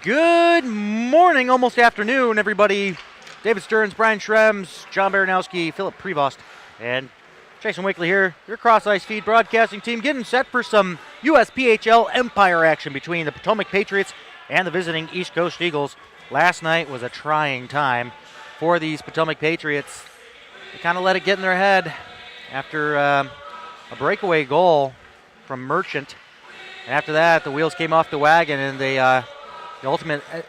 Good morning, almost afternoon, everybody. David Stearns, Brian Schrems, John Baranowski, Philip Prevost, and Jason Wakely here, your cross-ice feed broadcasting team, getting set for some USPHL Empire action between the Potomac Patriots and the visiting East Coast Eagles. Last night was a trying time for these Potomac Patriots. They kind of let it get in their head after a breakaway goal from Merchant. And after that, the wheels came off the wagon, and they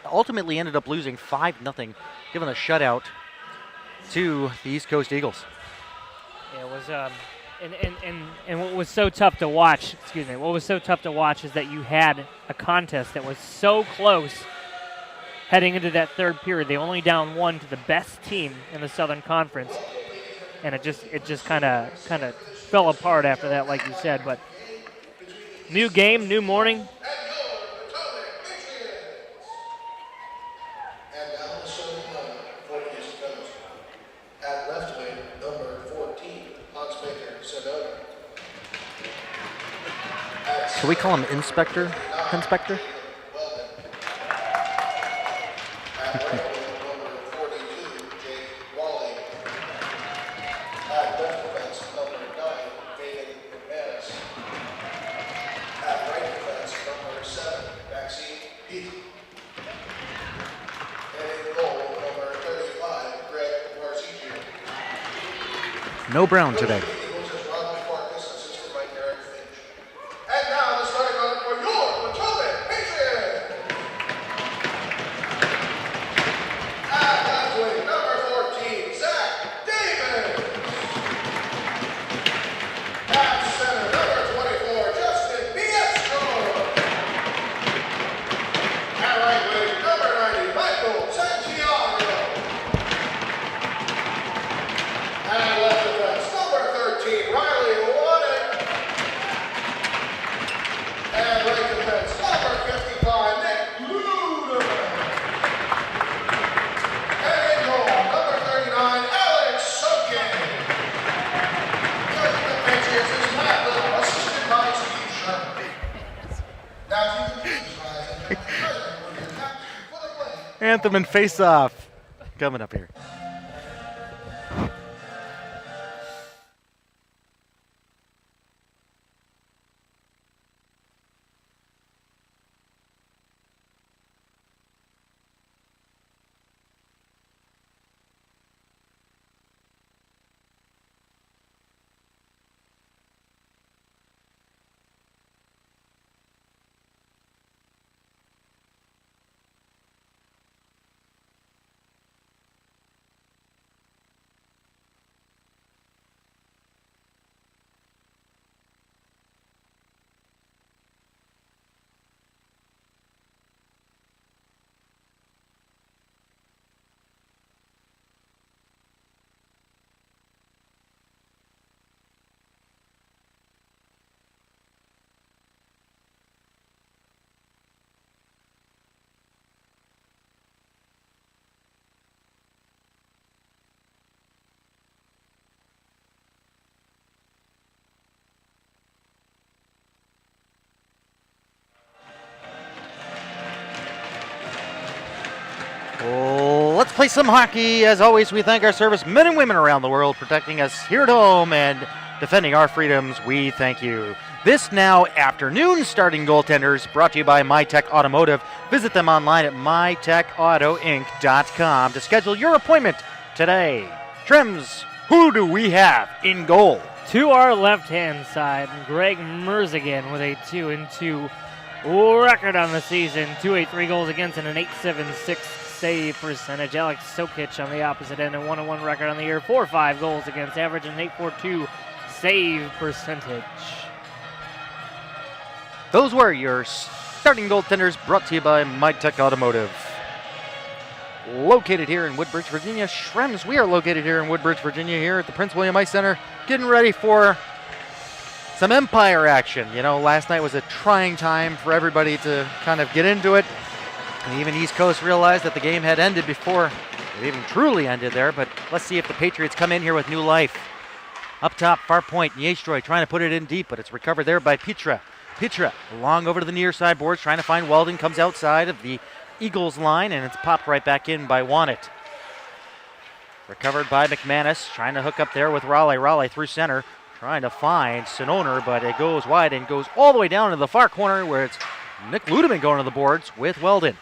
ultimately ended up losing 5-0, giving a shutout to the East Coast Eagles. Yeah, it was, and what was so tough to watch, what was so tough to watch is that you had a contest that was so close heading into that third period. They only down one to the best team in the Southern Conference, and it just kind of fell apart after that, like you said. But new game, new morning. Can we call him Inspector? Inspector? No Brown today. Anthem and face-off coming up here. Let's play some hockey. As always, we thank our servicemen and women around the world protecting us here at home and defending our freedoms. We thank you. This now afternoon starting goaltenders brought to you by MyTech Automotive. Visit them online at mytechautoinc.com to schedule your appointment today. Trims, who do we have in goal? To our left-hand side, Greg Merzigan with a 2-2 record on the season. 283 goals against and an 876 save percentage. Alex Sokic on the opposite end, a 1-1 record on the year. 4-5 goals against, average and 842 save percentage. Those were your starting goaltenders brought to you by MyTech Automotive. Located here in Woodbridge, Virginia. Schrems, we are located here in Woodbridge, Virginia, here at the Prince William Ice Center, getting ready for some Empire action. You know, last night was a trying time for everybody to kind of get into it. And even East Coast realized that the game had ended before it even truly ended there. But let's see if the Patriots come in here with new life. Up top, far point, Niestroy trying to put it in deep, but it's recovered there by Petra. Petra long over to the near side boards, trying to find Weldon, comes outside of the Eagles line, and it's popped right back in by Wannett. Recovered by McManus, trying to hook up there with Raleigh. Raleigh through center, trying to find Sononer, but it goes wide and goes all the way down to the far corner where it's Nick Ludeman going to the boards with Weldon.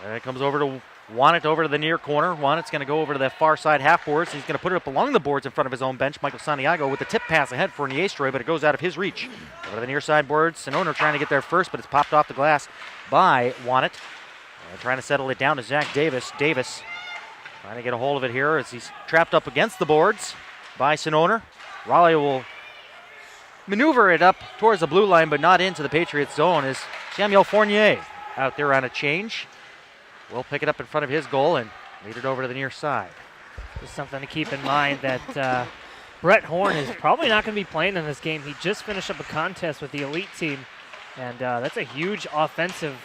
And it comes over to Wannett over to the near corner. Wannett's going to go over to that far side half boards. He's going to put it up along the boards in front of his own bench. Michael Santiago with the tip pass ahead for Niestroy, but it goes out of his reach. Over to the near side boards. Sononer trying to get there first, but it's popped off the glass by Wannett. And trying to settle it down to Zach Davis. Davis trying to get a hold of it here as he's trapped up against the boards by Sononer. Raleigh will maneuver it up towards the blue line, but not into the Patriots zone as Samuel Fournier out there on a change. Will pick it up in front of his goal and lead it over to the near side. Just something to keep in mind that Brett Horn is probably not going to be playing in this game. He just finished up a contest with the elite team, and that's a huge offensive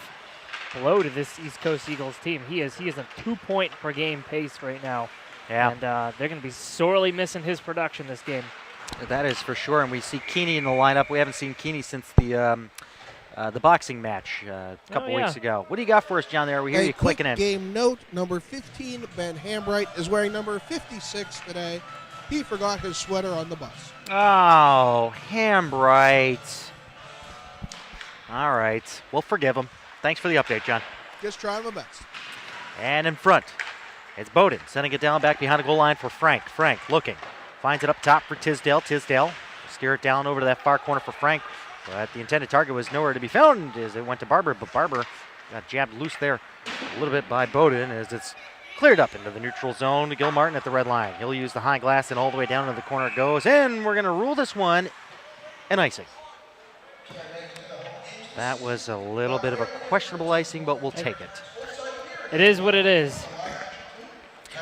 blow to this East Coast Eagles team. He is a 2-point per game pace right now. Yeah. And they're going to be sorely missing his production this game. That is for sure, and we see Keeney in the lineup. We haven't seen Keeney since the boxing match a couple weeks ago. What do you got for us, John, there? We hear you clicking in. Game note, number 15, Ben Hambright, is wearing number 56 today. He forgot his sweater on the bus. Oh, Hambright. All right. We'll forgive him. Thanks for the update, John. Just trying my best. And in front, it's Bowden sending it down back behind the goal line for Frank. Frank looking. Finds it up top for Tisdale. Tisdale steer it down over to that far corner for Frank. But the intended target was nowhere to be found as it went to Barber, but Barber got jabbed loose there a little bit by Bowden as it's cleared up into the neutral zone to Gil Martin at the red line. He'll use the high glass and all the way down to the corner it goes, and we're going to rule this one an icing. That was a little bit of a questionable icing, but we'll take it. It is what it is.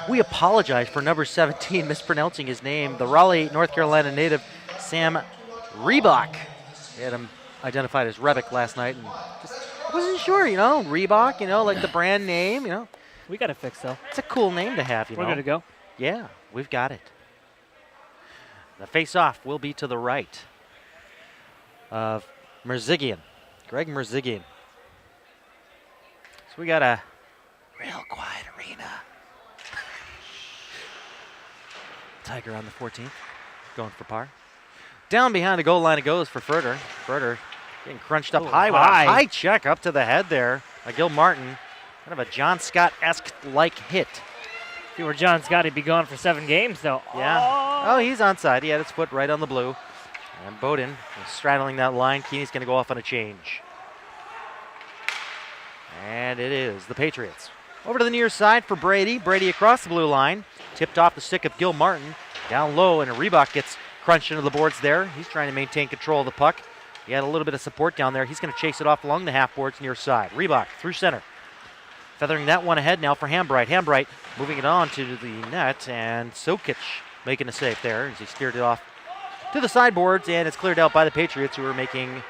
We apologize for number 17 mispronouncing his name, the Raleigh, North Carolina native, Sam Reebok. They had him identified as Rebick last night, and just wasn't sure, Reebok, like the brand name, We got it fixed, though. It's a cool name to have, We're good to go. Yeah, we've got it. The face-off will be to the right of Merzigian, Greg Merzigian. So we got a real quiet arena. Tiger on the 14th, going for par. Down behind the goal line it goes for Furter. Furter getting crunched up high with a high check up to the head there by Gil Martin. Kind of a John Scott-esque like hit. If he were John Scott, he'd be gone for 7 games, though. Yeah. Oh, he's onside. He had his foot right on the blue. And Bowden is straddling that line. Keeney's going to go off on a change. And it is the Patriots. Over to the near side for Brady. Brady across the blue line. Tipped off the stick of Gil Martin. Down low, and Reebok gets crunched into the boards there. He's trying to maintain control of the puck. He had a little bit of support down there. He's going to chase it off along the half boards near side. Reebok through center. Feathering that one ahead now for Hambright. Hambright moving it on to the net, and Sokic making a save there as he steered it off to the sideboards, and it's cleared out by the Patriots, who are making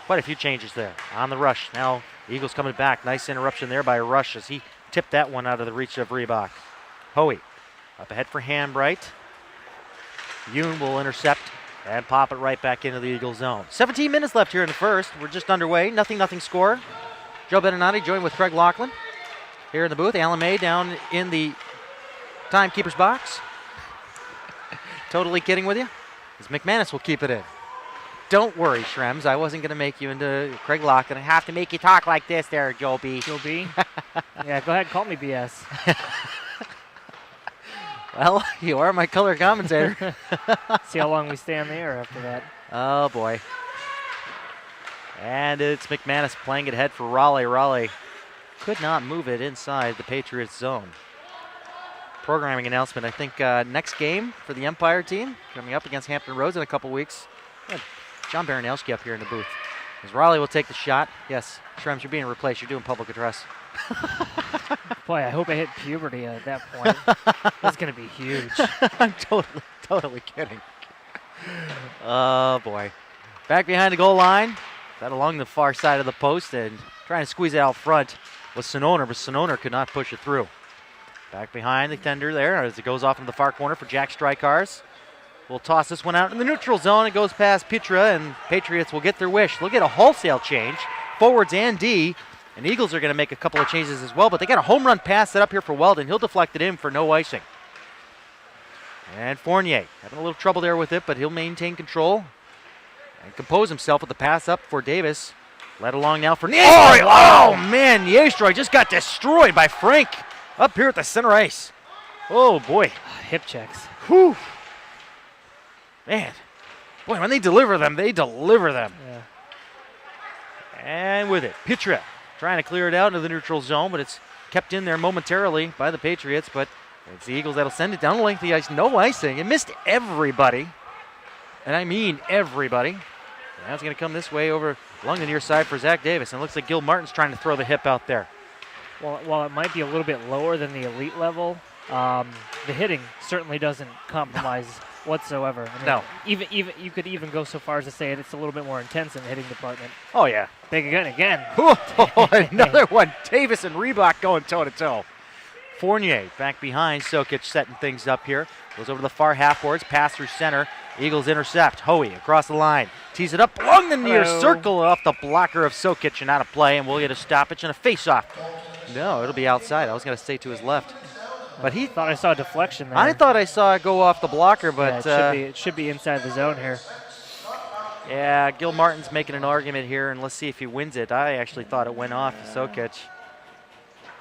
quite a few changes there. On the rush. Now Eagles coming back. Nice interruption there by Rush as he tipped that one out of the reach of Reebok. Hoey up ahead for Hambright. Yoon will intercept and pop it right back into the Eagle zone. 17 minutes left here in the first. We're just underway. Nothing score. Joe Beninati joined with Craig Laughlin here in the booth. Alan May down in the timekeeper's box. Totally kidding with you. As McManus will keep it in. Don't worry, Shrems. I wasn't going to make you into Craig Laughlin. I have to make you talk like this there, Joe B. Joe B? Yeah, go ahead. Call me BS. Well, you are my color commentator. See how long we stay on the air after that. Oh, boy. And it's McManus playing it ahead for Raleigh. Raleigh could not move it inside the Patriots zone. Programming announcement, I think next game for the Empire team, coming up against Hampton Roads in a couple weeks. John Baranowski up here in the booth. As Raleigh will take the shot. Yes, Shrems, you're being replaced. You're doing public address. Boy, I hope I hit puberty at that point. That's going to be huge. I'm totally kidding. Oh, boy. Back behind the goal line. That along the far side of the post and trying to squeeze it out front was Sononer, but Sononer could not push it through. Back behind the tender there as it goes off into the far corner for Jack Strykars. We'll toss this one out in the neutral zone. It goes past Petra, and Patriots will get their wish. They'll get a wholesale change, forwards and D, And Eagles are going to make a couple of changes as well, but they got a home run pass set up here for Weldon. He'll deflect it in for no icing. And Fournier having a little trouble there with it, but he'll maintain control and compose himself with the pass up for Davis. Led along now for Niestroy. Oh, man, Niestroy just got destroyed by Frank up here at the center ice. Oh, boy. Hip checks. Whew. Man. Boy, when they deliver them, they deliver them. Yeah. And with it, Pitra trying to clear it out into the neutral zone, but it's kept in there momentarily by the Patriots, but it's the Eagles that'll send it down the length of the ice. No icing. It missed everybody. And I mean everybody. Now it's going to come this way over along the near side for Zach Davis. And it looks like Gil Martin's trying to throw the hip out there. Well, while it might be a little bit lower than the elite level, the hitting certainly doesn't compromise whatsoever. I mean, No. Even you could even go so far as to say it's a little bit more intense in the hitting department. Oh, yeah. Big again. Oh, another one. Davis and Reebok going toe-to-toe. Fournier back behind. Sokic setting things up here. Goes over to the far half boards. Pass through center. Eagles intercept. Hoey across the line. Tees it up along the near circle off the blocker of Sokic and out of play. And we'll get a stoppage and a face-off. No, it'll be outside. I was going to say to his left. But he thought I saw a deflection there. I thought I saw it go off the blocker, but it should be inside the zone here. Yeah, Gil Martin's making an argument here, and let's see if he wins it. I actually thought it went off Sokic.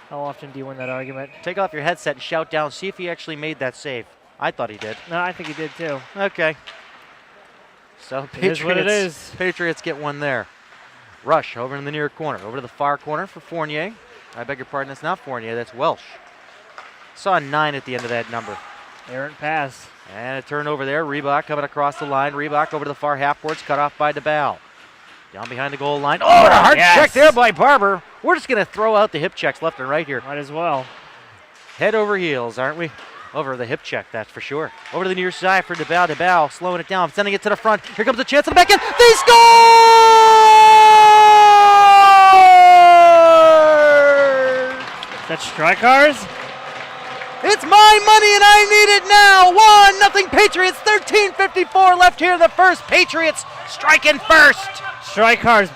How often do you win that argument? Take off your headset and shout down. See if he actually made that save. I thought he did. No, I think he did too. Okay. So It is what it is. Patriots get one there. Rush over in the near corner. Over to the far corner for Fournier. I beg your pardon, that's not Fournier, that's Welsh. Saw a 9 at the end of that number. Errant pass. And a turnover there. Reebok coming across the line. Reebok over to the far half boards, cut off by DeBow. Down behind the goal line. Oh, and a hard check there by Barber. We're just going to throw out the hip checks left and right here. Might as well. Head over heels, aren't we? Over the hip check, that's for sure. Over to the near side for DeBow. DeBow slowing it down, sending it to the front. Here comes a chance in the back end. They score! That's strikers? It's my money and I need it now. 1-0 Patriots. 13:54 left here in the first. Patriots striking first. Strikers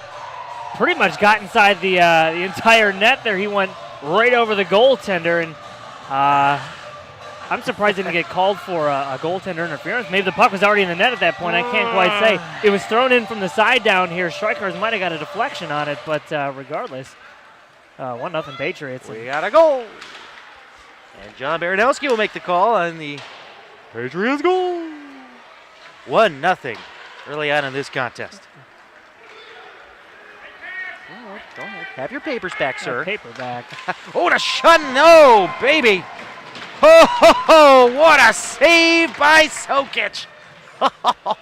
pretty much got inside the entire net there. He went right over the goaltender, and I'm surprised he didn't get called for a goaltender interference. Maybe the puck was already in the net at that point. I can't quite say. It was thrown in from the side down here. Strikers might have got a deflection on it, but regardless, 1-0 Patriots. We got a goal. And John Baranowski will make the call on the Patriots goal. 1-0 early on in this contest. Go ahead. Have your papers back, sir. Paper back. Oh, and a shot. No, baby. Oh, what a save by Sokic.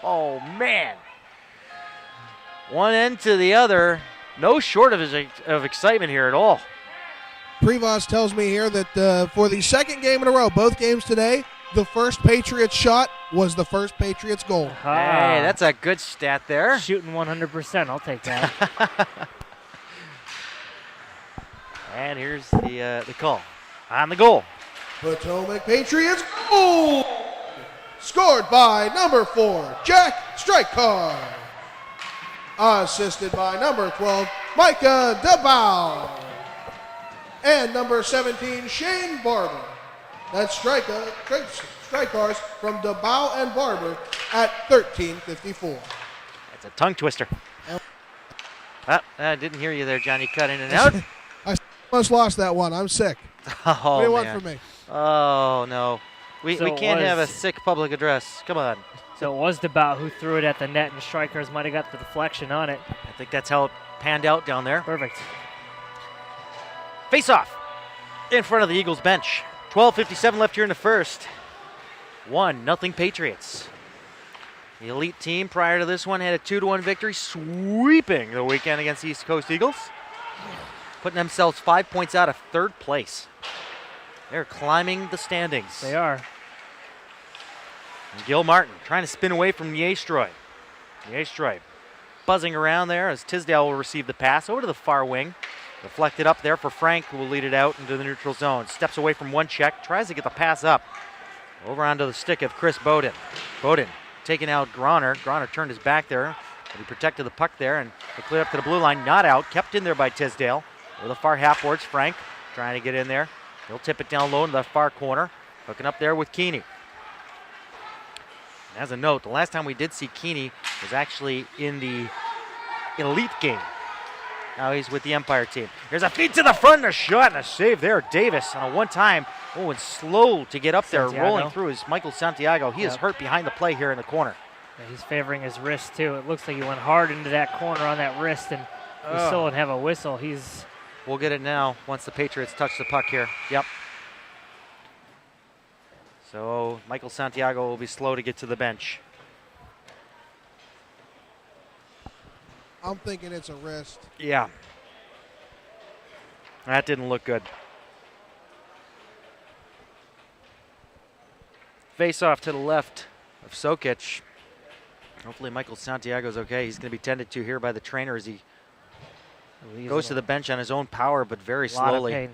Oh, man. One end to the other. No short of excitement here at all. Prevost tells me here that for the second game in a row, both games today, the first Patriots shot was the first Patriots goal. Hey, that's a good stat there. Shooting 100%. I'll take that. And here's the call on the goal. Potomac Patriots goal! Scored by number 4, Jack Strikecar. Assisted by number 12, Micah DeBow. And number 17, Shane Barber. That's strikers from DeBow and Barber at 13:54. That's a tongue twister. I didn't hear you there, John. You cut in and out. I almost lost that one. I'm sick. Oh, What do you want man. from me? Oh, no. We So can't it have a was- sick public address. Come on. So it was DeBow who threw it at the net, and Strikers might have got the deflection on it. I think that's how it panned out down there. Perfect. Face-off in front of the Eagles bench. 12:57 left here in the first. 1-0 Patriots. The elite team prior to this one had a 2-1 victory, sweeping the weekend against the East Coast Eagles, putting themselves 5 points out of third place. They're climbing the standings. They are. And Gil Martin trying to spin away from Niestroy. Niestroy buzzing around there as Tisdale will receive the pass over to the far wing. Deflected up there for Frank, who will lead it out into the neutral zone. Steps away from one check, tries to get the pass up. Over onto the stick of Chris Bowden. Bowden taking out Grauner. Grauner turned his back there, but he protected the puck there, and it cleared up to the blue line. Not out, kept in there by Tisdale. Over the far half boards, Frank trying to get in there. He'll tip it down low in the far corner. Hooking up there with Keeney. And as a note, the last time we did see Keeney was actually in the elite game. Now he's with the Empire team. Here's a feed to the front, and a shot and a save there. Davis on a one-time. Oh, and slow to get up there, rolling through is Michael Santiago. He is hurt behind the play here in the corner. Yeah, he's favoring his wrist, too. It looks like he went hard into that corner on that wrist, and we still don't have a whistle. We'll get it now once the Patriots touch the puck here. Yep. So Michael Santiago will be slow to get to the bench. I'm thinking it's a wrist. Yeah. That didn't look good. Face off to the left of Sokic. Hopefully Michael Santiago's okay. He's going to be tended to here by the trainer as he goes to the bench on his own power, but very slowly. Lot of pain.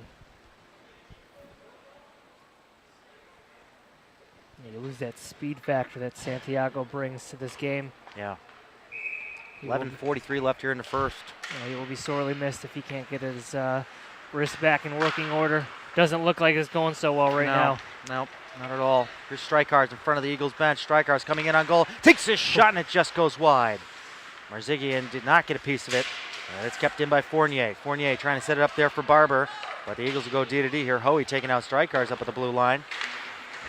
You lose that speed factor that Santiago brings to this game. Yeah. 11:43 left here in the first. He will be sorely missed if he can't get his wrist back in working order. Doesn't look like it's going so well now. Nope, not at all. Here's Strykars in front of the Eagles bench. Strykars coming in on goal. Takes his shot and it just goes wide. Marzigian did not get a piece of it. It's kept in by Fournier. Fournier trying to set it up there for Barber. But the Eagles will go D to D here. Hoey taking out Strykars up at the blue line.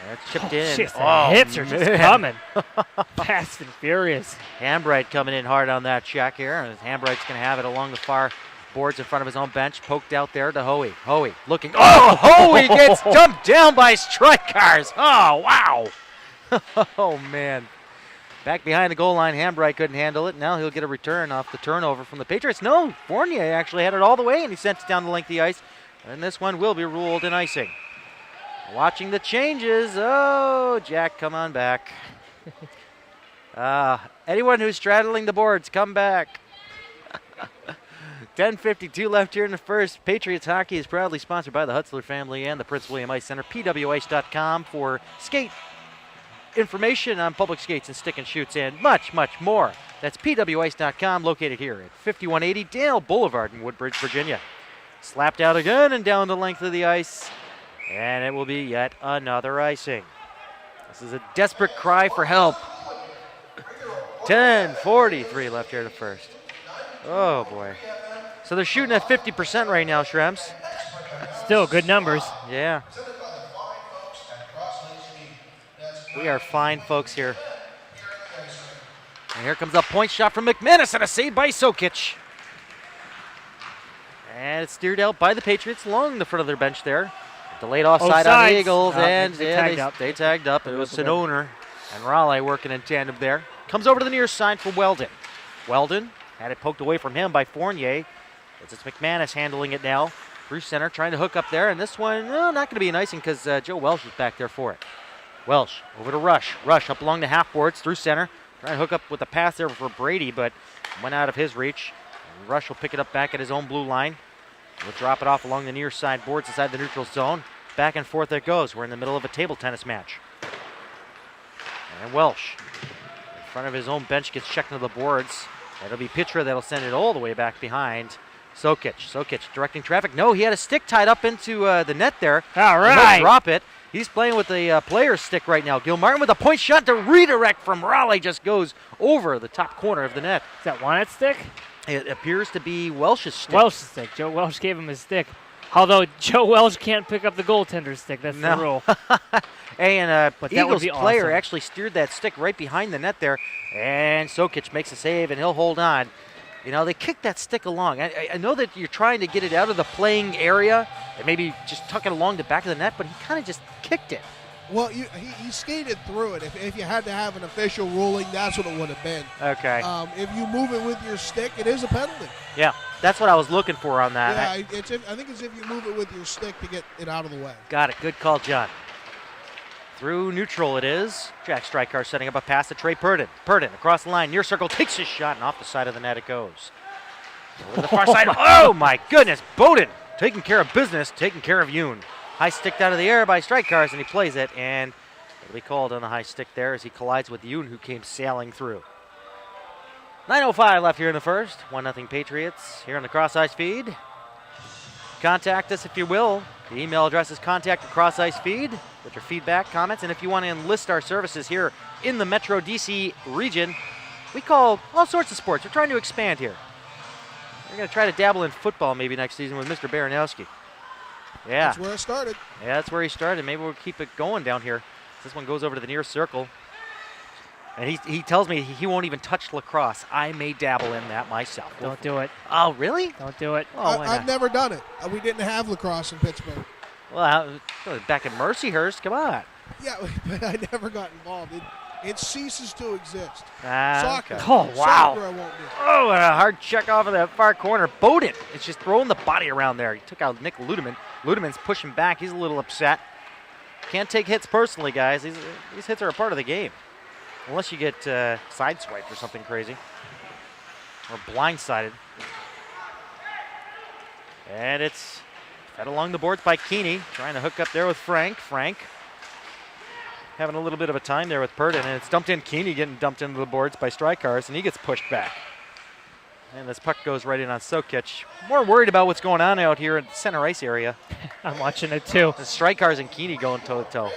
And it's chipped in. Shit, the hits are just coming. Fast and furious. Hambright coming in hard on that check here. And Hambright's going to have it along the far boards in front of his own bench. Poked out there to Hoey. Hoey looking. Oh, Hoey gets dumped down by Strykars. Oh, wow. Oh, man. Back behind the goal line, Hambright couldn't handle it. Now he'll get a return off the turnover from the Patriots. No, Fournier actually had it all the way, and he sent it down the length of the ice. And this one will be ruled an icing. Watching the changes. Oh, Jack, come on back. Anyone who's straddling the boards, come back. 10:52 left here in the first. Patriots hockey is proudly sponsored by the Hutzler family and the Prince William Ice Center. PWIce.com for skate information on public skates and stick and shoots and much, much more. That's PWIce.com, located here at 5180 Dale Boulevard in Woodbridge, Virginia. Slapped out again and down the length of the ice. And it will be yet another icing. This is a desperate cry for help. 10:43 left here in the first. Oh, boy. So they're shooting at 50% right now, Shrems. Still good numbers. Yeah. We are fine folks here. And here comes a point shot from McManus and a save by Sokic. And it's steered out by the Patriots along the front of their bench there. Delayed offside on the Eagles, and they tagged up. It was Sononer and Raleigh working in tandem there. Comes over to the near side for Weldon. Weldon had it poked away from him by Fournier. It's McManus handling it now. Through center, trying to hook up there, and this one, not going to be an icing because Joe Welsh is back there for it. Welsh over to Rush. Rush up along the half boards through center. Trying to hook up with a pass there for Brady, but went out of his reach. And Rush will pick it up back at his own blue line. We'll drop it off along the near side boards inside the neutral zone. Back and forth it goes. We're in the middle of a table tennis match. And Welsh, in front of his own bench, gets checked into the boards. It'll be Pitra that'll send it all the way back behind Sokic. Sokic directing traffic. No, he had a stick tied up into the net there. All right. He'll drop it. He's playing with the player's stick right now. Gilmartin with a point shot to redirect from Raleigh. Just goes over the top corner of the net. Is that Wyatt's stick? It appears to be Welsh's stick. Welsh's stick. Joe Welsh gave him his stick. Although Joe Welsh can't pick up the goaltender's stick. That's the rule. Hey, and Eagles player awesome. actually steered that stick right behind the net there. And Sokic makes a save, and he'll hold on. You know, they kicked that stick along. I know that you're trying to get it out of the playing area and maybe just tuck it along the back of the net, but he kind of just kicked it. Well, he skated through it. If you had to have an official ruling, that's what it would have been. Okay. If you move it with your stick, it is a penalty. Yeah, that's what I was looking for on that. Yeah, I think it's if you move it with your stick to get it out of the way. Got it. Good call, John. Through neutral it is. Jack Strykar setting up a pass to Trey Purdon. Purdon across the line, near circle, takes his shot, and off the side of the net it goes. Over to the far side. Oh, my goodness. Bowden taking care of business, taking care of Yoon. High stick out of the air by Strykars, and he plays it, and it'll be called on the high stick there as he collides with Yoon, who came sailing through. 9:05 left here in the first. 1-0 Patriots here on the Cross Ice feed. Contact us if you will. The email address is contact@crossicefeed with your feedback, comments, and if you want to enlist our services here in the Metro DC region, we call all sorts of sports. We're trying to expand here. We're going to try to dabble in football maybe next season with Mr. Baranowski. Yeah. That's where it started. Yeah, that's where he started. Maybe we'll keep it going down here. This one goes over to the near circle. And he tells me he won't even touch lacrosse. I may dabble in that myself. Don't do it. Oh, really? Don't do it. Oh, why I've not? never done it. We didn't have lacrosse in Pittsburgh. Well, back in Mercyhurst, come on. Yeah, but I never got involved. It ceases to exist. Soccer. Okay. Oh, wow. Soccer I won't do. Oh, and a hard check off of that far corner. Bowden is just throwing the body around there. He took out Nick Ludeman. Ludeman's pushing back. He's a little upset. Can't take hits personally, guys. These hits are a part of the game. Unless you get sideswiped or something crazy. Or blindsided. And it's fed along the boards by Keeney. Trying to hook up there with Frank. Frank having a little bit of a time there with Purdon. And it's dumped in. Keeney getting dumped into the boards by Strykars. And he gets pushed back. And this puck goes right in on Sokic. More worried about what's going on out here in the center ice area. I'm watching it too. The Strykars and Keeney going toe-to-toe.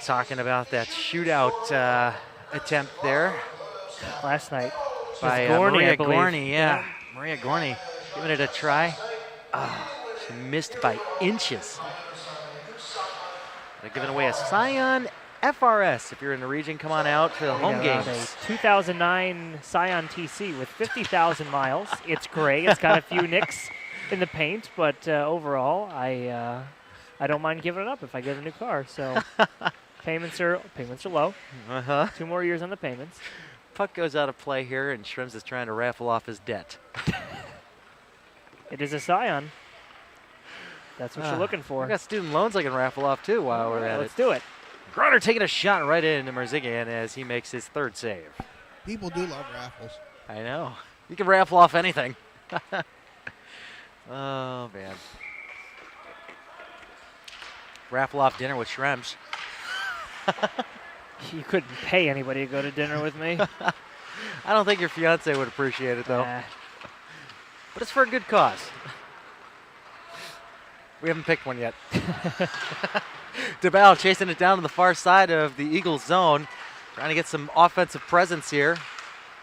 Talking about that shootout attempt there Last night. by Gorney, Maria I believe. Gorney. Yeah, Maria Gorney giving it a try. She missed by inches. They're giving away a Scion FRS. If you're in the region, come on out to the home Yeah, games. a 2009 Scion TC with 50,000 miles. It's gray. It's got a few nicks in the paint, but overall, I don't mind giving it up if I get a new car. So payments are low. 2 more years on the payments. Puck goes out of play here, and Shrems is trying to raffle off his debt. It is a Scion. That's what you're looking for. We got student loans I can raffle off too while we're at Let's it. do it. Grunner taking a shot right into Marzigian as he makes his 3rd save. People do love raffles. I know. You can raffle off anything. Oh, man. Raffle off dinner with Shrems. You couldn't pay anybody to go to dinner with me. I don't think your fiance would appreciate it, though. Nah. But it's for a good cause. We haven't picked one yet. DeBal chasing it down to the far side of the Eagles zone. Trying to get some offensive presence here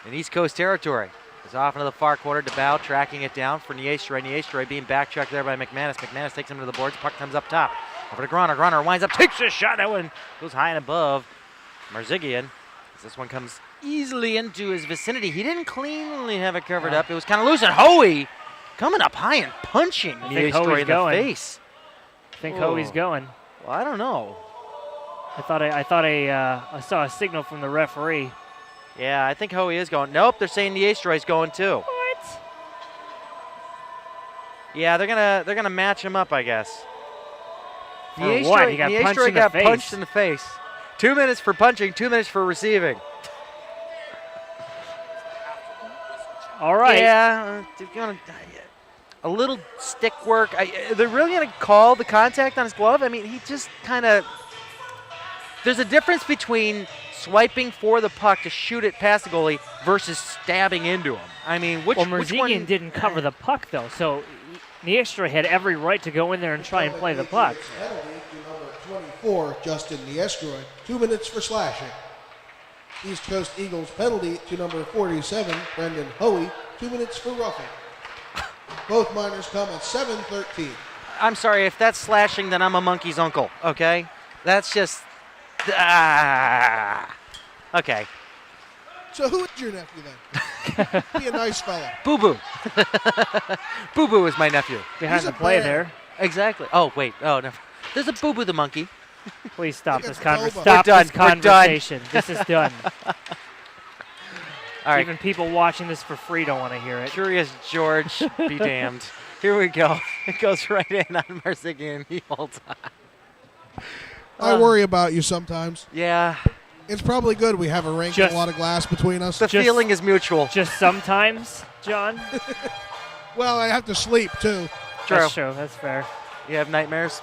in East Coast territory. It's off into the far corner. DeBal tracking it down for Niestre. Niestre being backtracked there by McManus. McManus takes him to the boards. Puck comes up top. Over to Grunner. Grunner winds up, takes a shot. That one goes high and above Marzigian. As this one comes easily into his vicinity. He didn't cleanly have it covered up. It was kind of loose. And Hoey coming up high and punching Niestre in the face. I think Hoey's going. Well, I don't know. I saw a signal from the referee. Yeah, I think Hoey is going. Nope, they're saying Niestre's going too. What? Yeah, they're gonna match him up, I guess. For what? He got punched in the face. Punched in the face. 2 minutes for punching, 2 minutes for receiving. All right. Yeah, a little stick work. They're really gonna call the contact on his glove. I mean, he just kind of. There's a difference between swiping for the puck to shoot it past the goalie versus stabbing into him. I mean, which one? Marzigian didn't cover the puck, though, so Niestre had every right to go in there and try and play the puck. Penalty to number 24, Justin Niestre. 2 minutes for slashing. East Coast Eagles penalty to number 47, Brendan Hoey. 2 minutes for roughing. Both minors come at 7:13. I'm sorry, if that's slashing, then I'm a monkey's uncle, okay? That's just... Okay. So who is your nephew then? Be a nice fella. Boo-Boo. Boo-Boo is my nephew. Behind He's the a play bear. there. Exactly. Oh, wait. Oh, no. There's a Boo-Boo the monkey. Please stop Look this at Boba. conversation. We're Stop done. this We're done. conversation. This is done. All right. Even people watching this for free don't want to hear it. Curious George, be damned. Here we go. It goes right in on Marzigian. He holds on. I worry about you sometimes. Yeah. It's probably good we have a rink and a lot of glass between us. The feeling is mutual. Just sometimes, John. Well, I have to sleep too. That's true. That's fair. You have nightmares?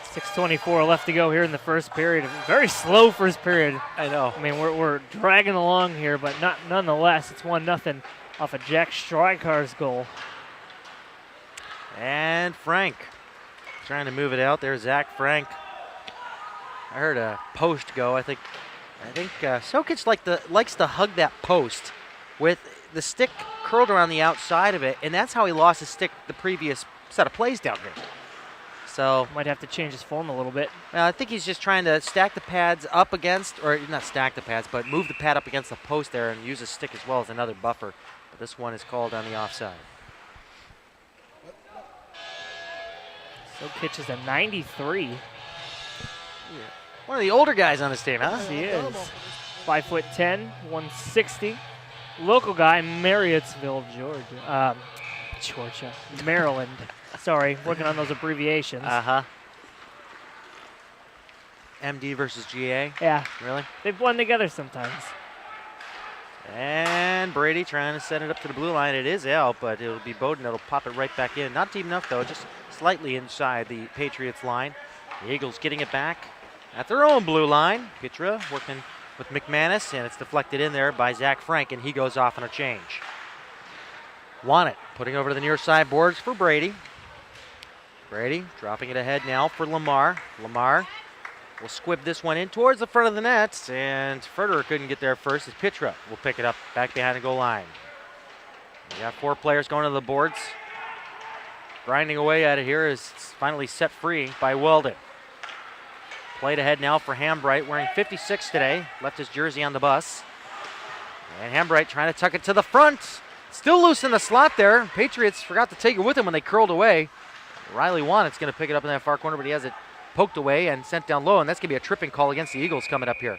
It's 6:24 left to go here in the first period. Very slow first period. I know. I mean, we're dragging along here, but nonetheless, it's 1-0 off of Jack Strykar's goal. And Frank trying to move it out there. Zach Frank. I heard a post go. I think Sokic likes to hug that post with the stick curled around the outside of it, and that's how he lost his stick the previous set of plays down here. So might have to change his form a little bit. I think he's just trying to stack the pads up against, or not stack the pads, but move the pad up against the post there and use his stick as well as another buffer. But this one is called on the offside. Sokic is a 93. Yeah. One of the older guys on this team, huh? Yes, he is. 5'10", 160. Local guy, Marriottsville, Georgia, Maryland. Sorry, working on those abbreviations. MD versus GA. Yeah. Really? They blend together sometimes. And Brady trying to set it up to the blue line. It is out, but it'll be Bowden that'll pop it right back in. Not deep enough, though, just slightly inside the Patriots line. The Eagles getting it back at their own blue line. Pitra working with McManus, and it's deflected in there by Zach Frank, and he goes off on a change. Want it, putting over to the near side boards for Brady. Brady dropping it ahead now for Lamar. Lamar will squib this one in towards the front of the net, and Federer couldn't get there first as Pitra will pick it up back behind the goal line. We got 4 players going to the boards. Grinding away at it here is finally set free by Weldon. Played ahead now for Hambright, wearing 56 today. Left his jersey on the bus. And Hambright trying to tuck it to the front. Still loose in the slot there. Patriots forgot to take it with him when they curled away. Riley Wannett's going to pick it up in that far corner, but he has it poked away and sent down low, and that's going to be a tripping call against the Eagles coming up here.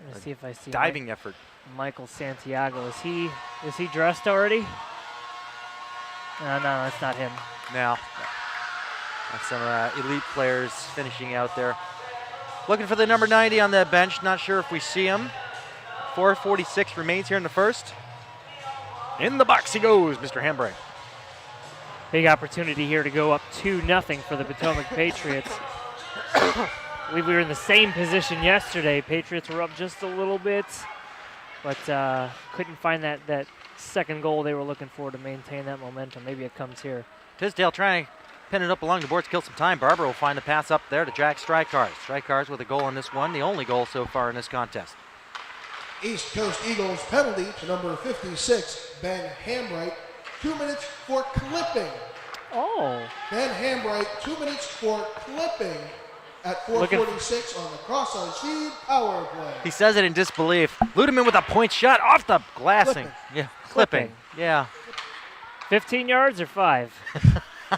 Let's see if I see diving effort. Michael Santiago. Is he dressed already? No, that's not him. No. That's some elite players finishing out there. Looking for the number 90 on the bench. Not sure if we see him. 4:46 remains here in the first. In the box he goes, Mr. Hambright. Big opportunity here to go up 2-0 for the Potomac Patriots. I believe we were in the same position yesterday. Patriots were up just a little bit, but couldn't find that second goal they were looking for to maintain that momentum. Maybe it comes here. Tisdale trying to pin it up along the boards, kill some time. Barber will find the pass up there to Jack Strykars. Strykars with a goal in this one, the only goal so far in this contest. East Coast Eagles penalty to number 56, Ben Hambright. 2 minutes for clipping. Oh. Ben Hambright, 2 minutes for clipping at 4:46 on the cross-ice feed power play. He says it in disbelief. Ludeman with a point shot off the glassing. Yeah, clipping. Yeah. 15 yards or 5?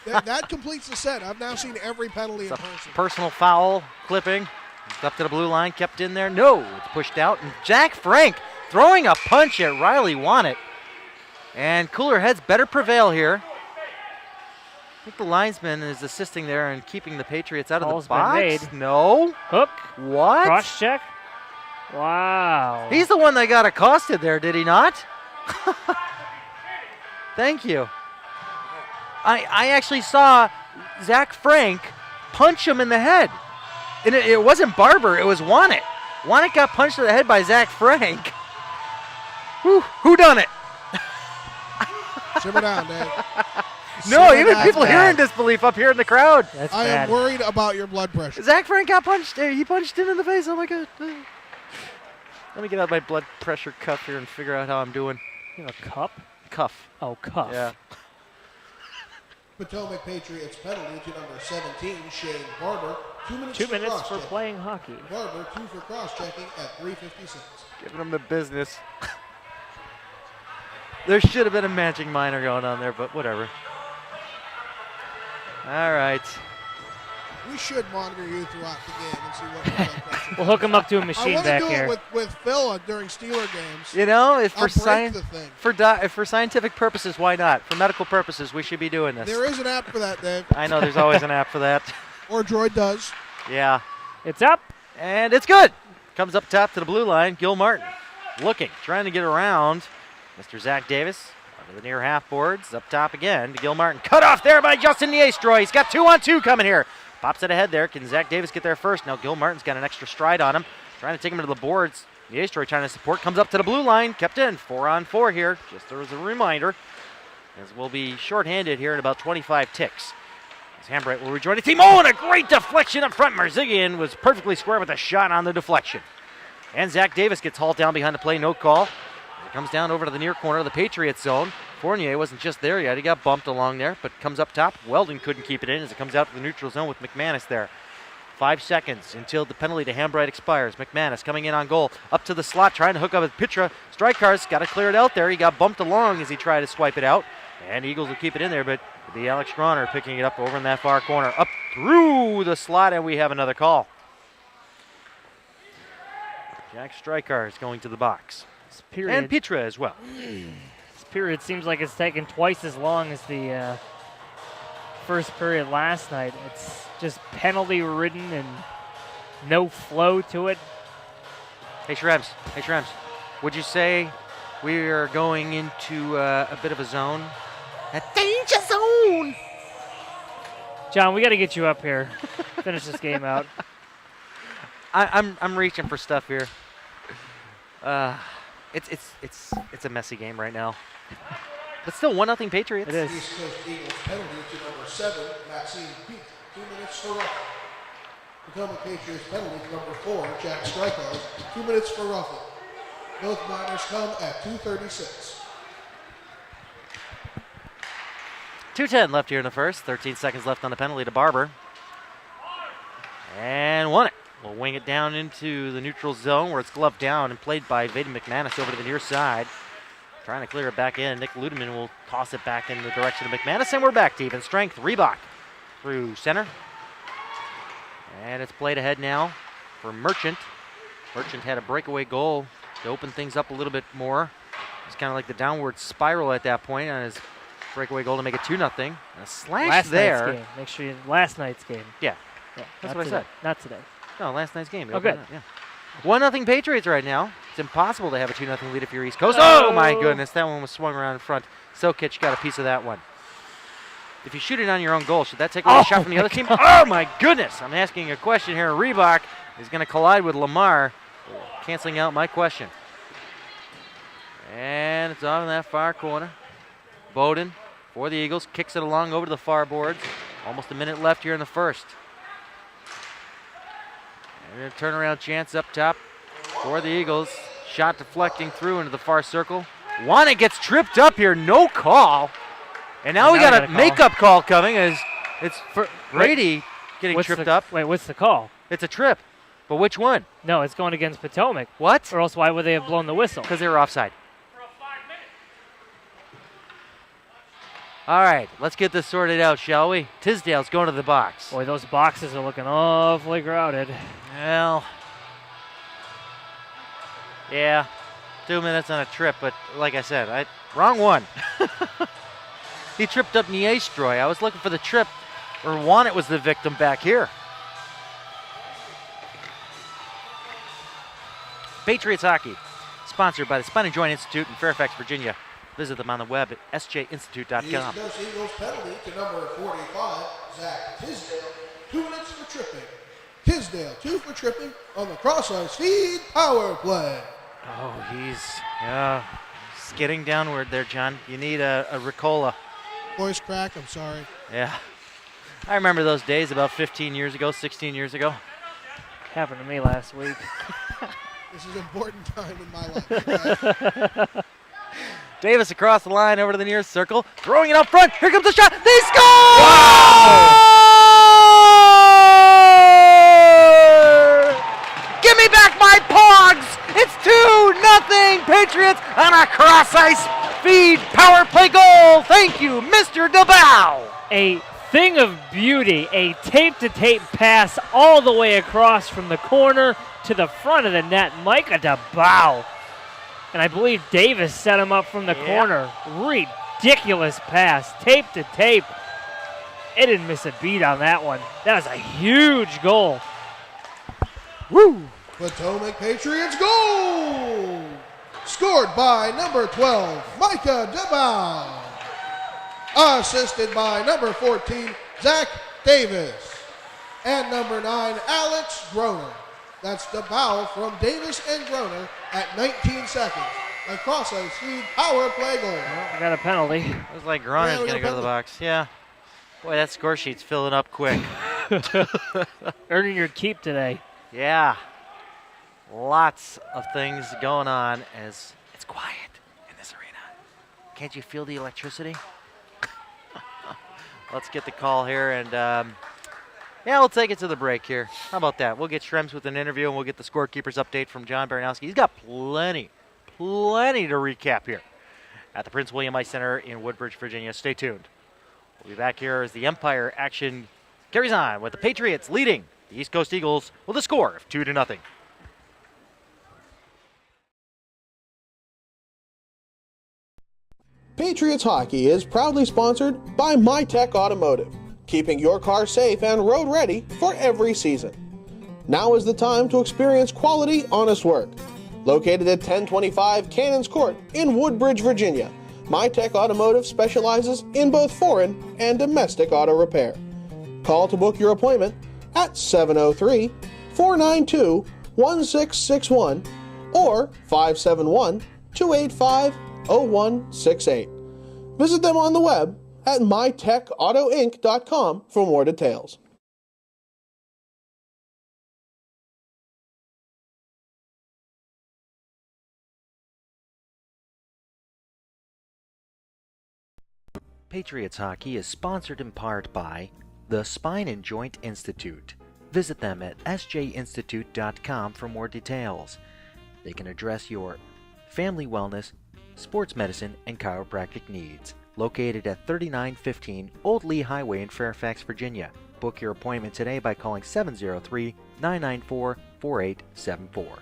that completes the set. I've now seen every penalty in person. Personal foul, clipping. Up to the blue line, kept in there. No, it's pushed out. And Jack Frank throwing a punch at Riley Wanett. And cooler heads better prevail here. I think the linesman is assisting there and keeping the Patriots out of the box. Been made. No. Hook. What? Cross check. Wow. He's the one that got accosted there, did he not? Thank you. I actually saw Zach Frank punch him in the head. And it wasn't Barber, it was Wanett. Wanett got punched in the head by Zach Frank. Who done it? Simmer down, Dave. No, even people here in disbelief up here in the crowd. That's I bad. am worried about your blood pressure. Zach Frank got punched. He punched him in the face. Oh my God. Let me get out my blood pressure cuff here and figure out how I'm doing. You have a cup? Cuff. Oh, cuff. Yeah. Potomac Patriots penalty to number 17, Shane Barber. 2 minutes, 2 minutes for cross-checking. playing hockey. Barber, 2 for cross-checking at 3:56. Giving him the business. There should have been a matching minor going on there, but whatever. All right. We should monitor you throughout the game and see what your blood pressure. We'll hook him up to a I machine want to back do here. it with Phil during Steeler games. You know, if I'll for break the thing. for scientific purposes, why not? For medical purposes, we should be doing this. There is an app for that, Dave. I know there's always an app for that. Or Droid does. Yeah. It's up. And it's good. Comes up top to the blue line. Gil Martin looking, trying to get around Mr. Zach Davis. Over the near half boards, up top again to Gil Martin. Cut off there by Justin Niestroy. He's got 2-on-2 coming here. Pops it ahead there. Can Zach Davis get there first? Now Gil Martin's got an extra stride on him. Trying to take him to the boards. Niestroy trying to support. Comes up to the blue line. Kept in. 4-on-4 here. Just as a reminder. As we'll be shorthanded here in about 25 ticks. As Hambright will rejoin the team. Oh, and a great deflection up front. Marzigian was perfectly square with a shot on the deflection. And Zach Davis gets hauled down behind the play. No call. It comes down over to the near corner of the Patriots zone. Fournier wasn't just there yet. He got bumped along there, but comes up top. Weldon couldn't keep it in as it comes out to the neutral zone with McManus there. 5 seconds until the penalty to Hambright expires. McManus coming in on goal. Up to the slot, trying to hook up with Pitra. Strikar's got to clear it out there. He got bumped along as he tried to swipe it out. And Eagles will keep it in there, but it'll be Alex Groner picking it up over in that far corner. Up through the slot, and we have another call. Jack Striker is going to the box. And Pitra as well. This period seems like it's taken twice as long as the first period last night. It's just penalty-ridden and no flow to it. Hey, Shrems. Would you say we are going into a bit of a zone? A danger zone! John, we got to get you up here. Finish this game out. I'm reaching for stuff here. It's a messy game right now. But still 1-0 Patriots. It is. East Coast Eagles penalty to number 7, Maxine Peak. 2 minutes for roughing. Potomac Patriots penalty to number 4, Jack Striker. 2 minutes for roughing. Both minors come at 2:36. 2:10 left here in the first. 13 seconds left on the penalty to Barber. And won it. We'll wing it down into the neutral zone where it's gloved down and played by Vaden McManus over to the near side. Trying to clear it back in. Nick Ludeman will toss it back in the direction of McManus, and we're back to even strength. Reebok through center. And it's played ahead now for Merchant. Merchant had a breakaway goal to open things up a little bit more. It's kind of like the downward spiral at that point on his breakaway goal to make it 2-0. A slash Last there. night's game. Make sure last night's game. Yeah, Yeah, that's not what I today. said. Not today. No, last night's game. Oh, good. Yeah. 1-0 Patriots right now. It's impossible to have a 2-0 lead if you're East Coast. Oh, my goodness. That one was swung around in front. Sokic got a piece of that one. If you shoot it on your own goal, should that take away a shot from the other team? Oh, my goodness. I'm asking a question here. Reebok is going to collide with Lamar, canceling out my question. And it's off in that far corner. Bowden for the Eagles kicks it along over to the far boards. Almost a minute left here in the first. And a turnaround chance up top for the Eagles. Shot deflecting through into the far circle. Wana gets tripped up here, no call. And now we got a makeup call coming as it's for Brady getting tripped up. Wait, what's the call? It's a trip. But which one? No, it's going against Potomac. What? Or else why would they have blown the whistle? Because they were offside. All right, let's get this sorted out, shall we? Tisdale's going to the box. Boy, those boxes are looking awfully crowded. Well, yeah, 2 minutes on a trip, but like I said, wrong one. He tripped up Niestroy. I was looking for the trip, or Juan, it was the victim back here. Patriots Hockey, sponsored by the Spine and Joint Institute in Fairfax, Virginia. Visit them on the web at sjinstitute.com. East Coast Eagles penalty to number 45, Zach Tisdale. 2 minutes for tripping. Tisdale, 2 for tripping on the cross-ice feed power play. Oh, he's skidding downward there, John. You need a Ricola. Voice crack, I'm sorry. Yeah. I remember those days about 15 years ago, 16 years ago. Happened to me last week. This is an important time in my life. Davis across the line over to the nearest circle, throwing it up front. Here comes the shot. They score! Wow! Give me back my Pogs! It's 2-0 Patriots on a cross-ice feed power play goal. Thank you, Mr. DeBow. A thing of beauty, a tape-to-tape pass all the way across from the corner to the front of the net. Micah DeBow. And I believe Davis set him up from the corner. Ridiculous pass, tape to tape. It didn't miss a beat on that one. That was a huge goal. Woo! Potomac Patriots goal! Scored by number 12, Micah DeBow. Assisted by number 14, Zach Davis. And number 9, Alex Groner. That's DeBow from Davis and Groner at 19 seconds. A cross-ice feed power play goal. Well, I got a penalty. It was like Groner's going to go to the box. Yeah. Boy, that score sheet's filling up quick. Earning your keep today. Yeah. Lots of things going on as it's quiet in this arena. Can't you feel the electricity? Let's get the call here, and yeah, we'll take it to the break here. How about that? We'll get Shrems with an interview, and we'll get the scorekeepers update from John Baranowski. He's got plenty to recap here at the Prince William Ice Center in Woodbridge, Virginia. Stay tuned. We'll be back here as the Empire action carries on with the Patriots leading the East Coast Eagles with a score of 2-0. Patriots Hockey is proudly sponsored by MyTech Automotive, keeping your car safe and road ready for every season. Now is the time to experience quality, honest work. Located at 1025 Cannons Court in Woodbridge, Virginia, MyTech Automotive specializes in both foreign and domestic auto repair. Call to book your appointment at 703-492-1661 or 571-285-0168. Visit them on the web at mytechautoinc.com for more details. Patriots Hockey is sponsored in part by the Spine and Joint Institute. Visit them at sjinstitute.com for more details. They can address your family wellness, sports medicine, and chiropractic needs. Located at 3915 Old Lee Highway in Fairfax, Virginia. Book your appointment today by calling 703-994-4874.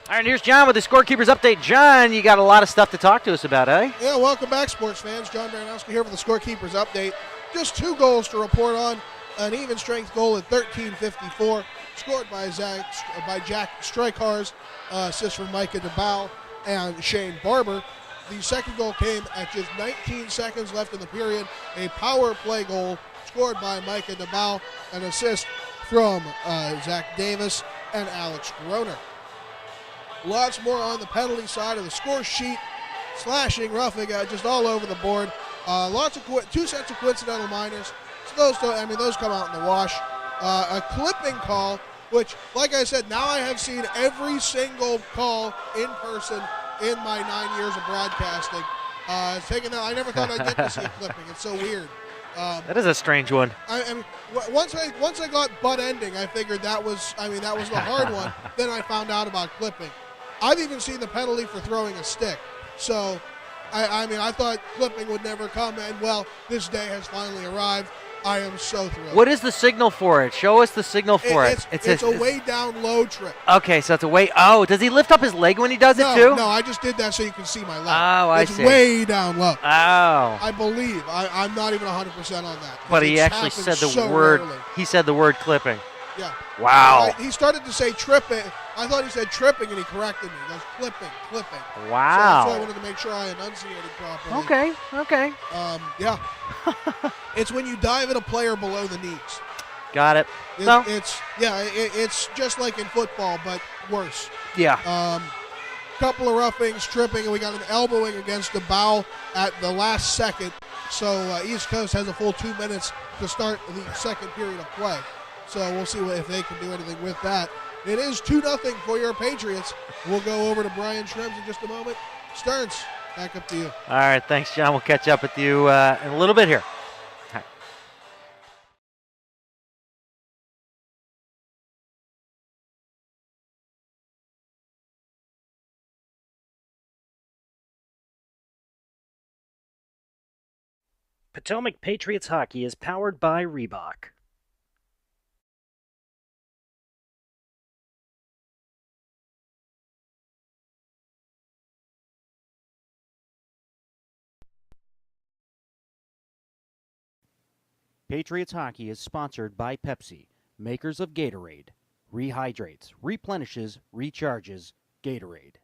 All right, here's John with the Scorekeepers Update. John, you got a lot of stuff to talk to us about, eh? Yeah, welcome back, sports fans. John Baranowski here with the Scorekeepers Update. Just 2 goals to report on. An even strength goal at 13:54, scored by Jack Strykars, assist from Micah DeBow and Shane Barber. The second goal came at just 19 seconds left in the period. A power play goal scored by Micah DeBow, an assist from Zach Davis and Alex Groner. Lots more on the penalty side of the score sheet. Slashing, roughing, just all over the board. Lots of 2 sets of coincidental minors. So those come out in the wash. A clipping call, which, like I said, now I have seen every single call in person in my 9 years of broadcasting. I never thought I'd get to see a clipping. It's so weird. That is a strange one. I mean, once I got butt ending, I figured that was the hard one. Then I found out about clipping. I've even seen the penalty for throwing a stick. So, I thought clipping would never come, and well, this day has finally arrived. I am so thrilled. What is the signal for it? Show us the signal for it. It's a way down low trip. Okay, so it's a way. Oh, does he lift up his leg when he does it too? No, I just did that so you can see my leg. Oh, I see. It's way down low. Oh. I believe. I'm not even 100% on that. But he actually said the word. Rarely. He said the word clipping. Yeah. Wow. He started to say tripping. I thought he said tripping, and he corrected me. He goes clipping. Wow. So I wanted to make sure I enunciated properly. Okay. Yeah. It's when you dive at a player below the knees. Got it. It's just like in football, but worse. Yeah. Couple of roughings, tripping, and we got an elbowing against the bow at the last second. So East Coast has a full 2 minutes to start the second period of play. So we'll see if they can do anything with that. It is 2-0 for your Patriots. We'll go over to Brian Shrems in just a moment. Stearns, back up to you. All right, thanks, John. We'll catch up with you in a little bit here. Potomac Patriots Hockey is powered by Reebok. Patriots hockey is sponsored by Pepsi, makers of Gatorade. Rehydrates, replenishes, recharges. Gatorade.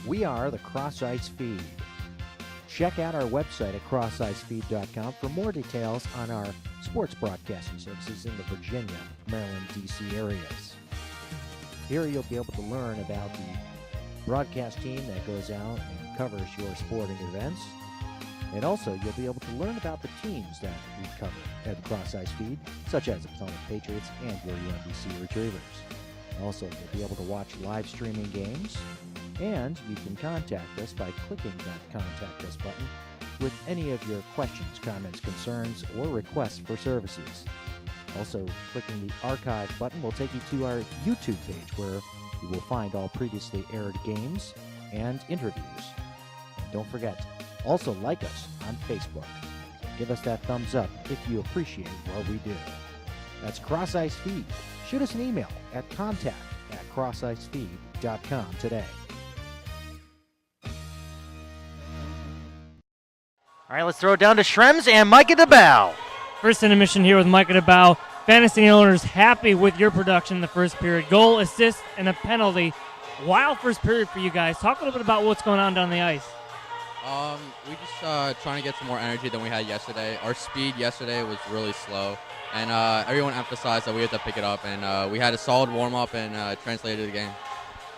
We are the Cross Ice Feed. Check out our website at crossicefeed.com for more details on our sports broadcasting services in the Virginia, Maryland, D.C. areas. Here you'll be able to learn about the broadcast team that goes out and covers your sporting events. And also, you'll be able to learn about the teams that we cover at the Cross Ice Feed, such as the Potomac Patriots and your UMBC Retrievers. Also, you'll be able to watch live streaming games, and you can contact us by clicking that Contact Us button with any of your questions, comments, concerns, or requests for services. Also, clicking the Archive button will take you to our YouTube page, where you will find all previously aired games and interviews. And don't forget, also like us on Facebook. Give us that thumbs up if you appreciate what we do. That's Cross Ice Feed. Shoot us an email at contact@crossicefeed.com today. All right, let's throw it down to Shrems and Micah DeBow. First intermission here with Micah DeBow. Fantasy owners happy with your production in the first period. Goal, assist, and a penalty. Wild first period for you guys. Talk a little bit about what's going on down the ice. We just trying to get some more energy than we had yesterday. Our speed yesterday was really slow, and everyone emphasized that we had to pick it up, and we had a solid warm-up and translated the game.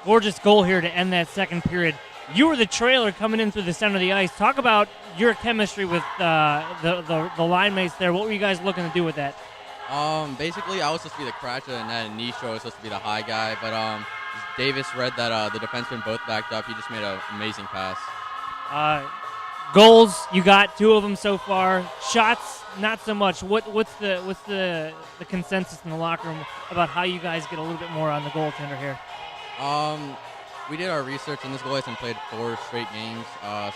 Gorgeous goal here to end that second period. You were the trailer coming in through the center of the ice. Talk about your chemistry with the line mates there. What were you guys looking to do with that? Basically, I was supposed to be the crasher, and Nisho was supposed to be the high guy, but Davis read that the defensemen both backed up. He just made an amazing pass. Goals, you got 2 of them so far. Shots, not so much. What's the consensus in the locker room about how you guys get a little bit more on the goaltender here? We did our research, and this goalie hasn't played 4 straight games,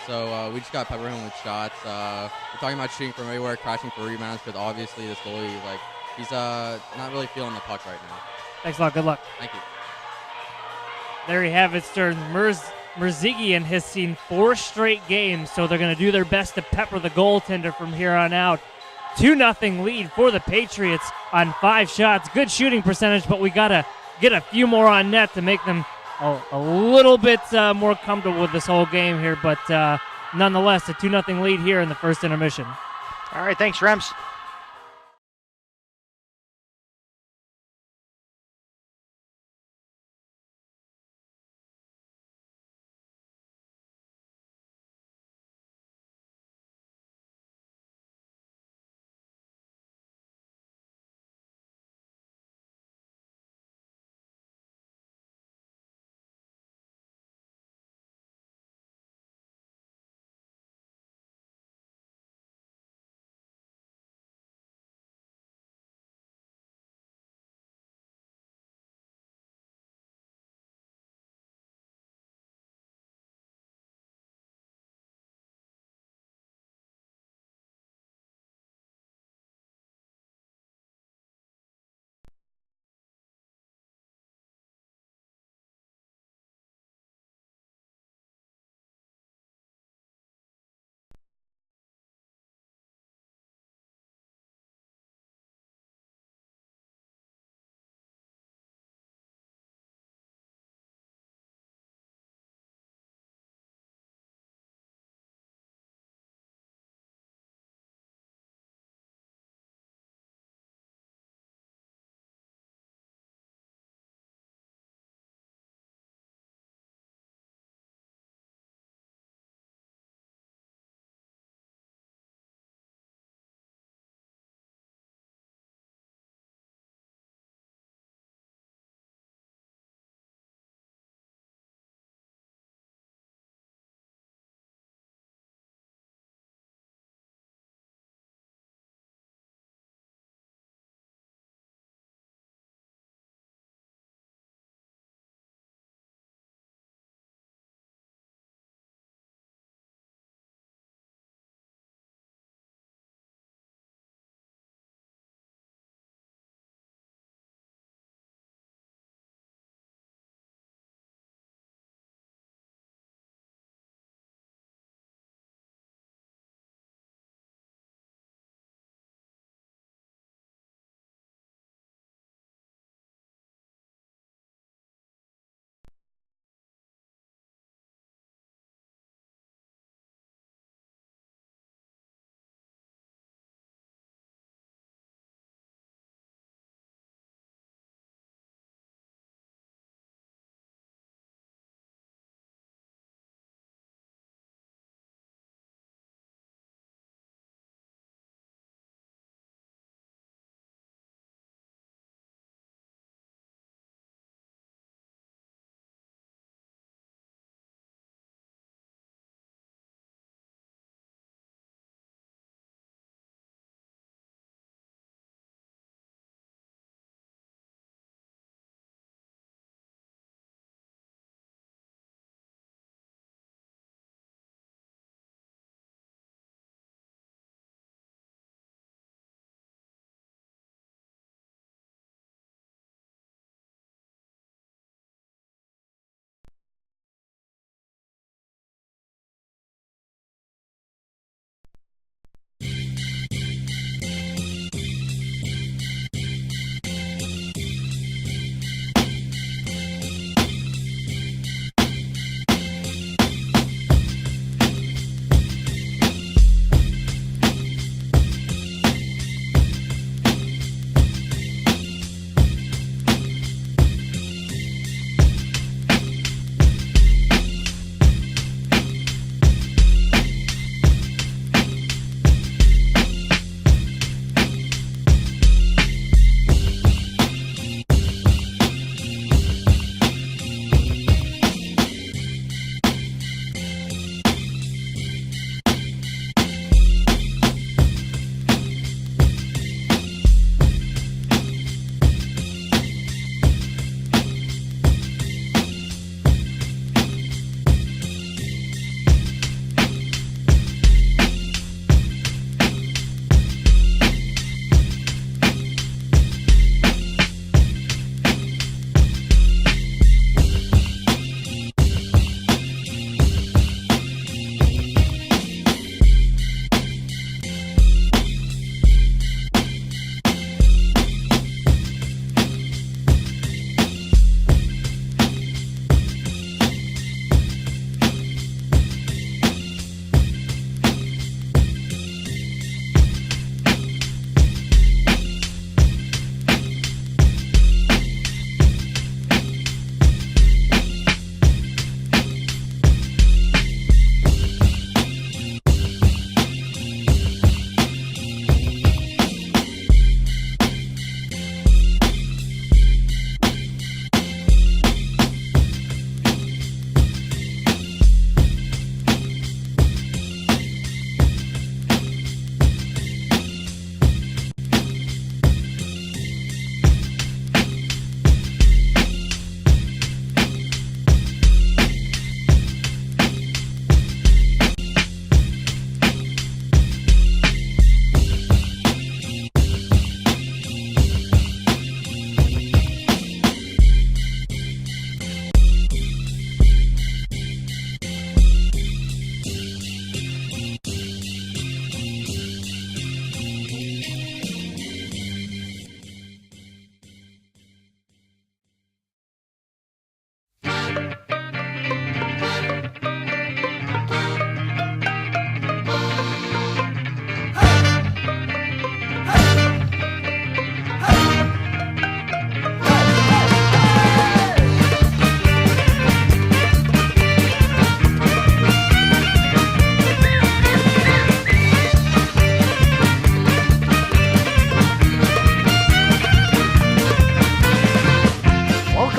so we just got pepper him with shots. We're talking about shooting from everywhere, crashing for rebounds, because obviously this goalie, he's not really feeling the puck right now. Thanks a lot. Good luck. Thank you. There you have it, Stern. Merzigian has seen 4 straight games, so they're going to do their best to pepper the goaltender from here on out. 2-0 lead for the Patriots on 5 shots. Good shooting percentage, but we got to get a few more on net to make them a little bit more comfortable with this whole game here. But nonetheless, a 2-0 lead here in the first intermission. All right, thanks, Shrems.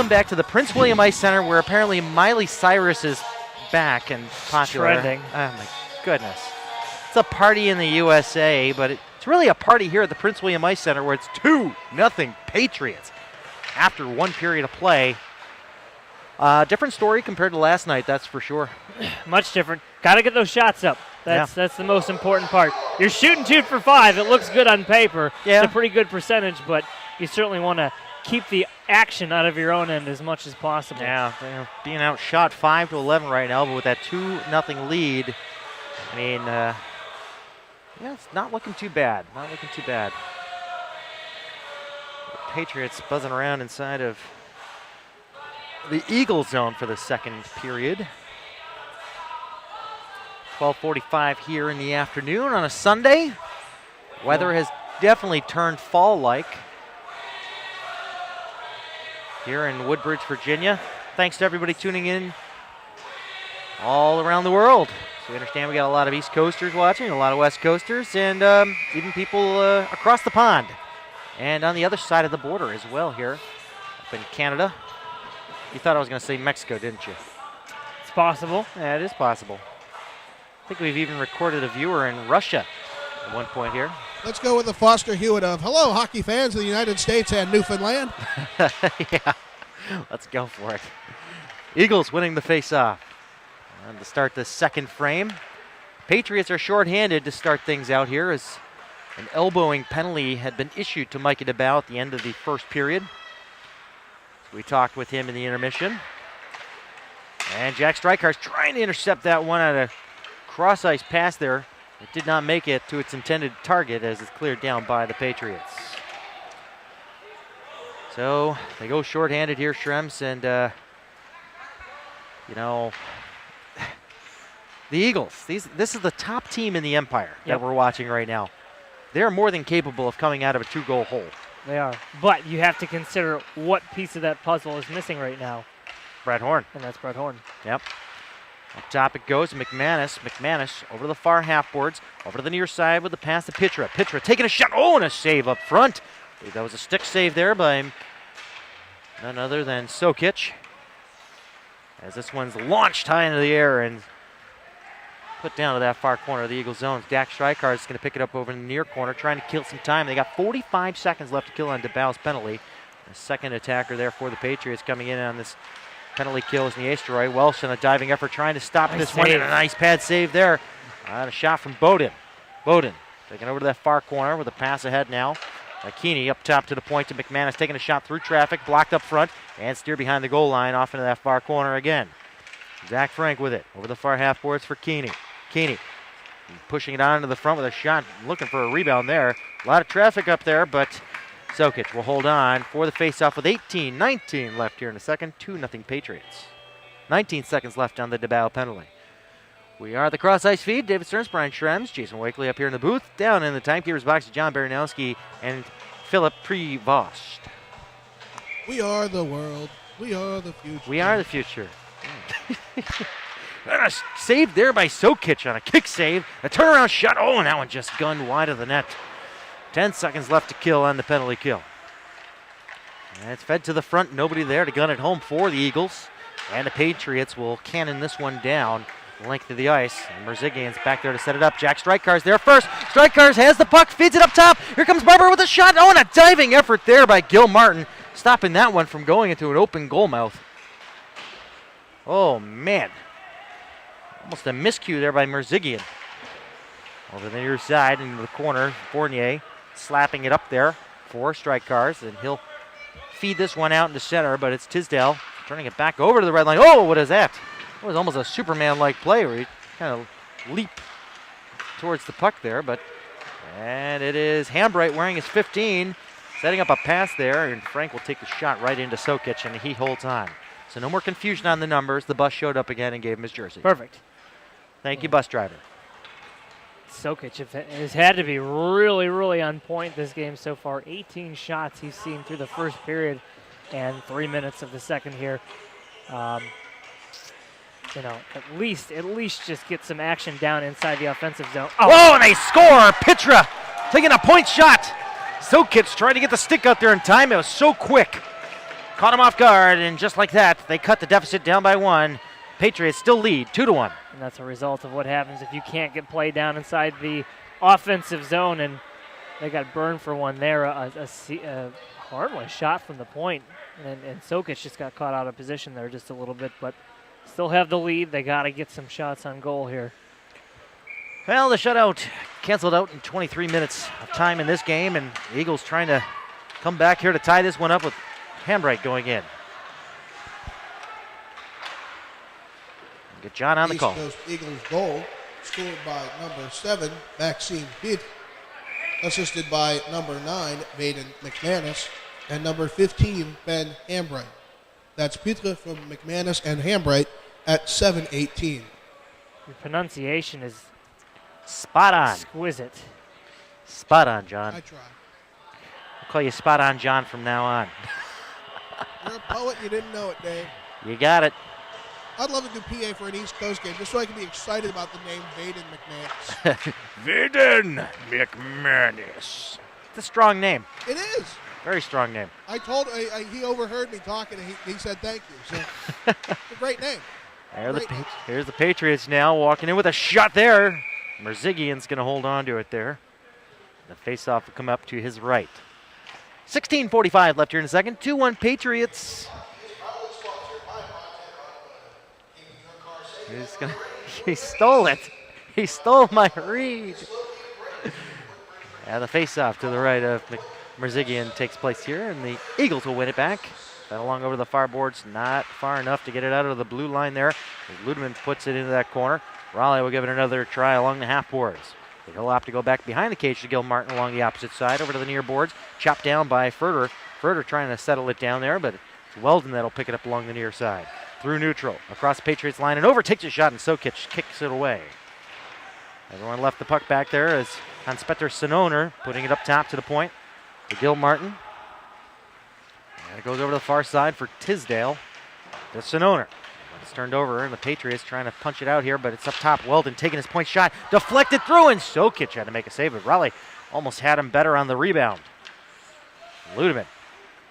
back to the Prince William Ice Center, where apparently Miley Cyrus is back and popular. Trending. Oh my goodness. It's a party in the USA, but it's really a party here at the Prince William Ice Center where it's 2-0 Patriots after one period of play. Different story compared to last night, that's for sure. Much different. Got to get those shots up. That's the most important part. You're shooting 2 for 5. It looks good on paper. Yeah. It's a pretty good percentage, but you certainly want to keep the action out of your own end as much as possible. Yeah, they're being outshot 5-11 right now, but with that 2-0 lead, I mean, it's not looking too bad. Not looking too bad. The Patriots buzzing around inside of the Eagle zone for the second period. 12:45 here in the afternoon on a Sunday. Weather has definitely turned fall-like here in Woodbridge, Virginia. Thanks to everybody tuning in all around the world. So we understand we got a lot of East Coasters watching, a lot of West Coasters, and even people across the pond and on the other side of the border as well here up in Canada. You thought I was going to say Mexico, didn't you? It's possible. Yeah, it is possible. I think we've even recorded a viewer in Russia at one point here. Let's go with the Foster Hewitt of hello, hockey fans of the United States and Newfoundland. Yeah, let's go for it. Eagles winning the face-off. And to start the second frame, Patriots are shorthanded to start things out here as an elbowing penalty had been issued to Mikey DeBow at the end of the first period. We talked with him in the intermission. And Jack Strykar's trying to intercept that one at a cross-ice pass there. It did not make it to its intended target as it's cleared down by the Patriots. So they go shorthanded here, Shrems, and the Eagles, this is the top team in the Empire that we're watching right now. They're more than capable of coming out of a 2-goal hole. They are. But you have to consider what piece of that puzzle is missing right now. Brett Horn. And that's Brett Horn. Yep. Up top it goes. McManus over to the far half boards, over to the near side with the pass to Pitra. Pitra taking a shot. Oh, and a save up front. I believe that was a stick save there by none other than Sokic. As this one's launched high into the air and put down to that far corner of the Eagle zone. Dak Stryker is going to pick it up over in the near corner, trying to kill some time. They got 45 seconds left to kill on DeBow's penalty. The second attacker there for the Patriots coming in on this penalty kill is Niesteroy. Welsh in a diving effort trying to stop this one. And a nice pad save there. And a shot from Bowden. Bowden taking over to that far corner with a pass ahead now. Keeney up top to the point to McManus, taking a shot through traffic, blocked up front, and steered behind the goal line off into that far corner again. Zach Frank with it over the far half boards for Keeney. Keeney pushing it on to the front with a shot, looking for a rebound there. A lot of traffic up there, but Sokic will hold on for the faceoff with 18-19 left here in the second. 2-0 Patriots. 19 seconds left on the DeBow penalty. We are the Cross Ice Feed. David Stearns, Brian Schrems, Jason Wakely up here in the booth. Down in the timekeeper's box, John Baranowski and Philip Prevost. We are the world. We are the future. We are the future. And a save there by Sokic on a kick save. A turnaround shot. Oh, and that one just gunned wide of the net. 10 seconds left to kill on the penalty kill. And it's fed to the front. Nobody there to gun it home for the Eagles. And the Patriots will cannon this one down the length of the ice. And Merzigian's back there to set it up. Jack Strykar's there first. Strykar's has the puck, feeds it up top. Here comes Barber with a shot. Oh, and a diving effort there by Gil Martin, stopping that one from going into an open goal mouth. Oh, man. Almost a miscue there by Merzigian. Over the near side into the corner, Fournier slapping it up there for Strykar's, and he'll feed this one out into center, but it's Tisdale turning it back over to the red line. Oh, what is that? It was almost a Superman-like play where he kind of leap towards the puck there, and it is Hambright wearing his 15, setting up a pass there, and Frank will take the shot right into Sokic, and he holds on. So no more confusion on the numbers. The bus showed up again and gave him his jersey. Perfect. Thank you, bus driver. Sokic has had to be really, really on point this game so far. 18 shots he's seen through the first period and 3 minutes of the second here. At least just get some action down inside the offensive zone. Oh, and they score! Pitra taking a point shot. Sokic trying to get the stick out there in time. It was so quick. caught him off guard, and just like that, they cut the deficit down by 1. Patriots still lead 2-1. And that's a result of what happens if you can't get play down inside the offensive zone, and they got burned for one there. A harmless shot from the point, and Sokic just got caught out of position there just a little bit, but still have the lead. They got to get some shots on goal here. Well, the shutout canceled out in 23 minutes of time in this game, and the Eagles trying to come back here to tie this one up with Hambright going in. Get John on the call. East Coast Eagles goal scored by number 7, Maxime Pitt, assisted by number 9, Baden McManus, and number 15, Ben Hambright. That's Pitre from McManus and Hambright at 7:18. Your pronunciation is spot on. Exquisite. Spot on, John. I try. I'll call you Spot on John from now on. You're a poet, you didn't know it, Dave. You got it. I'd love to do PA for an East Coast game just so I can be excited about the name Baden McManus. Vaden McManus. It's a strong name. It is. Very strong name. He overheard me talking, and he said thank you. So, it's a great name. Here's the Patriots now walking in with a shot there. Merzigian's going to hold on to it there. The faceoff will come up to his right. 16:45 left here in a second. 2-1 Patriots. He stole it. He stole my read. The faceoff to the right of Merzigian takes place here, and the Eagles will win it back. That along over the far boards, not far enough to get it out of the blue line there. Ludeman puts it into that corner. Raleigh will give it another try along the half boards. He'll have to go back behind the cage to Gil Martin along the opposite side over to the near boards. Chopped down by Furter. Furter trying to settle it down there, but it's Weldon that'll pick it up along the near side. Through neutral, across the Patriots line and over, takes a shot, and Sokic kicks it away. Everyone left the puck back there as Hans-Petter Sanoner putting it up top to the point to Gil Martin. And it goes over to the far side for Tisdale to Sanoner. It's turned over, and the Patriots trying to punch it out here, but it's up top. Weldon taking his point shot, deflected through, and Sokic had to make a save, but Raleigh almost had him better on the rebound. Ludeman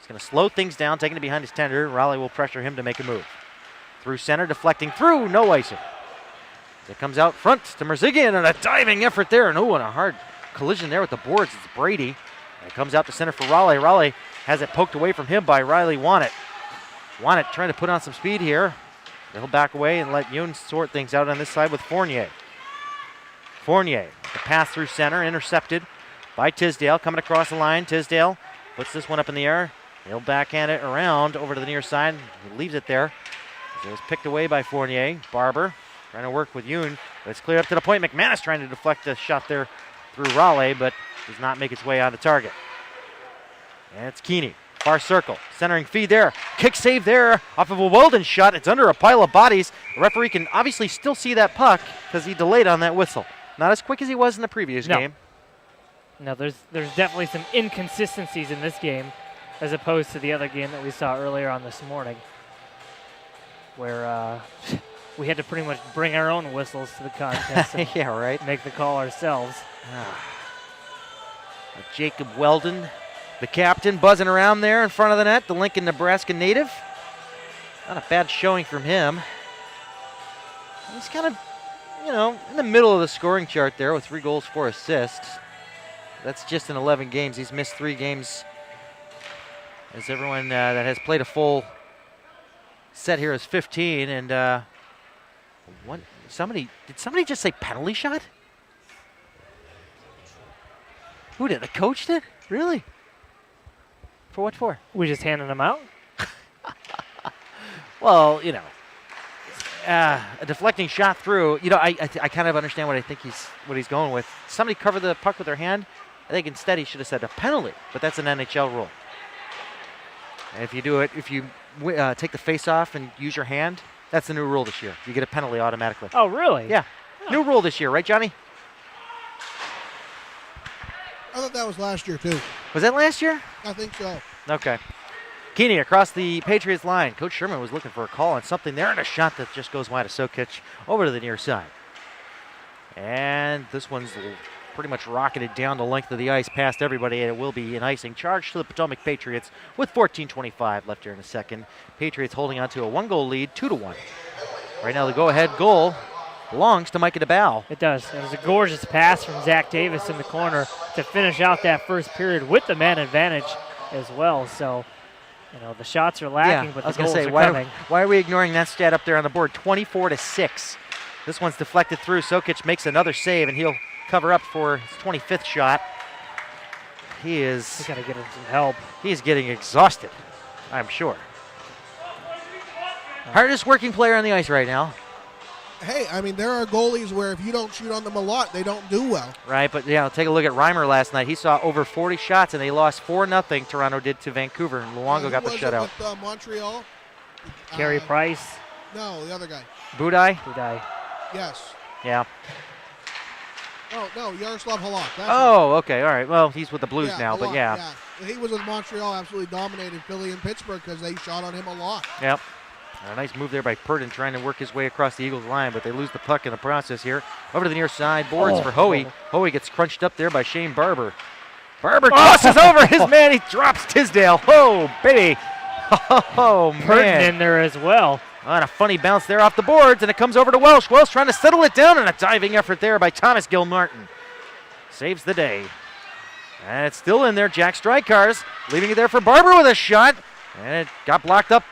is going to slow things down, taking it behind his tender. Raleigh will pressure him to make a move. Through center, deflecting through, no icing. It comes out front to Merzigian, and a diving effort there, and and a hard collision there with the boards. It's Brady. And it comes out to center for Raleigh. Raleigh has it poked away from him by Riley Wannett. Wannett trying to put on some speed here. He'll back away and let Yoon sort things out on this side with Fournier. Fournier, the pass through center, intercepted by Tisdale, coming across the line. Tisdale puts this one up in the air. He'll backhand it around over to the near side. He leaves it there. It was picked away by Fournier. Barber trying to work with Yoon, but it's cleared up to the point. McManus trying to deflect a shot there through Raleigh, but does not make its way on the target. And it's Keeney. Far circle. Centering feed there. Kick save there off of a Weldon shot. It's under a pile of bodies. The referee can obviously still see that puck because he delayed on that whistle. Not as quick as he was in the previous game. No, there's definitely some inconsistencies in this game as opposed to the other game that we saw earlier on this morning, where we had to pretty much bring our own whistles to the contest and yeah, right. make the call ourselves. Jacob Weldon, the captain, buzzing around there in front of the net, the Lincoln, Nebraska native. Not a bad showing from him. He's kind of, in the middle of the scoring chart there with 3 goals, 4 assists. That's just in 11 games. He's missed 3 games. As everyone that has played a full set here is 15, and did somebody just say penalty shot? Who did? The coach did? Really? For what for? We just handed them out? Well, a deflecting shot through. I kind of understand what he's going with. Somebody covered the puck with their hand. I think instead he should have said a penalty, but that's an NHL rule. And if you do it, if you take the face off and use your hand, that's the new rule this year. You get a penalty automatically. Oh, really? Yeah. Oh. New rule this year, right, Johnny? I thought that was last year, too. Was that last year? I think so. Okay. Keeney across the Patriots line. Coach Sherman was looking for a call on something there, and a shot that just goes wide of Sokic over to the near side. And this one's pretty much rocketed down the length of the ice past everybody, and it will be an icing charge to the Potomac Patriots with 14:25 left here in the second. Patriots holding on to a 1-goal lead, 2-1. Right now the go-ahead goal belongs to Micah DeBow. It does. It was a gorgeous pass from Zach Davis in the corner to finish out that first period with the man advantage as well. So, the shots are lacking, but the goals are coming. Why are we ignoring that stat up there on the board? 24-6. This one's deflected through. Sokic makes another save, and he'll cover up for his 25th shot. He's got to get him some help. He's getting exhausted, I'm sure. Hardest working player on the ice right now. Hey, I mean, there are goalies where if you don't shoot on them a lot, they don't do well. Right, but take a look at Reimer last night. He saw over 40 shots, and they lost 4-0. Toronto did to Vancouver, and Luongo got the shutout. With Montreal? Carey Price. No, the other guy. Budai? Yes. Yeah. Oh, no, Yaroslav Halak. Okay, all right. Well, he's with the Blues now, Halak, but yeah. He was with Montreal, absolutely dominated Philly and Pittsburgh because they shot on him a lot. Yep. A nice move there by Purdon trying to work his way across the Eagles line, but they lose the puck in the process here. Over to the near side, boards for Hoey. Hoey gets crunched up there by Shane Barber. Barber crosses over his man. He drops Tisdale. Oh, baby. Oh, man. Purdon in there as well. On a funny bounce there off the boards, and it comes over to Welsh. Welsh trying to settle it down, and a diving effort there by Thomas Gilmartin. Saves the day. And it's still in there. Jack Strykars leaving it there for Barber with a shot, and it got blocked up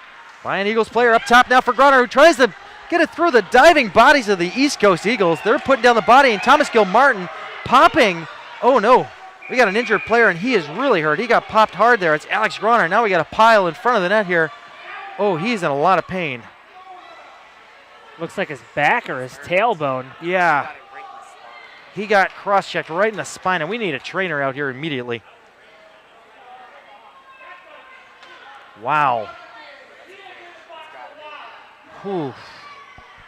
by an Eagles player. Up top now for Grunner, who tries to get it through the diving bodies of the East Coast Eagles. They're putting down the body, and Thomas Gilmartin popping. Oh, no. We got an injured player, and he is really hurt. He got popped hard there. It's Alex Grunner. Now we got a pile in front of the net here. Oh, he's in a lot of pain. Looks like his back or his tailbone. Yeah. He got cross-checked right in the spine, and we need a trainer out here immediately. Wow. Whew.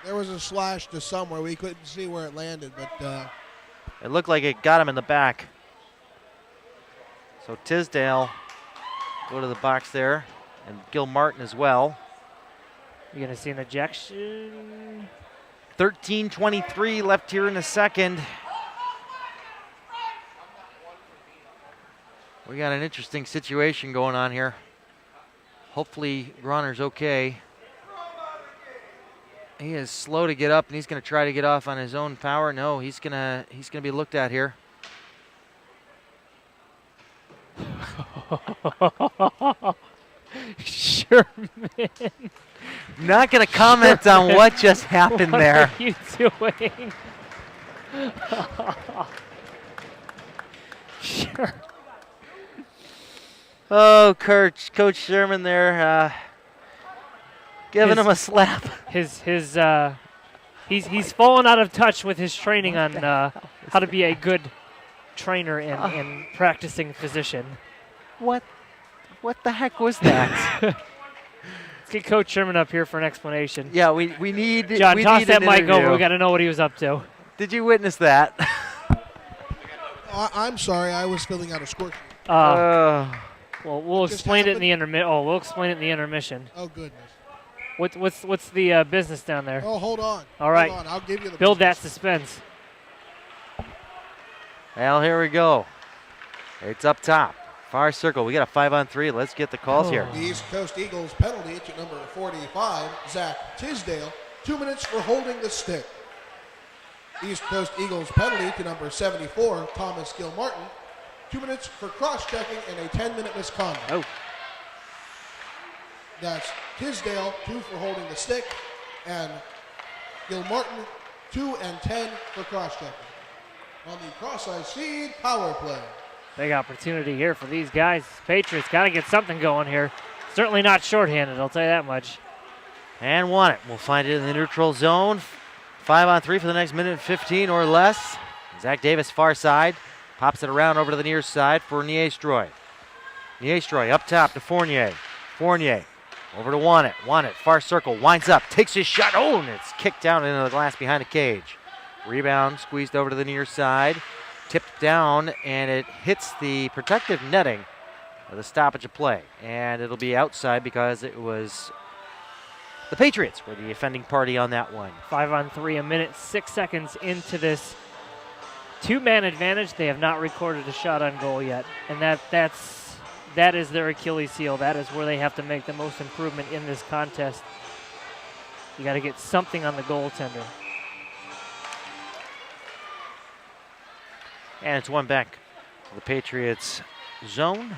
There was a slash to somewhere. We couldn't see where it landed, but it looked like it got him in the back. So Tisdale go to the box there, and Gilmartin as well. You're going to see an ejection. 13:23 left here in the second. We got an interesting situation going on here. Hopefully Grunner's okay. He is slow to get up, and he's going to try to get off on his own power. No, he's gonna be looked at here. Sherman. Not going to comment on what just happened there. What are you doing? Sure. Oh, Coach Sherman there, giving him a slap. He's fallen out of touch with his training on how to be a good trainer and practicing physician. What the heck was that? Let's get Coach Sherman up here for an explanation. Yeah, we need. John, toss that mic over. We got to know what he was up to. Did you witness that? I'm sorry. I was filling out a score. Well, we'll explain it in the intermission. Oh, we'll explain it in the intermission. Oh, goodness. What's the business down there? Oh, hold on. All right. Hold on. I'll give you the Build business. that suspense. Well, here we go. It's up top. Far circle. We got a 5-on-3. Let's get the calls here. The East Coast Eagles penalty to number 45, Zach Tisdale. 2 minutes for holding the stick. East Coast Eagles penalty to number 74, Thomas Gilmartin. 2 minutes for cross-checking and a 10-minute misconduct. Oh. That's Tisdale, 2 for holding the stick, and Gilmartin, 2 and 10 for cross-checking. On the cross-ice feed, power play. Big opportunity here for these guys. Patriots got to get something going here. Certainly not shorthanded, I'll tell you that much. And won it. We'll find it in the neutral zone. 5-on-3 for the next minute 15 or less. Zach Davis far side. Pops it around over to the near side for Niestroy. Niestroy up top to Fournier. Fournier over to Wannett. Wannett far circle. Winds up. Takes his shot. Oh, and it's kicked down into the glass behind the cage. Rebound squeezed over to the near side. Tipped down, and it hits the protective netting with a stoppage of play. And it'll be outside because it was the Patriots were the offending party on that one. 5-on-3, a minute, 6 seconds into this 2-man advantage. They have not recorded a shot on goal yet, and that is their Achilles heel. That is where they have to make the most improvement in this contest. You got to get something on the goaltender. And it's one back to the Patriots zone.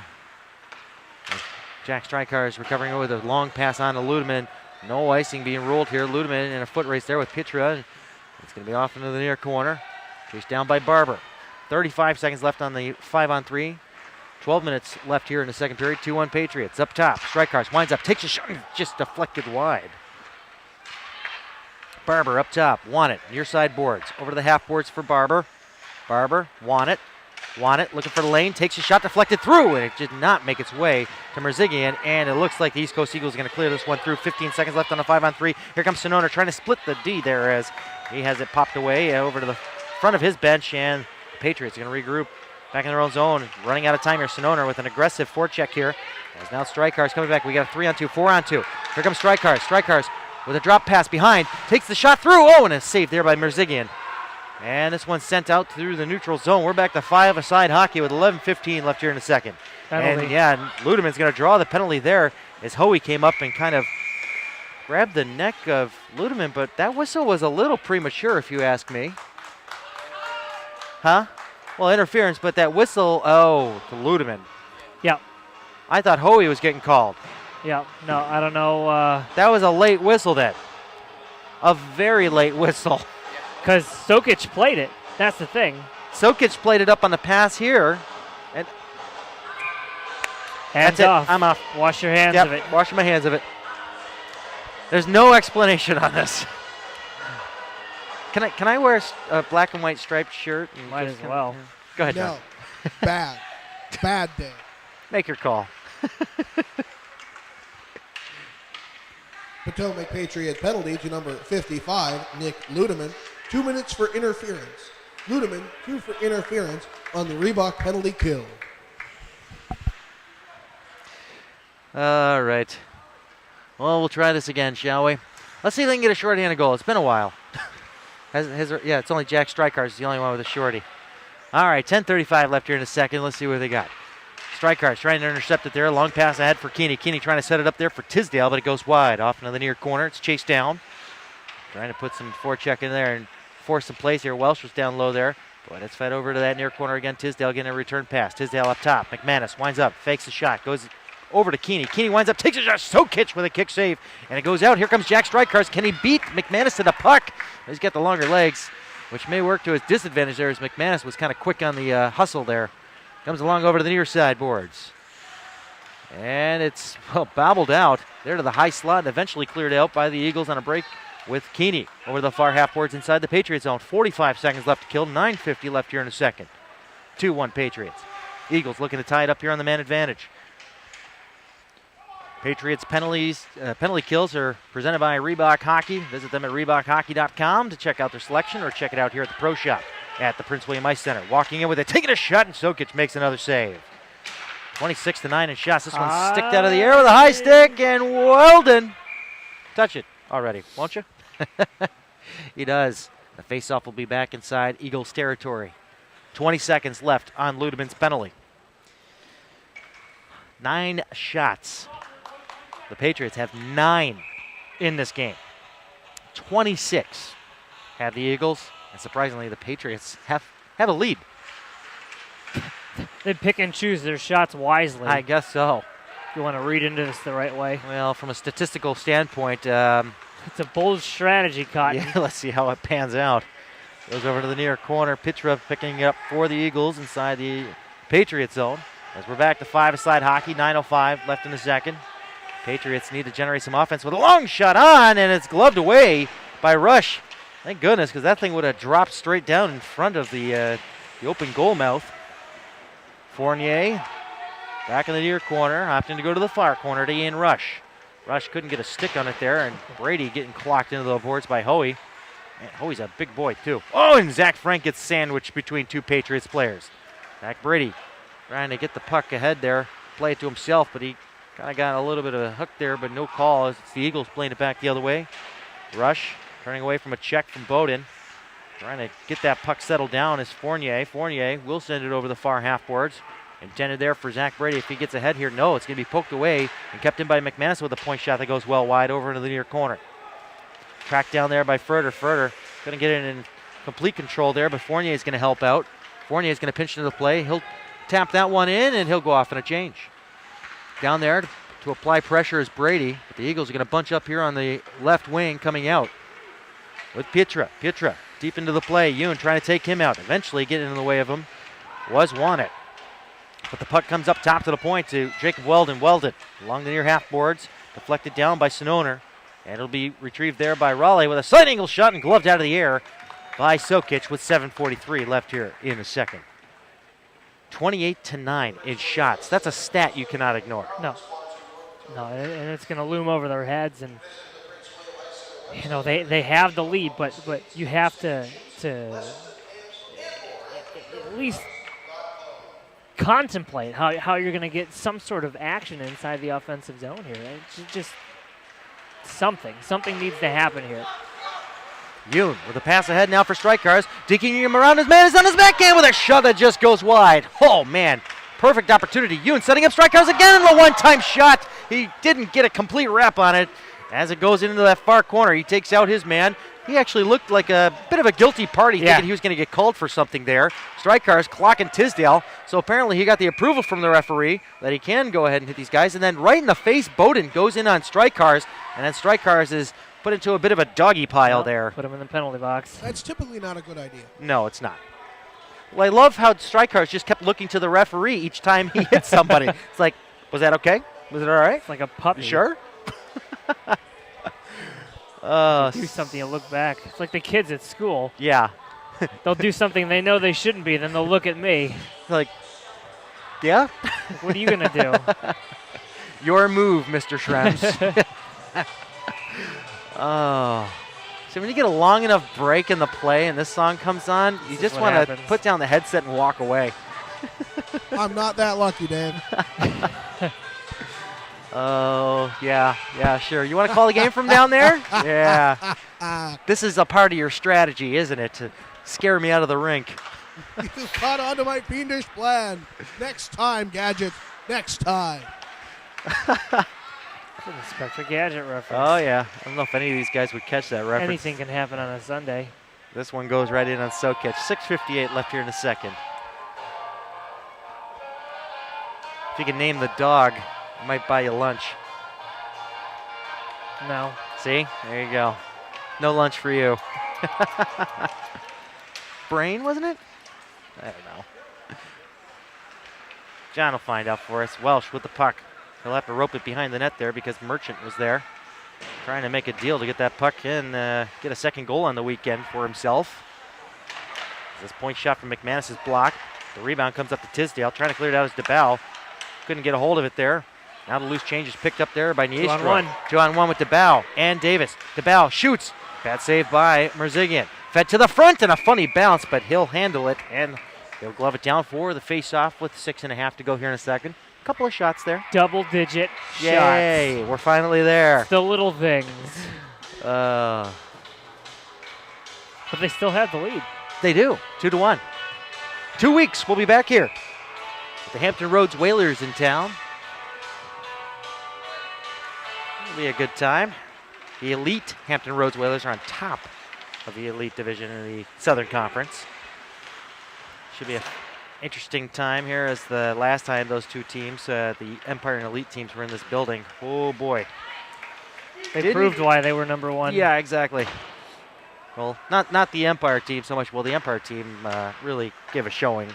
Jack Strykar is recovering with a long pass on to Ludeman. No icing being ruled here. Ludeman in a foot race there with Pitra. It's going to be off into the near corner. Chased down by Barber. 35 seconds left on the 5-on-3. 12 minutes left here in the second period. 2-1 Patriots. Up top, Strykar winds up, takes a shot, just deflected wide. Barber up top, won it, near side boards. Over to the half boards for Barber. Barber, won it, looking for the lane, takes a shot, deflected through, and it did not make its way to Merzigian, and it looks like the East Coast Eagles are going to clear this one through. 15 seconds left on the 5-on-3. Here comes Sonona trying to split the D there as he has it popped away over to the front of his bench, and the Patriots are going to regroup back in their own zone. Running out of time here, Sonona with an aggressive forecheck here. As now Strykar's coming back. We got a 3-on-2, 4-on-2. Here comes Strykar. Strykar's with a drop pass behind. Takes the shot through. Oh, and a save there by Merzigian. And this one's sent out through the neutral zone. We're back to 5-a-side hockey with 11:15 left here in the second. Penalty. And yeah, Ludeman's going to draw the penalty there as Hoey came up and kind of grabbed the neck of Ludeman, but that whistle was a little premature if you ask me. Huh? Well, interference, but that whistle, to Ludeman. Yeah. I thought Hoey was getting called. Yeah. No, I don't know. That was a late whistle then. A very late whistle. Because Sokic played it. That's the thing. Sokic played it up on the pass here. And Hands that's off. it. I'm off. Wash your hands Yep, of it. washing my hands of it. There's no explanation on this. Can I wear a black and white striped shirt? And Might just as well. Go ahead, No. John. Bad day. Make your call. Potomac Patriot penalty to number 55, Nick Ludeman. 2 minutes for interference. Ludeman, 2 for interference on the Reebok penalty kill. All right. Well, we'll try this again, shall we? Let's see if they can get a shorthanded goal. It's been a while. It's only Jack Strykar's the only one with a shorty. All right, 10:35 left here in the second. Let's see what they got. Strykar's trying to intercept it there. Long pass ahead for Keeney. Keeney trying to set it up there for Tisdale, but it goes wide. Off into the near corner. It's chased down. Trying to put some forecheck in there and force some plays here. Welsh was down low there. But it's fed over to that near corner again. Tisdale getting a return pass. Tisdale up top. McManus winds up, fakes the shot, goes over to Keeney. Keeney winds up, takes a shot. Sokic with a kick save, and it goes out. Here comes Jack Strykars. Can he beat McManus to the puck? He's got the longer legs, which may work to his disadvantage there as McManus was kind of quick on the hustle there. Comes along over to the near side boards. And it's bobbled out there to the high slot and eventually cleared out by the Eagles on a break with Keeney over the far half boards inside the Patriots zone. 45 seconds left to kill, 9:50 left here in the second. 2-1 Patriots. Eagles looking to tie it up here on the man advantage. Patriots penalty kills are presented by Reebok Hockey. Visit them at ReebokHockey.com to check out their selection or check it out here at the Pro Shop at the Prince William Ice Center. Walking in with it, taking a shot, and Sokic makes another save. 26-9 in shots. This one's sticked out of the air with a high stick, and Weldon. Touch it already, won't you? He does. The faceoff will be back inside Eagles territory. 20 seconds left on Ludeman's penalty. 9 shots. The Patriots have 9 in this game. 26 have the Eagles, and surprisingly, the Patriots have a lead. They pick and choose their shots wisely. I guess so. You want to read into this the right way. Well, from a statistical standpoint, It's a bold strategy, Cotton. yeah, let's see how it pans out. Goes over to the near corner. Pitra picking it up for the Eagles inside the Patriots zone. As we're back to 5-a-side hockey, 9:05 left in the second. Patriots need to generate some offense with a long shot on, and it's gloved away by Rush. Thank goodness, because that thing would have dropped straight down in front of the open goal mouth. Fournier back in the near corner, opting to go to the far corner to Ian Rush. Rush couldn't get a stick on it there, and Brady getting clocked into the boards by Hoey. Man, Hoey's a big boy, too. Oh, and Zach Frank gets sandwiched between two Patriots players. Zach Brady trying to get the puck ahead there, play it to himself, but he kind of got a little bit of a hook there, but no call as it's the Eagles playing it back the other way. Rush turning away from a check from Bowden. Trying to get that puck settled down is Fournier. Fournier will send it over the far half boards. Intended there for Zach Brady if he gets ahead here. No, it's going to be poked away and kept in by McManus with a point shot that goes well wide over into the near corner. Tracked down there by Furter. Furter going to get it in complete control there, but Fournier is going to help out. Fournier is going to pinch into the play. He'll tap that one in, and he'll go off in a change. Down there to apply pressure is Brady, but the Eagles are going to bunch up here on the left wing coming out with Pietra. Pietra deep into the play. Yoon trying to take him out. Eventually getting in the way of him was Wanted. But the puck comes up top to the point to Jacob Weldon. Weldon along the near half boards, deflected down by Sononer. And it'll be retrieved there by Raleigh with a side angle shot and gloved out of the air by Sokic with 7:43 left here in the second. 28-9 in shots. That's a stat you cannot ignore. No, and it's going to loom over their heads. And they have the lead, but you have to at least contemplate how you're going to get some sort of action inside the offensive zone here. It's just something needs to happen here. Yoon with a pass ahead now for Strike Cars. Digging him around his man is on his backhand with a shot that just goes wide. Oh man, perfect opportunity. Yoon setting up Strike Cars again in the one-time shot. He didn't get a complete wrap on it. As it goes into that far corner, he takes out his man. He actually looked like a bit of a guilty party, thinking he was going to get called for something there. Strike Cars clocking Tisdale, so apparently he got the approval from the referee that he can go ahead and hit these guys. And then right in the face, Bowden goes in on Strike Cars, and then Strike Cars is put into a bit of a doggy pile there. Put him in the penalty box. That's typically not a good idea. No, it's not. Well, I love how Strike Cars just kept looking to the referee each time he hit somebody. It's like, was that okay? Was it all right? It's like a puppy. You sure? Do something and look back. It's like the kids at school. Yeah. They'll do something they know they shouldn't be, then they'll look at me. Like, yeah? What are you going to do? Your move, Mr. Schrems. Oh. So when you get a long enough break in the play and this song comes on, you just want to put down the headset and walk away. I'm not that lucky, Dave. Oh, yeah, sure. You want to call the game from down there? Yeah. This is a part of your strategy, isn't it, to scare me out of the rink? You caught on to my fiendish plan. Next time, Gadget. Next time. It's an Inspector Gadget reference. Oh, yeah. I don't know if any of these guys would catch that reference. Anything can happen on a Sunday. This one goes right in on Sokic. 6:58 left here in the second. If you can name the dog, I might buy you lunch. No. See? There you go. No lunch for you. Brain, wasn't it? I don't know. John will find out for us. Welsh with the puck. He'll have to rope it behind the net there because Merchant was there. Trying to make a deal to get that puck in, get a second goal on the weekend for himself. This point shot from McManus is blocked. The rebound comes up to Tisdale. Trying to clear it out is DeBow. Couldn't get a hold of it there. Now the loose change is picked up there by Niestro. 2-on-1. 2-on-1 with DeBow and Davis. DeBow shoots. Bad save by Merzigian. Fed to the front and a funny bounce, but he'll handle it and he'll glove it down for the face-off with 6.5 to go here in a second. Couple of shots there. Double-digit shots. Yay, we're finally there. The little things. But But they still have the lead. they do. 2-1. 2 weeks, we'll be back here. The Hampton Roads Whalers in town. It'll be a good time. The elite Hampton Roads Whalers are on top of the elite division in the Southern Conference. Should be an interesting time here as the last time those two teams, the Empire and Elite teams, were in this building. Oh boy. They proved why they were number one. Yeah, exactly. Well, not the Empire team so much. Well, the Empire team really gave a showing.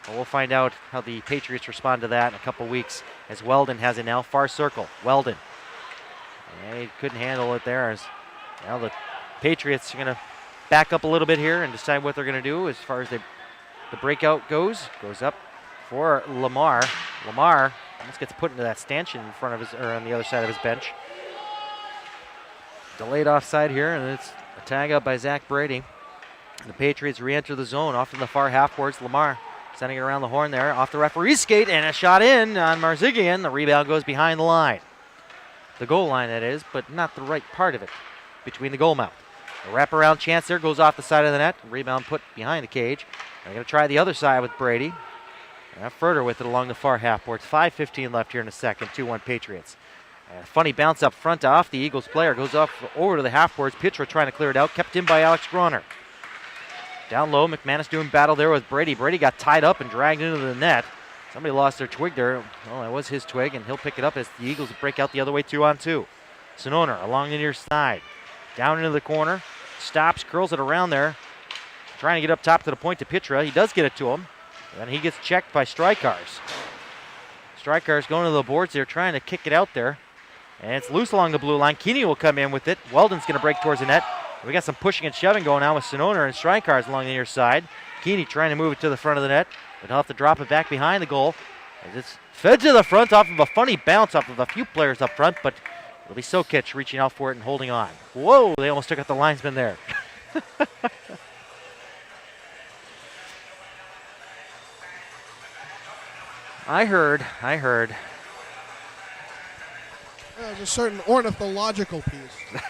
Well, we'll find out how the Patriots respond to that in a couple weeks as Weldon has it now. Far circle. Weldon. And he couldn't handle it there. As now the Patriots are going to back up a little bit here and decide what they're going to do as far as the breakout goes. Goes up for Lamar. Lamar almost gets put into that stanchion in front of his, or on the other side of his bench. Delayed offside here, and it's a tag out by Zach Brady. And the Patriots re-enter the zone off in the far half boards. Lamar sending it around the horn there, off the referee's skate, and a shot in on Marzigian. The rebound goes behind the line. The goal line, that is, but not the right part of it, between the goal mouth. A wraparound chance there, goes off the side of the net. Rebound put behind the cage. They're going to try the other side with Brady. Further with it along the far half boards. 5:15 left here in the second. 2-1 Patriots. And a funny bounce up front off the Eagles player. Goes off over to the half boards. Pietra trying to clear it out. Kept in by Alex Groner. Down low, McManus doing battle there with Brady. Brady got tied up and dragged into the net. Somebody lost their twig there. Well, that was his twig, and he'll pick it up as the Eagles break out the other way 2-on-2. Sononer along the near side. Down into the corner. Stops, curls it around there. Trying to get up top to the point to Pietra. He does get it to him. And he gets checked by Strykars. Strykars going to the boards there, trying to kick it out there. And it's loose along the blue line. Keeney will come in with it. Weldon's going to break towards the net. We got some pushing and shoving going on with Sononer and Strykars along the near side. Keeney trying to move it to the front of the net, but he'll have to drop it back behind the goal. As it's fed to the front off of a funny bounce off of a few players up front, but it'll be Sokic reaching out for it and holding on. Whoa, they almost took out the linesman there. I heard. There's a certain ornithological piece.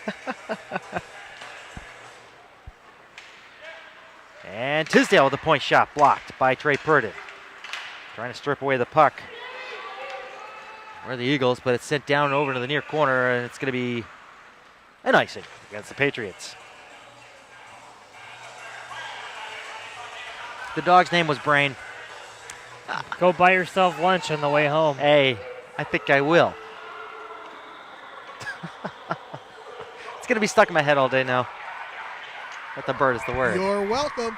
And Tisdale with a point shot blocked by Trey Purdon. Trying to strip away the puck. We're the Eagles, but it's sent down over to the near corner, and it's going to be an icing against the Patriots. The dog's name was Brain. Go buy yourself lunch on the way home. Hey, I think I will. It's going to be stuck in my head all day now. But the bird is the word. You're welcome.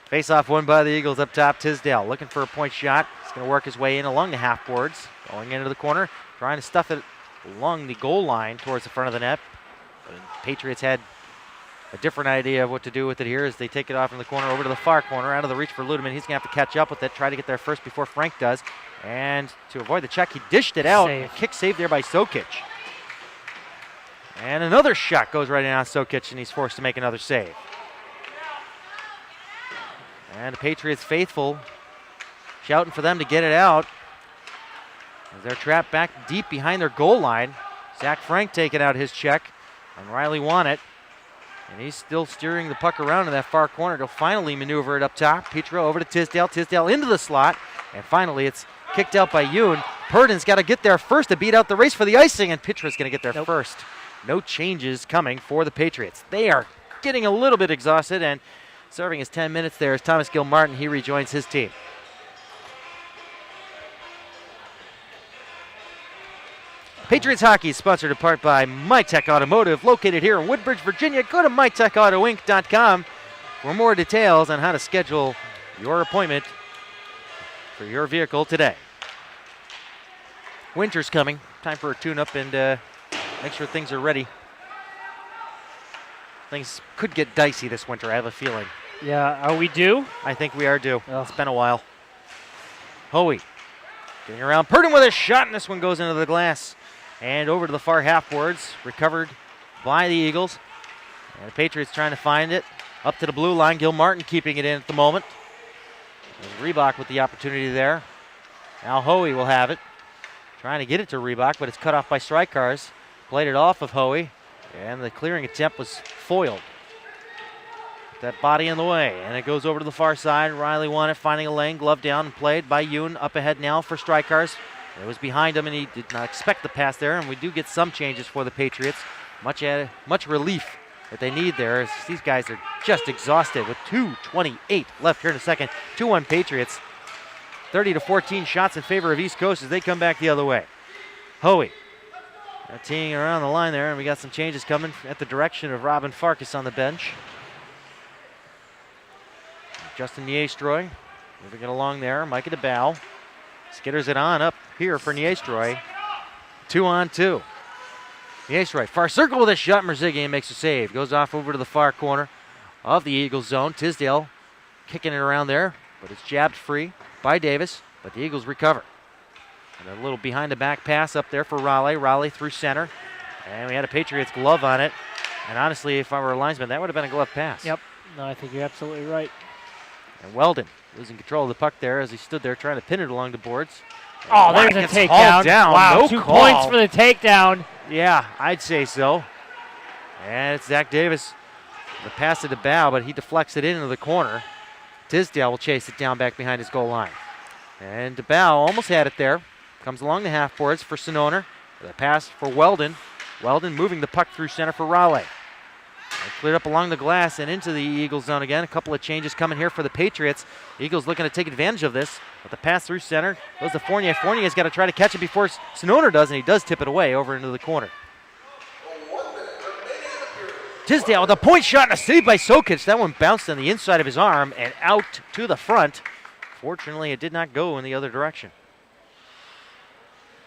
Face-off won by the Eagles up top. Tisdale looking for a point shot. He's going to work his way in along the half boards. Going into the corner. Trying to stuff it along the goal line towards the front of the net. But Patriots had a different idea of what to do with it here as they take it off in the corner over to the far corner. Out of the reach for Ludeman. He's going to have to catch up with it. Try to get there first before Frank does. And to avoid the check, he dished it out. Save. Kick saved there by Sokic. And another shot goes right in on Sokic, and he's forced to make another save. And the Patriots faithful shouting for them to get it out as they're trapped back deep behind their goal line. Zach Frank taking out his check, and Riley won it. And he's still steering the puck around in that far corner to finally maneuver it up top. Pietra over to Tisdale. Tisdale into the slot. And finally it's kicked out by Yoon. Purdon's got to get there first to beat out the race for the icing, and Pietra's going to get there first. No changes coming for the Patriots. They are getting a little bit exhausted, and serving his 10 minutes there is Thomas Gilmartin. He rejoins his team. Patriots hockey is sponsored in part by MyTech Automotive, located here in Woodbridge, Virginia. Go to mytechautoinc.com for more details on how to schedule your appointment for your vehicle today. Winter's coming. Time for a tune-up and make sure things are ready. Things could get dicey this winter, I have a feeling. Yeah, are we due? I think we are due. Oh. It's been a while. Hoey getting around. Purdon with a shot, and this one goes into the glass. And over to the far half boards, recovered by the Eagles. And the Patriots trying to find it. Up to the blue line, Gilmartin keeping it in at the moment. And Reebok with the opportunity there. Now Hoey will have it. Trying to get it to Reebok, but it's cut off by Strykars. Played it off of Hoey, and the clearing attempt was foiled. Put that body in the way, and it goes over to the far side. Riley won it, finding a lane, glove down, and played by Yoon. Up ahead now for Strykars. It was behind him, and he did not expect the pass there, and we do get some changes for the Patriots. Much relief that they need there, as these guys are just exhausted with 2:28 left here in the second. 2-1 Patriots. 30-14 shots in favor of East Coast as they come back the other way. Hoey teeing around the line there, and we got some changes coming at the direction of Robin Farkas on the bench. Justin Niestroy moving it along there. Micah DeBow skitters it on up here for Niestroy. 2-on-2. Niestroy, far circle with a shot. Merzigian makes a save. Goes off over to the far corner of the Eagles zone. Tisdale kicking it around there, but it's jabbed free by Davis, but the Eagles recover. And a little behind-the-back pass up there for Raleigh. Raleigh through center, and we had a Patriots glove on it. And honestly, if I were a linesman, that would have been a glove pass. Yep. No, I think you're absolutely right. And Weldon losing control of the puck there as he stood there trying to pin it along the boards. Oh, there's a takedown. Down. Wow, No 2 call. points for the takedown. Yeah, I'd say so. And it's Zach Davis. The pass to DeBow, but he deflects it into the corner. Tisdale will chase it down back behind his goal line. And DeBow almost had it there. Comes along the half boards for Sononer. The pass for Weldon. Weldon moving the puck through center for Raleigh. And cleared up along the glass and into the Eagles zone again. A couple of changes coming here for the Patriots. Eagles looking to take advantage of this. But the pass through center goes to Fournier. Fournier's got to try to catch it before Sononer does, and he does tip it away over into the corner. Tisdale with a point shot and a save by Sokic. That one bounced on the inside of his arm and out to the front. Fortunately, it did not go in the other direction.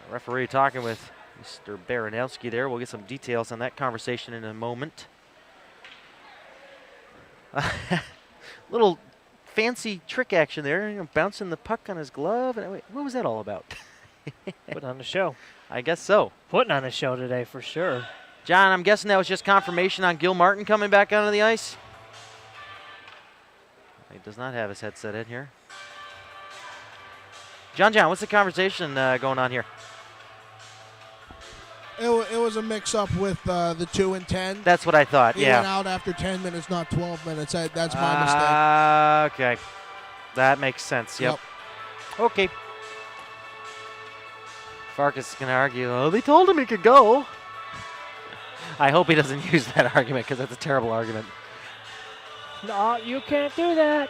The referee talking with Mr. Baranowski there. We'll get some details on that conversation in a moment. Little fancy trick action there, bouncing the puck on his glove. And wait, what was that all about? Putting on the show. I guess so. Putting on a show today for sure. John, I'm guessing that was just confirmation on Gil Martin coming back onto the ice. He does not have his headset in here. John, what's the conversation going on here? It was a mix-up with the 2 and 10. That's what I thought, He yeah. went out after 10 minutes, not 12 minutes. That's my mistake. Okay. That makes sense, yep. Okay. Farkas is going to argue, oh, they told him he could go. I hope he doesn't use that argument because that's a terrible argument. No, you can't do that.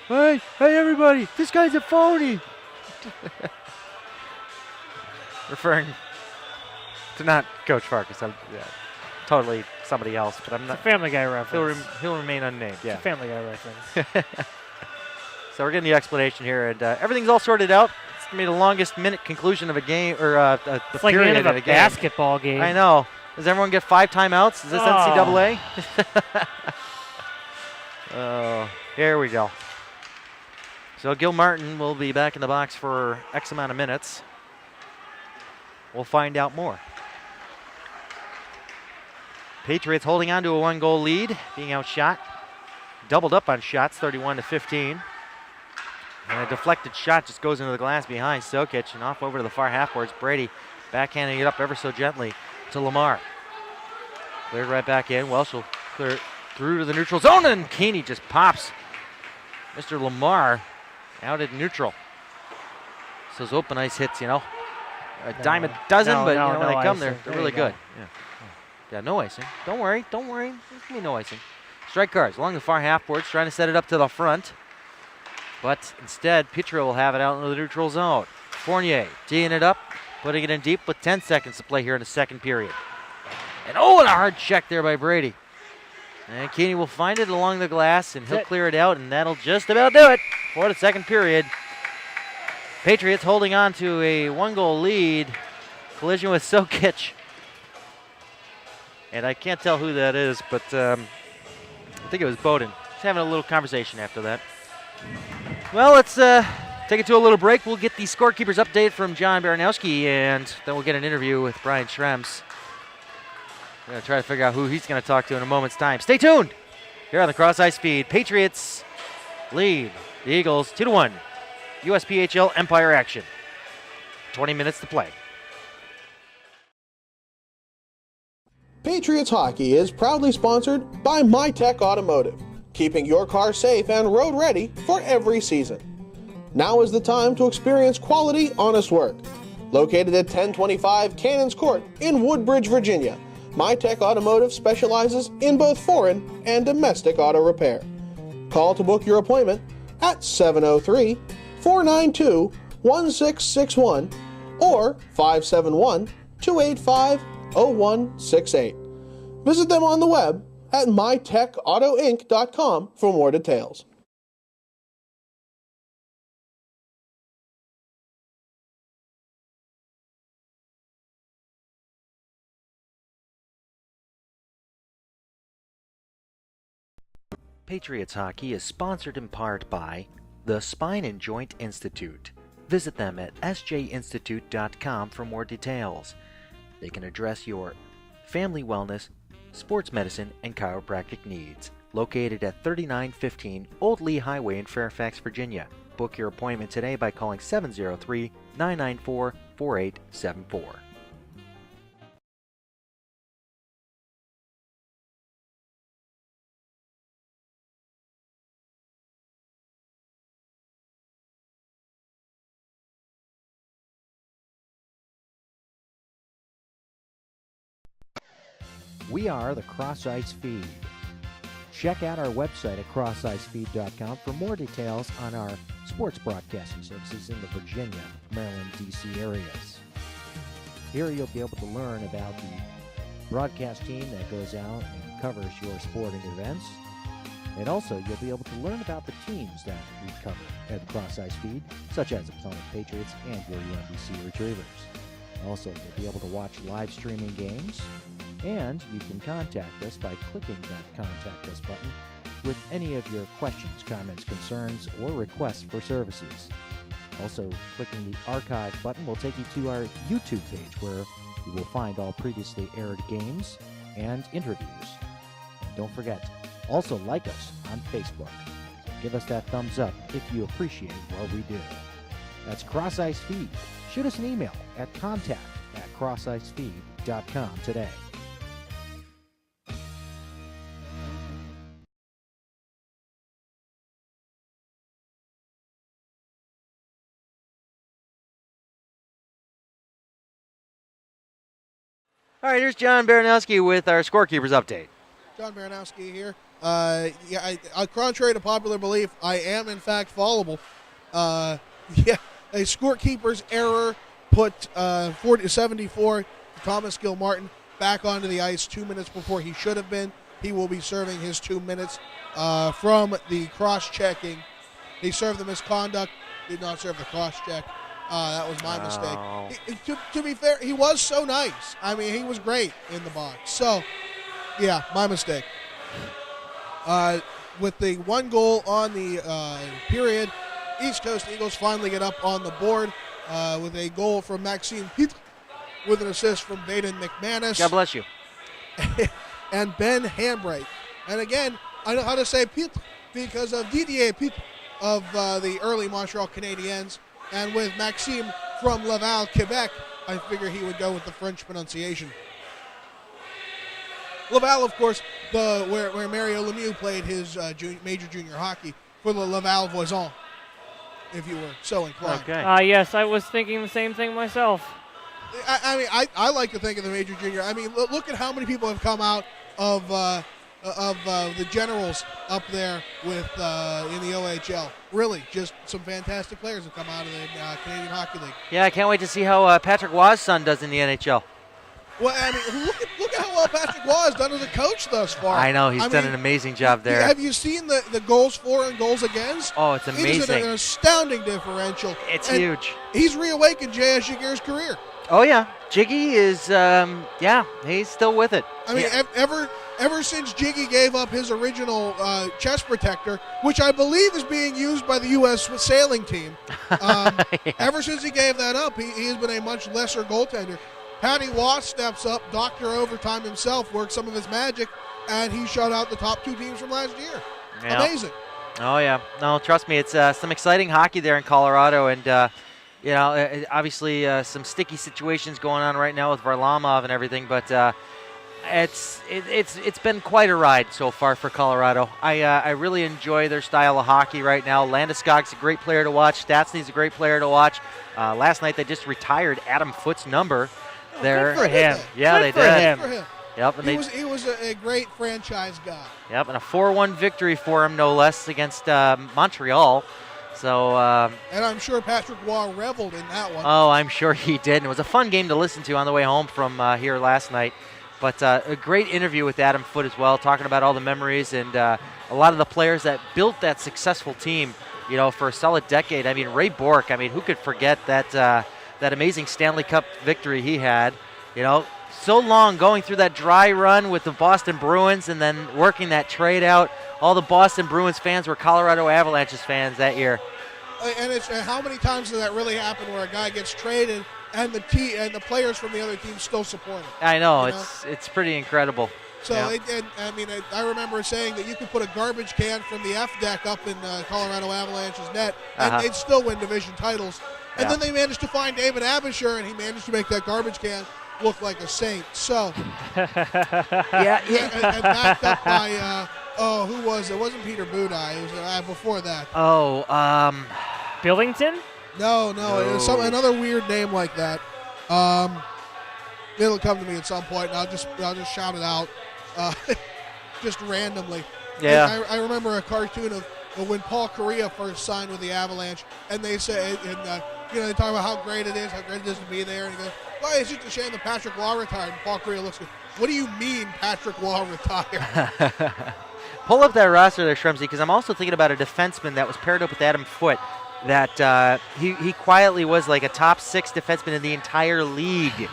Hey, everybody, this guy's a phony. Referring to not Coach Farkas, totally somebody else, but I'm not. It's a Family Guy reference. He'll remain unnamed, yeah. It's a Family Guy reference. So we're getting the explanation here, and everything's all sorted out. It's going to be the longest minute conclusion of a game, or the it's like the period end of a game. basketball game. I know. Does everyone get 5 timeouts? Is this NCAA? Oh, here we go. So Gil Martin will be back in the box for X amount of minutes. We'll find out more. Patriots holding on to a 1-goal lead, being outshot. Doubled up on shots, 31-15. And a deflected shot just goes into the glass behind Sokic and off over to the far half boards. Brady backhanding it up ever so gently to Lamar. Cleared right back in. Welsh will clear it through to the neutral zone, and Keeney just pops Mr. Lamar out at neutral. So those open ice hits, a dime a dozen, but when they come, they're really good. Yeah, no icing. Don't worry. There's going to be no icing. Strike cards along the far half boards, trying to set it up to the front. But instead, Petro will have it out into the neutral zone. Fournier teeing it up, putting it in deep with 10 seconds to play here in the second period. And a hard check there by Brady. And Keeney will find it along the glass, and he'll clear it out, and that'll just about do it for the second period. Patriots holding on to a 1-goal lead. Collision with Sokic. And I can't tell who that is, but I think it was Bowden. Just having a little conversation after that. Well, let's take it to a little break. We'll get the scorekeepers update from John Baranowski, and then we'll get an interview with Brian Schrems. We're going to try to figure out who he's going to talk to in a moment's time. Stay tuned here on the Cross Ice Feed. Patriots lead the Eagles 2-1. USPHL Empire action. 20 minutes to play. Patriots Hockey is proudly sponsored by MyTech Automotive, keeping your car safe and road ready for every season. Now is the time to experience quality, honest work. Located at 1025 Cannons Court in Woodbridge, Virginia, MyTech Automotive specializes in both foreign and domestic auto repair. Call to book your appointment at 703-492-1661 or 571-285-0168. Visit them on the web at mytechautoinc.com for more details. Patriots Hockey is sponsored in part by the Spine and Joint Institute. Visit them at sjinstitute.com for more details. They can address your family wellness, sports medicine, and chiropractic needs. Located at 3915 Old Lee Highway in Fairfax, Virginia. Book your appointment today by calling 703-994-4874. We are the Cross Ice Feed. Check out our website at crossicefeed.com for more details on our sports broadcasting services in the Virginia, Maryland, D.C. areas. Here you'll be able to learn about the broadcast team that goes out and covers your sporting events. And also, you'll be able to learn about the teams that we cover at the Cross Ice Feed, such as the Potomac Patriots and your UMBC Retrievers. Also, you'll be able to watch live streaming games, and you can contact us by clicking that Contact Us button with any of your questions, comments, concerns, or requests for services. Also, clicking the Archive button will take you to our YouTube page, where you will find all previously aired games and interviews. And don't forget, also like us on Facebook. Give us that thumbs up if you appreciate what we do. That's Cross Ice Feed. Shoot us an email at contact@crossicefeed.com today. All right, here's John Baranowski with our Scorekeepers update. John Baranowski here. Contrary to popular belief, I am in fact fallible. A scorekeeper's error put 74 Thomas Gilmartin back onto the ice 2 minutes before he should have been. He will be serving his 2 minutes from the cross-checking. He served the misconduct, did not serve the cross-check. That was my mistake. To be fair, he was so nice. I mean, he was great in the box. So, yeah, my mistake. With the one goal on the period, East Coast Eagles finally get up on the board with a goal from Maxime Pitre with an assist from Baden McManus. God bless you. And Ben Hambright. And again, I know how to say Pitre because of Didier Pitre of the early Montreal Canadiens. And with Maxime from Laval, Quebec, I figure he would go with the French pronunciation. Laval, of course, where Mario Lemieux played his major junior hockey for the Laval Voisin, if you were so inclined. Okay. Yes, I was thinking the same thing myself. I like to think of the major junior. I mean, look at how many people have come out of the Generals up there with in the OHL. Really, just some fantastic players have come out of the Canadian Hockey League. Yeah, I can't wait to see how Patrick Waugh's son does in the NHL. Well, I mean, look at how well Patrick Waugh has done as a coach thus far. I know, he's done an amazing job there. Have you seen the goals for and goals against? Oh, it's amazing. It is an astounding differential. It's huge. He's reawakened J.S. Jaguar's career. Oh, yeah. Jiggy is, he's still with it. I mean, ever since Jiggy gave up his original chest protector, which I believe is being used by the U.S. sailing team, ever since he gave that up, he has been a much lesser goaltender. Patty Waugh steps up, Dr. Overtime himself, works some of his magic, and he shut out the top two teams from last year. Yeah. Amazing. Oh, yeah. No, trust me, it's some exciting hockey there in Colorado, and obviously some sticky situations going on right now with Varlamov and everything, but it's been quite a ride so far for Colorado. I really enjoy their style of hockey right now. Landeskog's a great player to watch. Stastny's a great player to watch. Last night they just retired Adam Foote's number. Good for him. Yeah, Good they did. Good for him. Yep, and he was a great franchise guy. Yep, and a 4-1 victory for him, no less, against Montreal. So, and I'm sure Patrick Waugh reveled in that one. Oh, I'm sure he did. And it was a fun game to listen to on the way home from here last night. But a great interview with Adam Foote as well, talking about all the memories and a lot of the players that built that successful team, for a solid decade. I mean, Ray Bourque, who could forget that amazing Stanley Cup victory he had, so long going through that dry run with the Boston Bruins and then working that trade out. All the Boston Bruins fans were Colorado Avalanches fans that year. And how many times does that really happen where a guy gets traded and the players from the other team still support him? I know, it's pretty incredible. So, yeah. I remember saying that you could put a garbage can from the F deck up in Colorado Avalanche's net and they'd still win division titles. And then they managed to find David Abisher, and he managed to make that garbage can look like a saint. So, and backed up by, who was it? It wasn't Peter Budai. It was before that. Billington? No. It was another weird name like that. It'll come to me at some point, and I'll just shout it out, just randomly. Yeah. I remember a cartoon of when Paul Correa first signed with the Avalanche, and they say, they talk about how great it is to be there, and he goes, "Well, it's just a shame that Patrick Waugh retired." And Paul Correa looks, "What do you mean Patrick Waugh retired?" Pull up that roster there, Shremsy, because I'm also thinking about a defenseman that was paired up with Adam Foote. That he quietly was like a top 6 defenseman in the entire league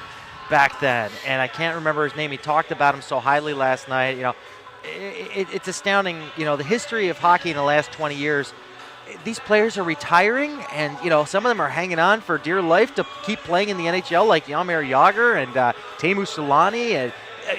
back then, and I can't remember his name. He talked about him so highly last night. It's astounding. The history of hockey in the last 20 years. These players are retiring, and some of them are hanging on for dear life to keep playing in the NHL, like Jaromir Jagr and Teemu Solani, and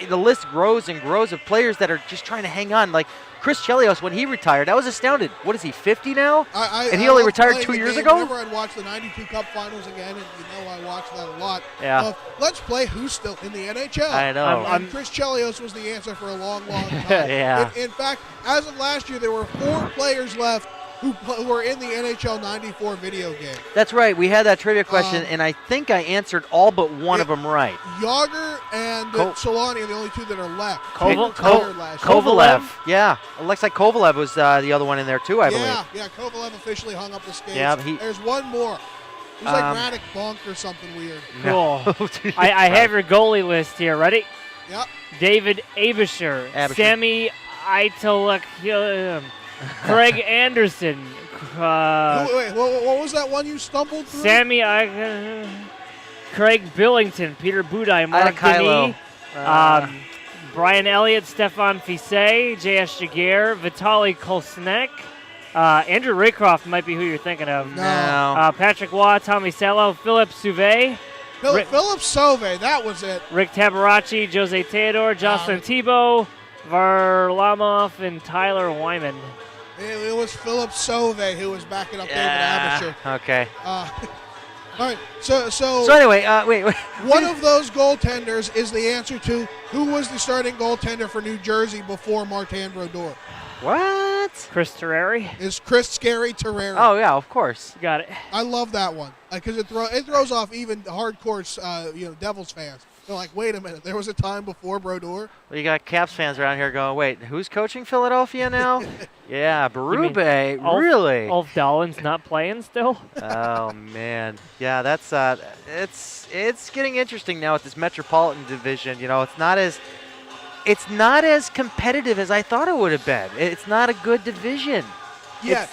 the list grows and grows of players that are just trying to hang on. Like Chris Chelios, when he retired, I was astounded. What is he, 50 now? And he only retired 2 years ago? Whenever I'd watch the 92 Cup Finals again, and I watched that a lot. Yeah. Let's play who's still in the NHL. I know. And Chris Chelios was the answer for a long, long time. Yeah. In fact, as of last year, there were 4 players left who were in the NHL 94 video game. That's right. We had that trivia question, and I think I answered all but one of them right. Jagr and Solani are the only 2 that are left. Kovalev. Yeah. It looks like Kovalev was the other one in there, too, I believe. Yeah, Kovalev officially hung up the skates. Yeah, there's one more. It was like Radek Bonk or something weird. Cool. I have your goalie list here. Ready? Yep. David Abisher. Sammy Italuk. Craig Anderson. Wait, what was that one you stumbled through? Craig Billington, Peter Budaj, Mark Denis, Brian Elliott, Stefan Fissé, J.S. Jaguar, Vitaly Kolsnek, Andrew Raycroft might be who you're thinking of. No. Patrick Waugh, Tommy Salo, Philip Sauvé. Philip Sauvé, that was it. Rick Tabarachi, Jose Theodore, Jocelyn Thibault, Varlamov, and Tyler Wyman. It was Philip Sauvé who was backing up David Abisher. Okay. All right. So anyway, wait. One of those goaltenders is the answer to who was the starting goaltender for New Jersey before Martin Brodeur. What? Chris Terreri? Is Chris Scary Terreri. Oh, yeah, of course. Got it. I love that one because it throws off even hardcore Devils fans. They're like, wait a minute, there was a time before Brodeur? Well, you got Caps fans around here going, wait, who's coaching Philadelphia now? Yeah, Berube, really? Ulf Dahlin's not playing still? Oh, man. Yeah, that's it's getting interesting now with this Metropolitan Division. It's not as competitive as I thought it would have been. It's not a good division. Yes.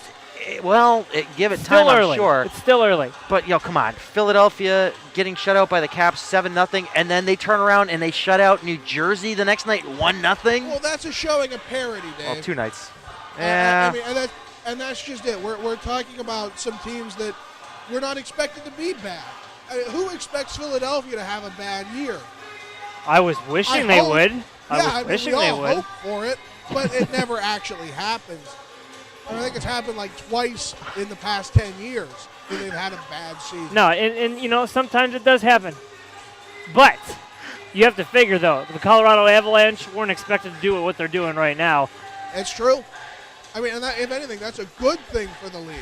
Give it still time, early. I'm sure. It's still early. But, come on. Philadelphia getting shut out by the Caps 7-0, and then they turn around and they shut out New Jersey the next night 1-0. Well, that's a showing of parity, Dave. Well, 2 nights. Yeah. And that's just it. We're talking about some teams that we're not expected to be bad. Who expects Philadelphia to have a bad year? I was wishing they would. We all hope for it, but it never actually happens. I think it's happened like twice in the past 10 years where they've had a bad season. No, and sometimes it does happen. But you have to figure, though, the Colorado Avalanche weren't expected to do what they're doing right now. It's true. I mean, and if anything, that's a good thing for the league.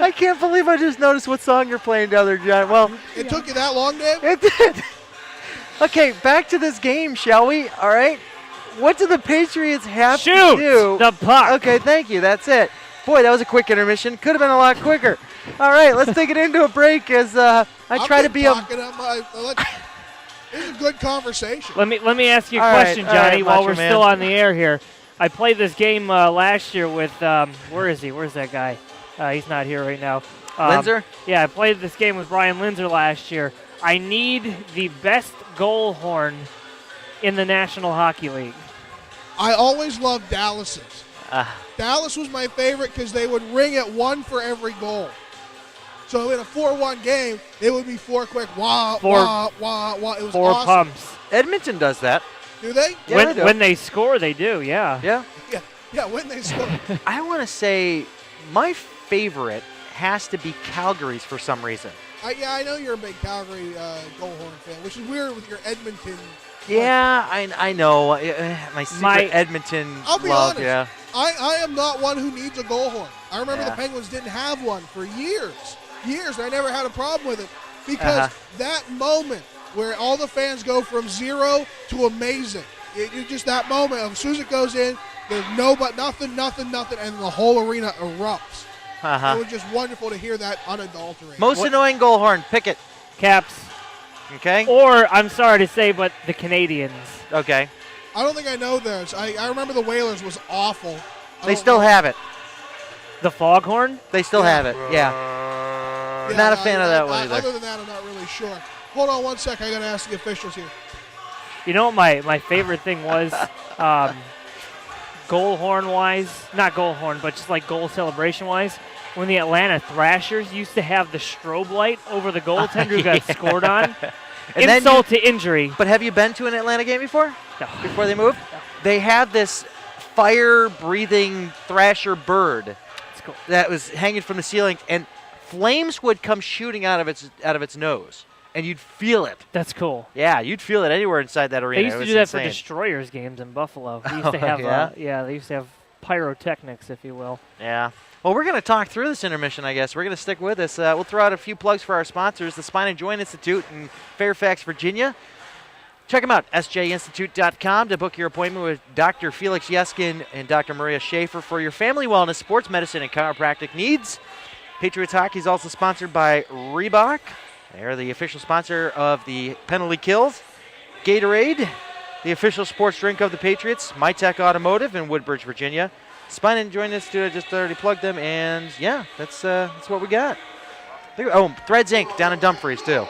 I can't believe I just noticed what song you're playing down there, John. Well, it took you that long, Dave? It did. Okay, back to this game, shall we? All right. What do the Patriots have to do? The puck. Okay, thank you. That's it. Boy, that was a quick intermission. Could have been a lot quicker. All right, let's take it into a break as I try to be a. It's a good conversation. Let me ask you a question, Johnny, while we're still on the air here. I played this game last year with where is he? Where's that guy? He's not here right now. Linzer? Yeah, I played this game with Brian Linzer last year. I need the best goal horn in the National Hockey League. I always loved Dallas's. Dallas was my favorite because they would ring it one for every goal. So in a 4-1 game, it would be 4 quick wah, wah, wah, wah. It was 4 awesome. pumps. Edmonton does that. Do they? Yeah, when they score, they do, yeah. Yeah, when they score. I want to say my favorite has to be Calgary's for some reason. I know you're a big Calgary goal horn fan, which is weird with your Edmonton. Yeah, I know. My secret Edmonton I'll be love, honest. yeah. I am not one who needs a goal horn. I remember the Penguins didn't have one for years. years, and I never had a problem with it because that moment where all the fans go from zero to amazing, it's just that moment of as soon as it goes in, there's nothing, and the whole arena erupts. It was just wonderful to hear that unadulterated. Most annoying goal horn, Pickett. Caps. Okay. Or, I'm sorry to say, but the Canadians. Okay. I don't think I know theirs. I remember the Whalers was awful. They still have it. The foghorn? They still have it, yeah. Not a fan of that one either. Other than that, I'm not really sure. Hold on one sec. I got to ask the officials here. You know what my favorite thing was? Goal horn-wise, not goal horn, but just like goal celebration-wise, when the Atlanta Thrashers used to have the strobe light over the goaltender who got scored on. And insult to injury. But have you been to an Atlanta game before? No. Before they moved? No. They had this fire-breathing thrasher bird Cool. that was hanging from the ceiling, and flames would come shooting out of its nose, and you'd feel it. That's cool. Yeah, you'd feel it anywhere inside that arena. They used to do that for Destroyers games in Buffalo. They used to have, they used to have pyrotechnics, if you will. Yeah. Well, we're going to talk through this intermission, I guess. We're going to stick with this. We'll throw out a few plugs for our sponsors, the Spine and Joint Institute in Fairfax, Virginia. Check them out, sjinstitute.com, to book your appointment with Dr. Felix Yeskin and Dr. Maria Schaefer for your family wellness, sports medicine, and chiropractic needs. Patriots hockey is also sponsored by Reebok. They're the official sponsor of the penalty kills. Gatorade, the official sports drink of the Patriots. MyTech Automotive in Woodbridge, Virginia. Spine and Joint Institute, I just already plugged them, and yeah, that's what we got. Oh, Threads Inc. down in Dumfries, too.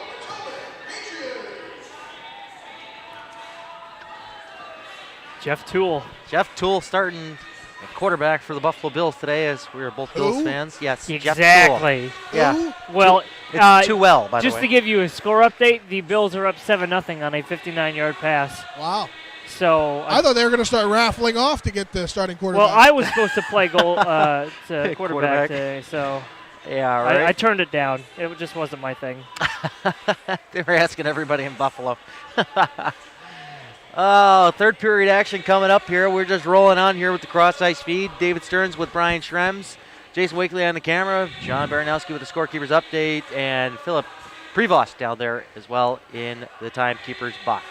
Jeff Toole starting at quarterback for the Buffalo Bills today, as we are both Bills fans. Yes, exactly. Jeff Toole. Yeah. Well, it's too well, by the way. Just to give you a score update, the Bills are up 7-0 on a 59-yard pass. Wow. So I thought they were going to start raffling off to get the starting quarterback. Well, I was supposed to play quarterback today, so yeah, right. I turned it down. It just wasn't my thing. They were asking everybody in Buffalo. Oh, third period action coming up here. We're just rolling on here with the Cross Ice feed. David Stearns with Brian Schrems, Jason Wakely on the camera, John Baranowski with the scorekeeper's update, and Philip Prevost down there as well in the timekeeper's box.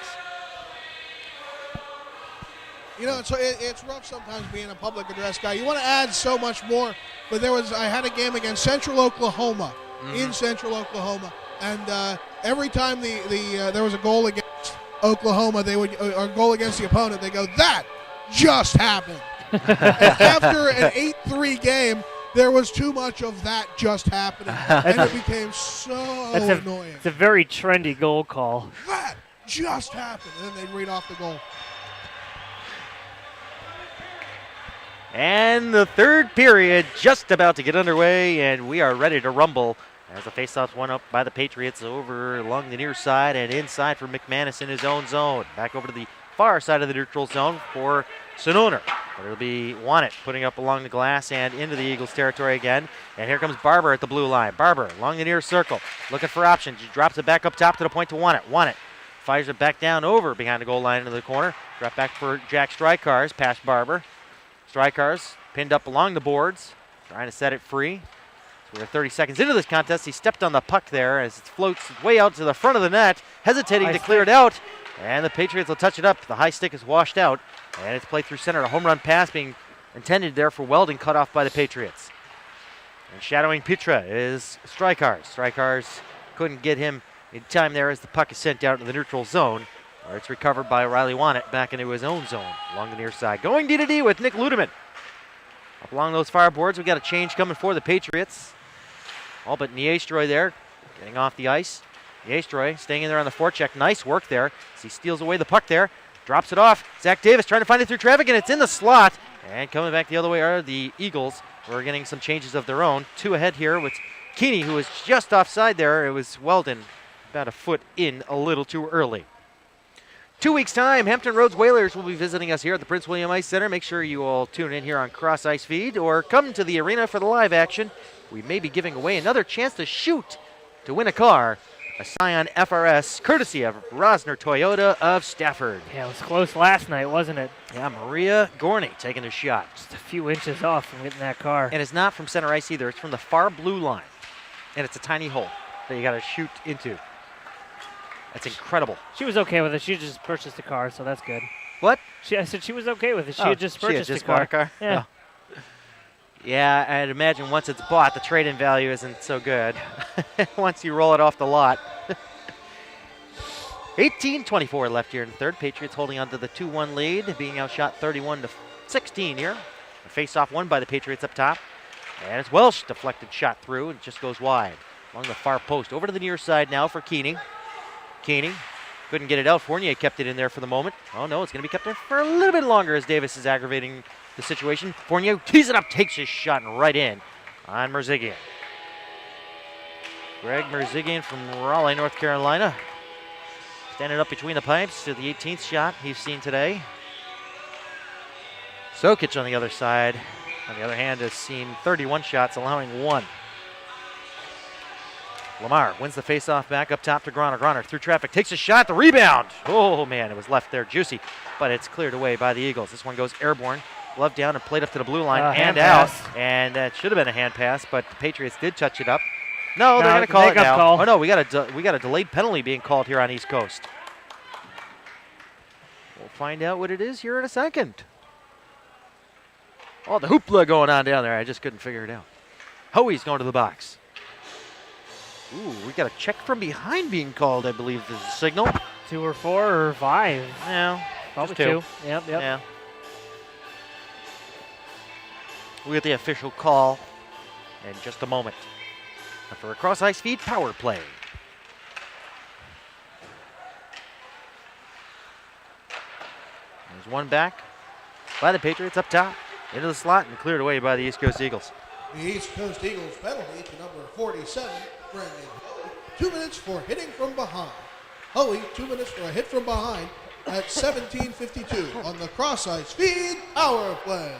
You know, it's rough sometimes being a public address guy. You want to add so much more, but I had a game against Central Oklahoma, in Central Oklahoma, and every time there was a goal against Oklahoma, or a goal against the opponent, they go, "That just happened." And after an 8-3 game, there was too much of that just happening, and it became so annoying. It's a very trendy goal call. That just happened, and then they'd read off the goal. And the third period just about to get underway, and we are ready to rumble as the faceoff's won up by the Patriots over along the near side and inside for McManus in his own zone. Back over to the far side of the neutral zone for Sununu. But it'll be Wannett putting up along the glass and into the Eagles' territory again. And here comes Barber at the blue line. Barber along the near circle, looking for options. He drops it back up top to the point to Wannett. Wannett fires it back down over behind the goal line into the corner. Drop back for Jack Strykars, past Barber. Strykars pinned up along the boards, trying to set it free. So we're 30 seconds into this contest. He stepped on the puck there as it floats way out to the front of the net, hesitating to clear it out. And the Patriots will touch it up. The high stick is washed out, and it's played through center. A home run pass being intended there for Weldon, cut off by the Patriots. And shadowing Petra is Strykars. Strykars couldn't get him in time there as the puck is sent out into the neutral zone, where it's recovered by Riley Wannett back into his own zone along the near side. Going D-to-D with Nick Ludeman. Up along those far boards, we got a change coming for the Patriots. All but Niestroy there, getting off the ice. Niestroy staying in there on the forecheck. Nice work there as he steals away the puck there. Drops it off. Zach Davis trying to find it through traffic, and it's in the slot. And coming back the other way are the Eagles, who are getting some changes of their own. Two ahead here with Keeney, who was just offside there. It was Weldon about a foot in a little too early. 2 weeks' time, Hampton Roads Whalers will be visiting us here at the Prince William Ice Center. Make sure you all tune in here on Cross Ice Feed or come to the arena for the live action. We may be giving away another chance to shoot to win a car, a Scion FRS, courtesy of Rosner Toyota of Stafford. Yeah, it was close last night, wasn't it? Yeah, Maria Gorney taking a shot. Just a few inches off from getting that car. And it's not from center ice either. It's from the far blue line. and it's a tiny hole that you got to shoot into. That's incredible. She was okay with it. She just purchased a car, so that's good. What? I said she was okay with it. She Oh, had just purchased she had just a car. bought a car? Yeah. Oh. Yeah, I'd imagine once it's bought, the trade-in value isn't so good. Once you roll it off the lot. 18-24 left here in the third. Patriots holding on to the 2-1 lead, being outshot 31-16 here. A face-off won by the Patriots up top. And it's Welsh deflected shot through, and it just goes wide. Along the far post. Over to the near side now for Keeney. Keeney couldn't get it out. Fournier kept it in there for the moment. Oh no, it's going to be kept there for a little bit longer as Davis is aggravating the situation. Fournier tees it up, takes his shot and right in on Merzigian. Greg Merzigian from Raleigh, North Carolina. Standing up between the pipes to the 18th shot he's seen today. Sokic on the other side, on the other hand, has seen 31 shots, allowing 1. Lamar wins the faceoff back up top to Groner. Groner through traffic, takes a shot, the rebound. Oh man, it was left there juicy, but it's cleared away by the Eagles. This one goes airborne, glove down and played up to the blue line and out. And that should have been a hand pass, but the Patriots did touch it up. No, they're going to call it now. Call. Oh no, we got a delayed penalty being called here on East Coast. We'll find out what it is here in a second. Oh, the hoopla going on down there. I just couldn't figure it out. Hoey's going to the box. Ooh, we got a check from behind being called, I believe is the signal. 2 or 4 or 5. Yeah, probably just 2. Yep. Yeah. We'll get the official call in just a moment. For a cross-ice feed power play. There's one back by the Patriots up top, into the slot, and cleared away by the East Coast Eagles. The East Coast Eagles penalty to number 47, Brandon. 2 minutes for hitting from behind. Hoey, 2 minutes for a hit from behind at 17:52 on the cross-ice feed power play.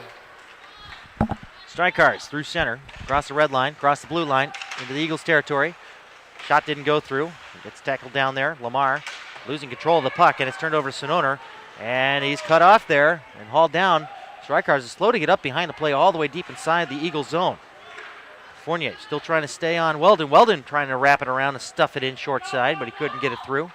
Strike cards through center, across the red line, across the blue line, into the Eagles territory. Shot didn't go through. It gets tackled down there. Lamar losing control of the puck, and it's turned over to Sononer. And he's cut off there and hauled down. Strike cards is slow to get up behind the play all the way deep inside the Eagles zone. Fournier still trying to stay on Weldon. Weldon trying to wrap it around and stuff it in short side, but he couldn't get it through.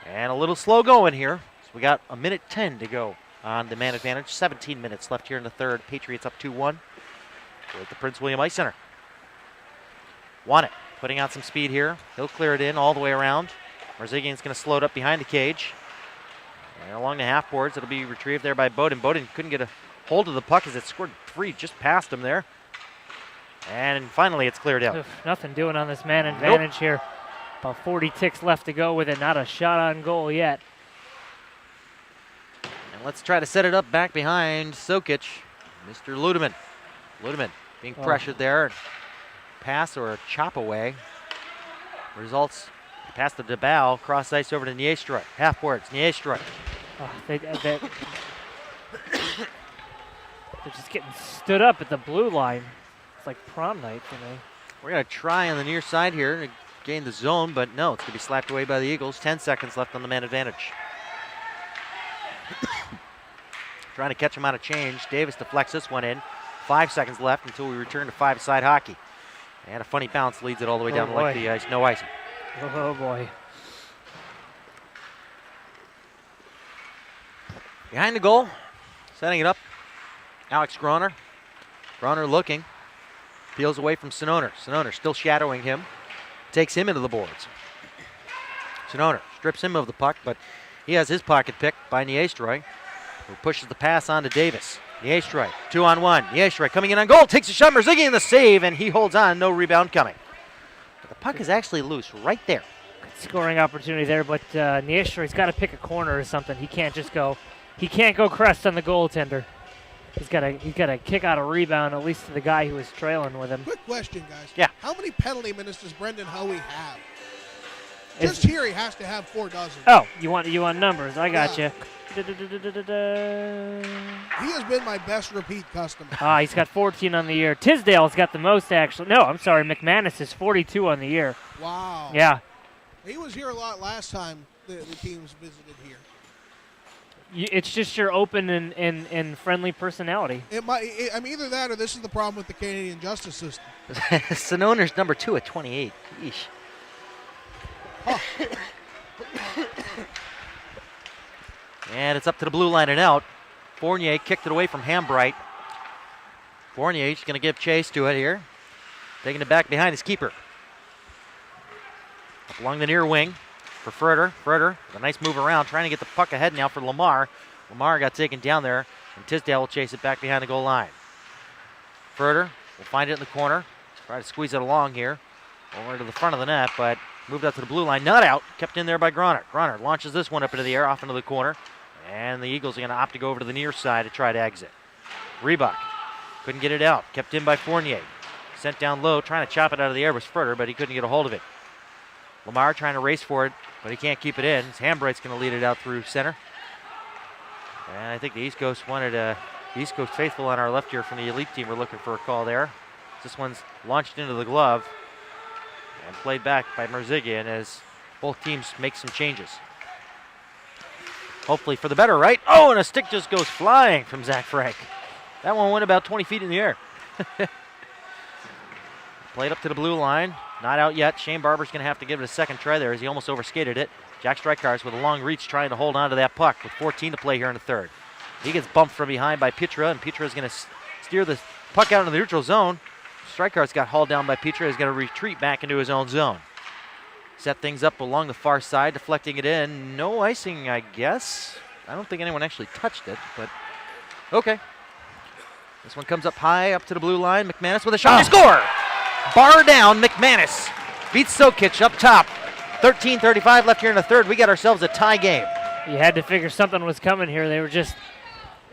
And a little slow going here. So we got 1:10 to go on the man advantage. 17 minutes left here in the third. Patriots up 2-1 with the Prince William Ice Center. Want it. Putting out some speed here. He'll clear it in all the way around. Merzigian's going to slow it up behind the cage. And along the half boards, it'll be retrieved there by Bowden. Bowden couldn't get a hold of the puck as it scored free just past him there. And finally, it's cleared out. Nothing doing on this man advantage here. About 40 ticks left to go with it. Not a shot on goal yet. And let's try to set it up back behind Sokic. Mr. Ludeman. Ludeman being pressured there. Pass or a chop away. Results, pass to DeBow. Cross ice over to Niestroy. Half boards, Niestroy. They're just getting stood up at the blue line. It's like prom night for me. We're going to try on the near side here to gain the zone, but no, it's going to be slapped away by the Eagles. 10 seconds left on the man advantage. Trying to catch him out of change. Davis deflects this one in. 5 seconds left until we return to five-side hockey. And a funny bounce leads it all the way down to like the ice. No icing. Oh, boy. Behind the goal, setting it up, Alex Groner. Groner looking. Peels away from Sononer. Sononer still shadowing him. Takes him into the boards. Sononer strips him of the puck, but he has his pocket picked by Niestroy, who pushes the pass on to Davis. Niestroy, 2-on-1. Niestroy coming in on goal, takes a shot. Merzigian the save, and he holds on. No rebound coming. But the puck is actually loose right there. Good scoring opportunity there, but Niestroy's got to pick a corner or something. He can't just go. He can't go crest on the goaltender. He's got to kick out a rebound, at least to the guy who was trailing with him. Quick question, guys. Yeah. How many penalty minutes does Brendan Hoey have? Just here, he has to have 4 dozen. Oh, you want numbers? I got you. He has been my best repeat customer. He's got 14 on the year. Tisdale's got the most, actually. No, I'm sorry. McManus is 42 on the year. Wow. Yeah. He was here a lot last time the teams visited here. It's just your open and friendly personality. I'm either that or this is the problem with the Canadian justice system. Sononer's number 2 at 28. Yeesh. Huh. And it's up to the blue line and out. Fournier kicked it away from Hambright. Fournier's going to give chase to it here. Taking it back behind his keeper. Up along the near wing for Furter. Furter with a nice move around, trying to get the puck ahead now for Lamar. Lamar got taken down there, and Tisdale will chase it back behind the goal line. Furter will find it in the corner. Try to squeeze it along here. Over to the front of the net, but moved up to the blue line. Not out. Kept in there by Grunner. Grunner launches this one up into the air, off into the corner. And the Eagles are going to opt to go over to the near side to try to exit. Reebok couldn't get it out. Kept in by Fournier. Sent down low, trying to chop it out of the air was Furter, but he couldn't get a hold of it. Lamar trying to race for it, but he can't keep it in. Hambright's going to lead it out through center. And I think the East Coast wanted the East Coast faithful on our left here from the elite team were looking for a call there. This one's launched into the glove and played back by Merzigian as both teams make some changes. Hopefully for the better, right? Oh, and a stick just goes flying from Zach Frank. That one went about 20 feet in the air. Played up to the blue line. Not out yet. Shane Barber's going to have to give it a second try there as he almost overskated it. Jack Strykars with a long reach trying to hold on to that puck with 14 to play here in the third. He gets bumped from behind by Pietra, and Pietra is going to steer the puck out into the neutral zone. Strykars got hauled down by Pietra. He's going to retreat back into his own zone. Set things up along the far side, deflecting it in. No icing, I guess. I don't think anyone actually touched it, but okay. This one comes up high, up to the blue line. McManus with a shot. They score! Bar down, McManus beats Sokic up top. 13:35 left here in the third. We got ourselves a tie game. You had to figure something was coming here. They were just,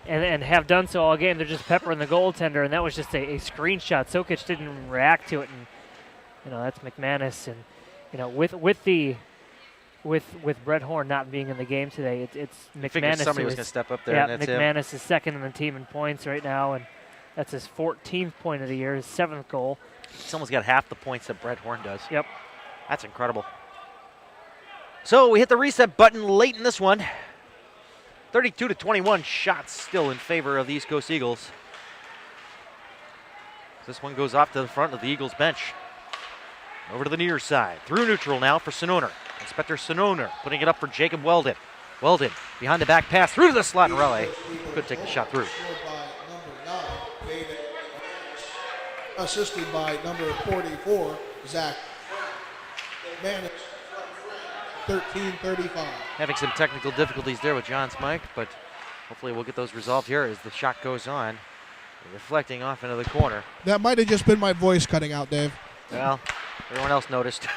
and have done so all game, they're just peppering the goaltender, and that was just a screenshot. Sokic didn't react to it, and that's McManus. And with Brett Horn not being in the game today, it's McManus. Somebody was going to step up there. Yeah, and that's McManus him. is second in the team in points right now, and that's his 14th point of the year, his 7th goal. He's almost got half the points that Brett Horn does. Yep. That's incredible. So we hit the reset button late in this one. 32-21 shots still in favor of the East Coast Eagles. This one goes off to the front of the Eagles bench. Over to the near side. Through neutral now for Sononer. Inspector Sononer putting it up for Jacob Weldon. Weldon behind the back pass through to the slot, and Raleigh could take the shot through. Assisted by number 44, Zach Manning, 13:35. Having some technical difficulties there with John's mic, but hopefully we'll get those resolved here as the shot goes on. Reflecting off into the corner. That might have just been my voice cutting out, Dave. Well, everyone else noticed,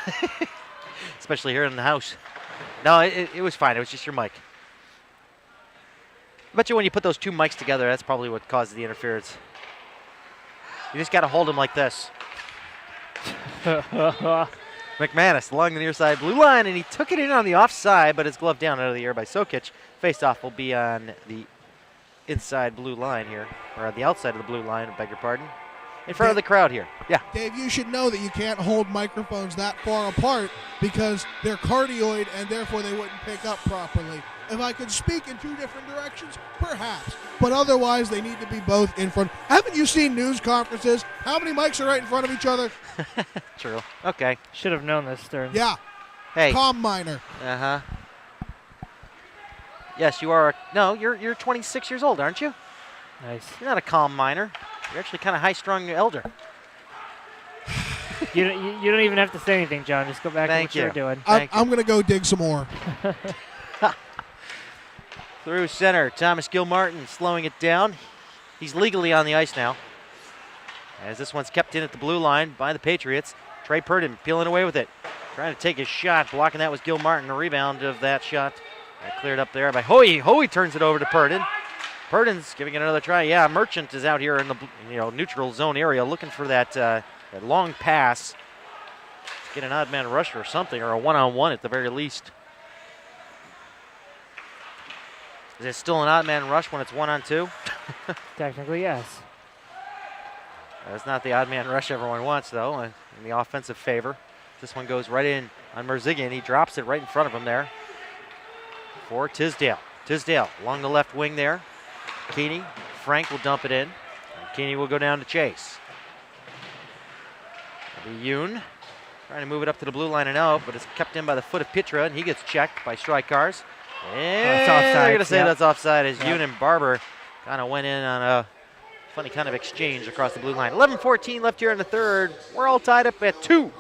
especially here in the house. No, it was fine. It was just your mic. I bet you when you put those two mics together, that's probably what caused the interference. You just got to hold him like this. McManus along the near side blue line, and he took it in on the offside, but it's gloved down out of the air by Sokic. Face-off will be on the inside blue line here, or on the outside of the blue line, I beg your pardon. In front of the crowd here. Yeah. Dave, you should know that you can't hold microphones that far apart because they're cardioid and therefore they wouldn't pick up properly. If I could speak in two different directions, perhaps. But otherwise, they need to be both in front. Haven't you seen news conferences? How many mics are right in front of each other? True. Okay. Should have known this, Stern. Yeah. Hey. Calm minor. Uh-huh. Yes, you are. No, you're 26 years old, aren't you? Nice. You're not a calm minor. You're actually kind of high-strung elder. You don't even have to say anything, John. Just go back to what you're doing. I'm going to go dig some more. Through center, Thomas Gilmartin slowing it down. He's legally on the ice now. As this one's kept in at the blue line by the Patriots. Trey Purdon peeling away with it. Trying to take his shot. Blocking that was Gilmartin. The rebound of that shot. Cleared up there by Hoey. Hoey turns it over to Purdon. Purdon's giving it another try. Yeah, Merchant is out here in the neutral zone area looking for that long pass. Get an odd man rush or something, or a one-on-one at the very least. Is it still an odd man rush when it's 1-on-2? Technically, yes. That's not the odd man rush everyone wants, though, in the offensive favor. This one goes right in on Merzigian. He drops it right in front of him there for Tisdale. Tisdale along the left wing there. Keeney, Frank will dump it in. And Keeney will go down to Chase. Yoon trying to move it up to the blue line and out, but it's kept in by the foot of Pitra, and he gets checked by Strykars. And it's offside. they're going to say Yep. that's offside as Yoon and Barber kind of went in on a funny kind of exchange across the blue line. 11:14 left here in the third. We're all tied up at 2.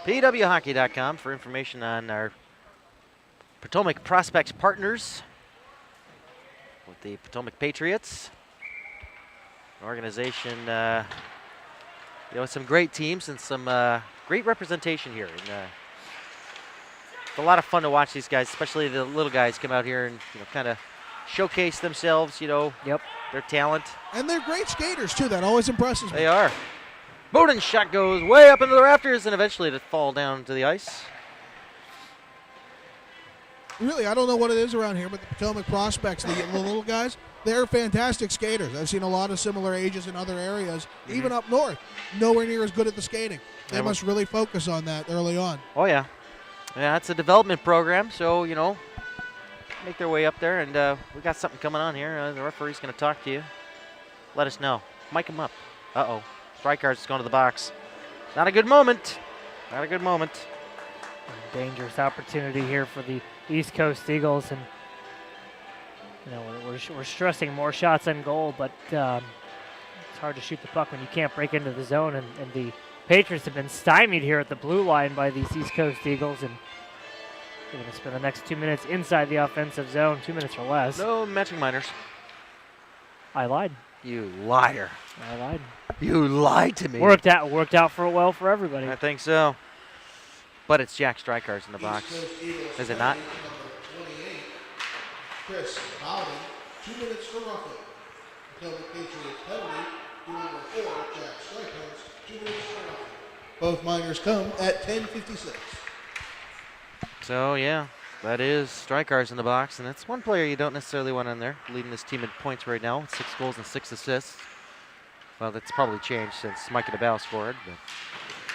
PWHockey.com for information on our Potomac Prospects partners with the Potomac Patriots. An organization, with some great teams and some great representation here. And, it's a lot of fun to watch these guys, especially the little guys come out here and kind of showcase themselves, Yep. their talent. And they're great skaters, too. That always impresses me. They are. Bowden's shot goes way up into the rafters and eventually to fall down to the ice. Really, I don't know what it is around here, but the Potomac Prospects, the little guys, they're fantastic skaters. I've seen a lot of similar ages in other areas, even up north. Nowhere near as good at the skating. They Yeah, must really focus on that early on. Oh, yeah. Yeah, it's a development program, so, make their way up there. And we got something coming on here. The referee's going to talk to you. Let us know. Mic him up. Uh-oh. Strykars is going to the box. Not a good moment. Not a good moment. Dangerous opportunity here for the East Coast Eagles, and we're stressing more shots on goal, but it's hard to shoot the puck when you can't break into the zone, and the Patriots have been stymied here at the blue line by these East Coast Eagles, and they're going to spend the next 2 minutes inside the offensive zone, 2 minutes or less. No matching minors. I lied. You liar. I lied. You lied to me. Worked out for everybody. I think so. But it's Jack Strykars in the box. Is it not? Chris Bowden, 2 minutes for roughing. Potomac Patriots penalty, number 4, Jack Strykars, 2 minutes for roughing. Both minors come at 10:56. So, yeah, that is Strykars in the box. And it's one player you don't necessarily want in there, leading this team in points right now with 6 goals and 6 assists. Well, that's probably changed since Micah DeBow scored. But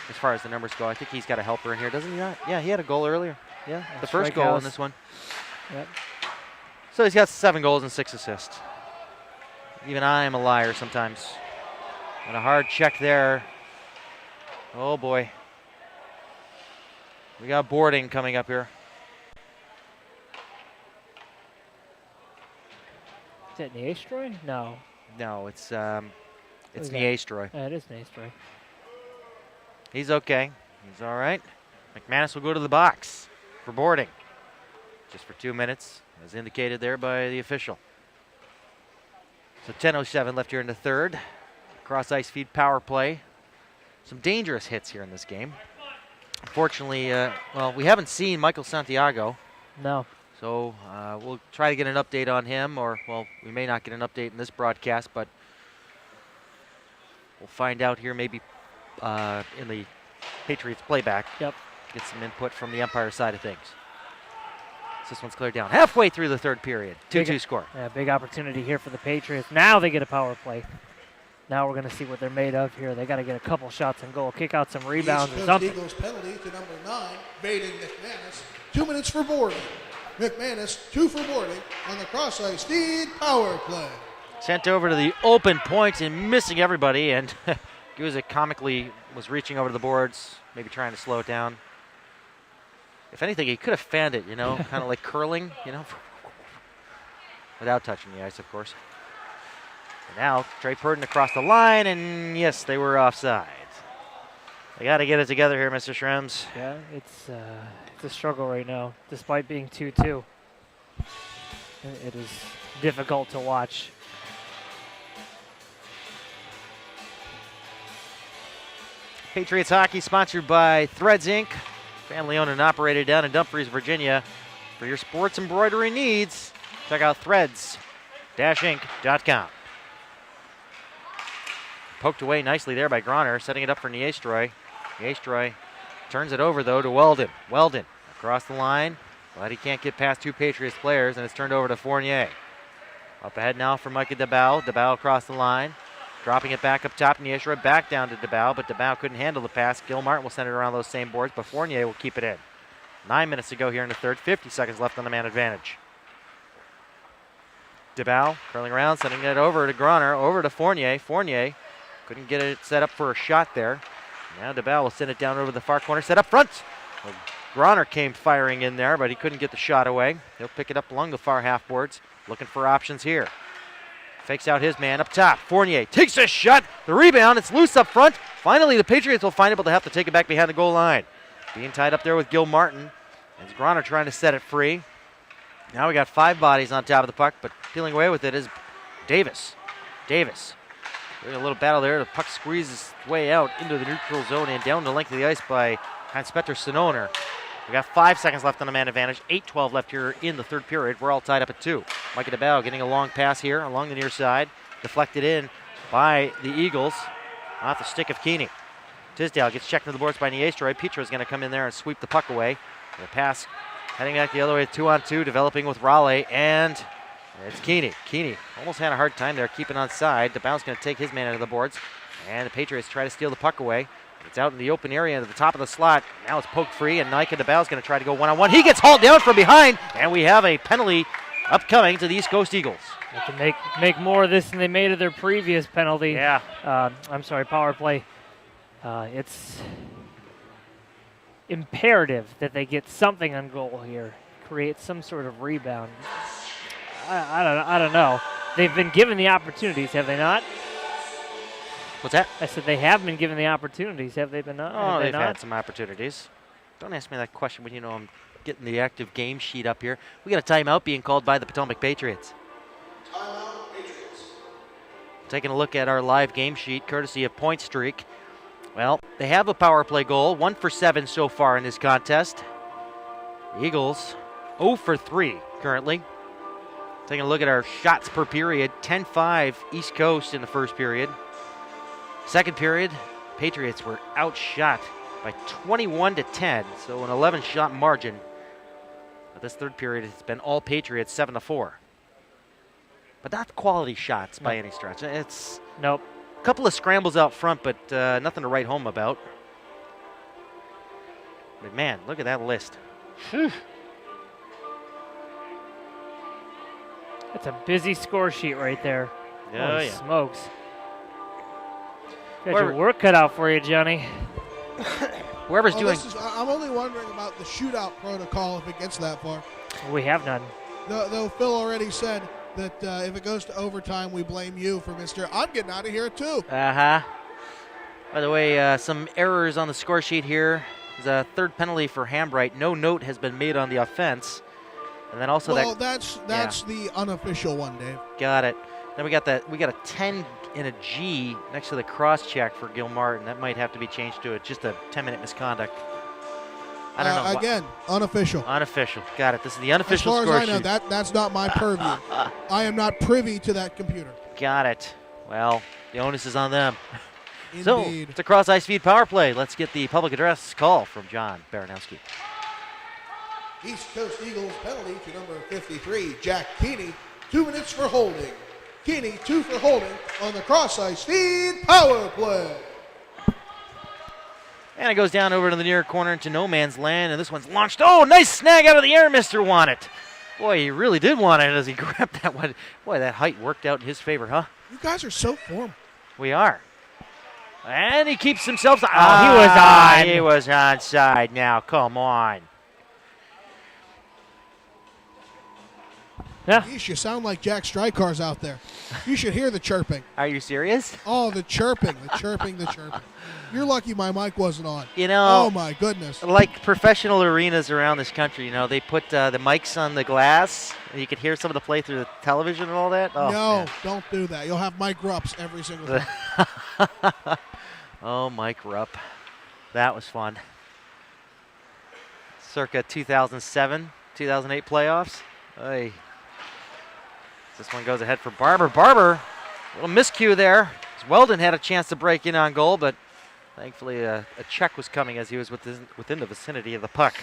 as far as the numbers go, I think he's got a helper in here, doesn't he not? Yeah, he had a goal earlier. Yeah, the first goal in this one. Yep. So he's got 7 goals and 6 assists. Even I am a liar sometimes. And a hard check there. Oh, boy. We got boarding coming up here. Is that Niestroy? No. No, it's Who's that? Niestroy. Yeah, it is Niestroy. He's okay. He's all right. McManus will go to the box for boarding. Just for 2 minutes, as indicated there by the official. So 10:07 left here in the third. Cross-ice feed power play. Some dangerous hits here in this game. Unfortunately, we haven't seen Michael Santiago. No. So we'll try to get an update on him, or, we may not get an update in this broadcast, but we'll find out here maybe in the Patriots playback. Yep. Get some input from the umpire side of things. So this one's cleared down. Halfway through the third period, 2-2 score. Yeah, big opportunity here for the Patriots. Now they get a power play. Now we're going to see what they're made of here. They got to get a couple shots on goal, kick out some rebounds or something. Eagles penalty to number 9, Baden McManus. 2 minutes for boarding. McManus, 2 for boarding on the cross-ice feed power play. Sent over to the open point and missing everybody, and Guzik comically was reaching over to the boards, maybe trying to slow it down. If anything, he could have fanned it, kind of like curling, without touching the ice, of course. And now, Trey Purdon across the line, and yes, they were offside. They got to get it together here, Mr. Shrems. Yeah, it's a struggle right now, despite being 2-2. It is difficult to watch. Patriots hockey sponsored by Threads Inc., family owned and operated down in Dumfries, Virginia. For your sports embroidery needs, check out threads-inc.com. Poked away nicely there by Groner, setting it up for Niestroy. Niestroy turns it over, though, to Weldon. Weldon across the line, but he can't get past 2 Patriots players, and it's turned over to Fournier. Up ahead now for Micah DeBow. DeBow across the line. Dropping it back up top, Nieshra back down to DeBow, but DeBow couldn't handle the pass. Gil Martin will send it around those same boards, but Fournier will keep it in. 9 minutes to go here in the third, 50 seconds left on the man advantage. DeBow curling around, sending it over to Groner, over to Fournier. Fournier couldn't get it set up for a shot there. Now DeBow will send it down over the far corner, set up front. Well, Groner came firing in there, but he couldn't get the shot away. He'll pick it up along the far half boards, looking for options here. Fakes out his man up top. Fournier takes a shot. The rebound, it's loose up front. Finally, the Patriots will find it, but they'll have to take it back behind the goal line. Being tied up there with Gil Martin. As Groner trying to set it free. Now we got 5 bodies on top of the puck, but peeling away with it is Davis. Davis. Doing a little battle there. The puck squeezes its way out into the neutral zone and down the length of the ice by Hans-Petter Sanoner. We got 5 seconds left on the man advantage. 8-12 left here in the third period. We're all tied up at 2. Micah DeBow getting a long pass here along the near side. Deflected in by the Eagles off the stick of Keeney. Tisdale gets checked to the boards by Niestroy. Petra is going to come in there and sweep the puck away. The pass heading back the other way, 2-on-2, developing with Raleigh, and it's Keeney. Keeney almost had a hard time there keeping on side. DeBow's going to take his man out of the boards, and the Patriots try to steal the puck away. It's out in the open area at the top of the slot. Now it's poked free, and Micah DeBow's going to try to go one-on-one. He gets hauled down from behind, and we have a penalty upcoming to the East Coast Eagles. They can make more of this than they made of their previous penalty. Yeah. Power play. It's imperative that they get something on goal here, create some sort of rebound. I don't know. They've been given the opportunities, have they not? What's that? I said they have been given the opportunities, have they been not? Oh, they've had some opportunities. Don't ask me that question when you know I'm getting the active game sheet up here. We got a timeout being called by the Potomac Patriots. Timeout, Patriots. Taking a look at our live game sheet, courtesy of Point Streak. Well, they have a power play goal, 1 for 7 so far in this contest. The Eagles 0 for 3 currently. Taking a look at our shots per period, 10-5 East Coast in the first period. Second period, Patriots were outshot by 21-10, so an 11-shot margin. But this third period, it's been all Patriots, 7-4. But not quality shots by any stretch. It's Nope. a couple of scrambles out front, but nothing to write home about. But man, look at that list. That's a busy score sheet right there. Holy smokes. Got your work cut out for you, Johnny. Whoever's doing... I'm only wondering about the shootout protocol if it gets that far. We have none. Though Phil already said that if it goes to overtime, we blame you for Mr. I'm getting out of here too. Uh-huh. By the way, some errors on the score sheet here. There's a third penalty for Hambright. No note has been made on the offense. And then also that's the unofficial one, Dave. Got it. Then we got a 10 and a G next to the cross check for Gil Martin. That might have to be changed to just a 10-minute misconduct. I don't know. Again, unofficial. Unofficial. Got it. This is the unofficial score sheet. As far as I know, that's not my purview. I am not privy to that computer. Got it. Well, the onus is on them. Indeed. So, it's a cross-ice feed power play. Let's get the public address call from John Baranowski. East Coast Eagles penalty to number 53, Jack Keeney. 2 minutes for holding. Keeney, 2 for holding on the cross-ice feed power play. And it goes down over to the near corner into no man's land, and this one's launched. Oh, nice snag out of the air, Mr. Wannett. Boy, he really did want it as he grabbed that one. Boy, that height worked out in his favor, huh? You guys are so formal. We are. And he keeps himself. He was on. He was onside now. Come on. Yeah. Yeesh, you sound like Jack Strykar's out there. You should hear the chirping. Are you serious? Oh, the chirping, the chirping. You're lucky my mic wasn't on. You know. Oh, my goodness. Like professional arenas around this country, they put the mics on the glass, and you could hear some of the play through the television and all that. Oh, no, man. Don't do that. You'll have Mike Rupp's every single time. Oh, Mike Rupp. That was fun. Circa 2007, 2008 playoffs. Hey. This one goes ahead for Barber. Barber, a little miscue there. Weldon had a chance to break in on goal, but thankfully a check was coming as he was within the vicinity of the puck.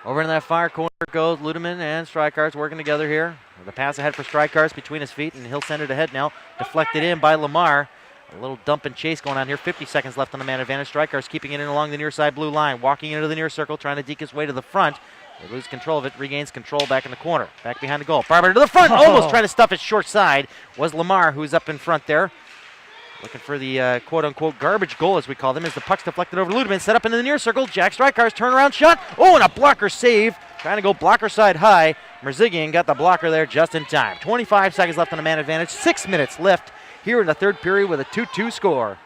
Over in that far corner goes Ludeman and Strykars working together here. The pass ahead for Strykars between his feet, and he'll send it ahead now. Deflected in by Lamar. A little dump and chase going on here. 50 seconds left on the man advantage. Strykars keeping it in along the near side blue line. Walking into the near circle, trying to deke his way to the front. They lose control of it, regains control back in the corner. Back behind the goal. Barber to the front, almost trying to stuff it short side. Was Lamar, who's up in front there. Looking for the quote-unquote garbage goal, as we call them, as the puck's deflected over to Ludeman. Set up into the near circle. Jack Strykars turnaround shot. Oh, and a blocker save. Trying to go blocker side high. Merzigian got the blocker there just in time. 25 seconds left on the man advantage. 6 minutes left here in the third period with a 2-2 score.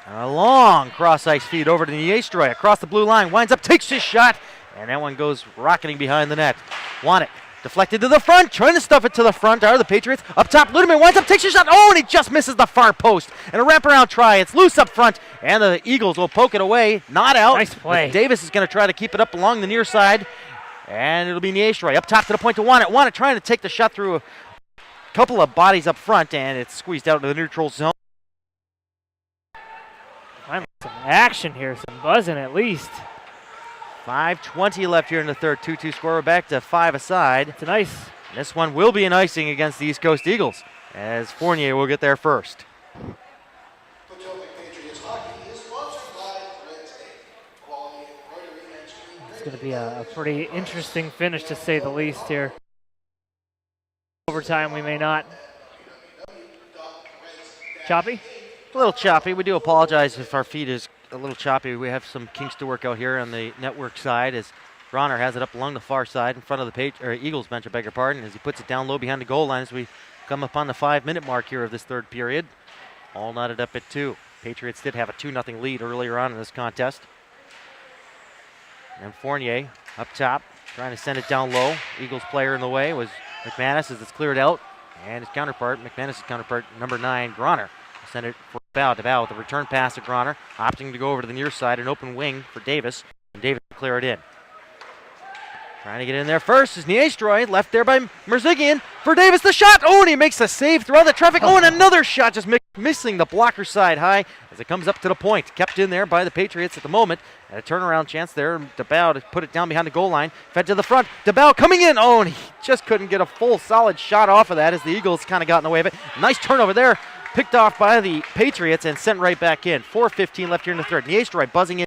A long cross-ice feed over to Niestroy. Across the blue line. Winds up, takes his shot. And that one goes rocketing behind the net. Want it. Deflected to the front, trying to stuff it to the front are the Patriots. Up top, Ludeman winds up, takes a shot. Oh, and he just misses the far post. And a wraparound try. It's loose up front, and the Eagles will poke it away. Not out. Nice play. But Davis is going to try to keep it up along the near side. And it'll be Niestroy up top to the point to Want it. Want it trying to take the shot through a couple of bodies up front, and it's squeezed out into the neutral zone. Finally, some action here, some buzzing at least. 5:20 left here in the third. 2-2 score. We're back to 5 aside. It's a nice. This one will be an icing against the East Coast Eagles, as Fournier will get there first. Potomac Patriots hockey is sponsored by Red Tape. Quality embroidery and screen It's going to be a pretty interesting finish, to say the least, here. Overtime, we may not. Choppy? A little choppy. We do apologize if our feed is a little choppy. We have some kinks to work out here on the network side, as Bronner has it up along the far side in front of the Eagles bench, I beg your pardon, as he puts it down low behind the goal line as we come upon the 5-minute mark here of this third period. All knotted up at 2. Patriots did have a 2-0 lead earlier on in this contest. And Fournier up top, trying to send it down low. Eagles player in the way was McManus as it's cleared out. And his counterpart, McManus' counterpart, number 9, Bronner. Send it for DeBow with a return pass to Bronner, opting to go over to the near side, an open wing for Davis, and Davis will clear it in. Trying to get in there first is Niestroy, left there by Merzigian for Davis, the shot, oh, and he makes the save throughout the traffic, oh, and another shot just missing the blocker side high as it comes up to the point, kept in there by the Patriots at the moment, and a turnaround chance there, DeBow to put it down behind the goal line, fed to the front, DeBow coming in, oh, and he just couldn't get a full solid shot off of that as the Eagles kind of got in the way of it. Nice turnover there. Picked off by the Patriots and sent right back in. 4:15 left here in the third. Niestroy buzzing in.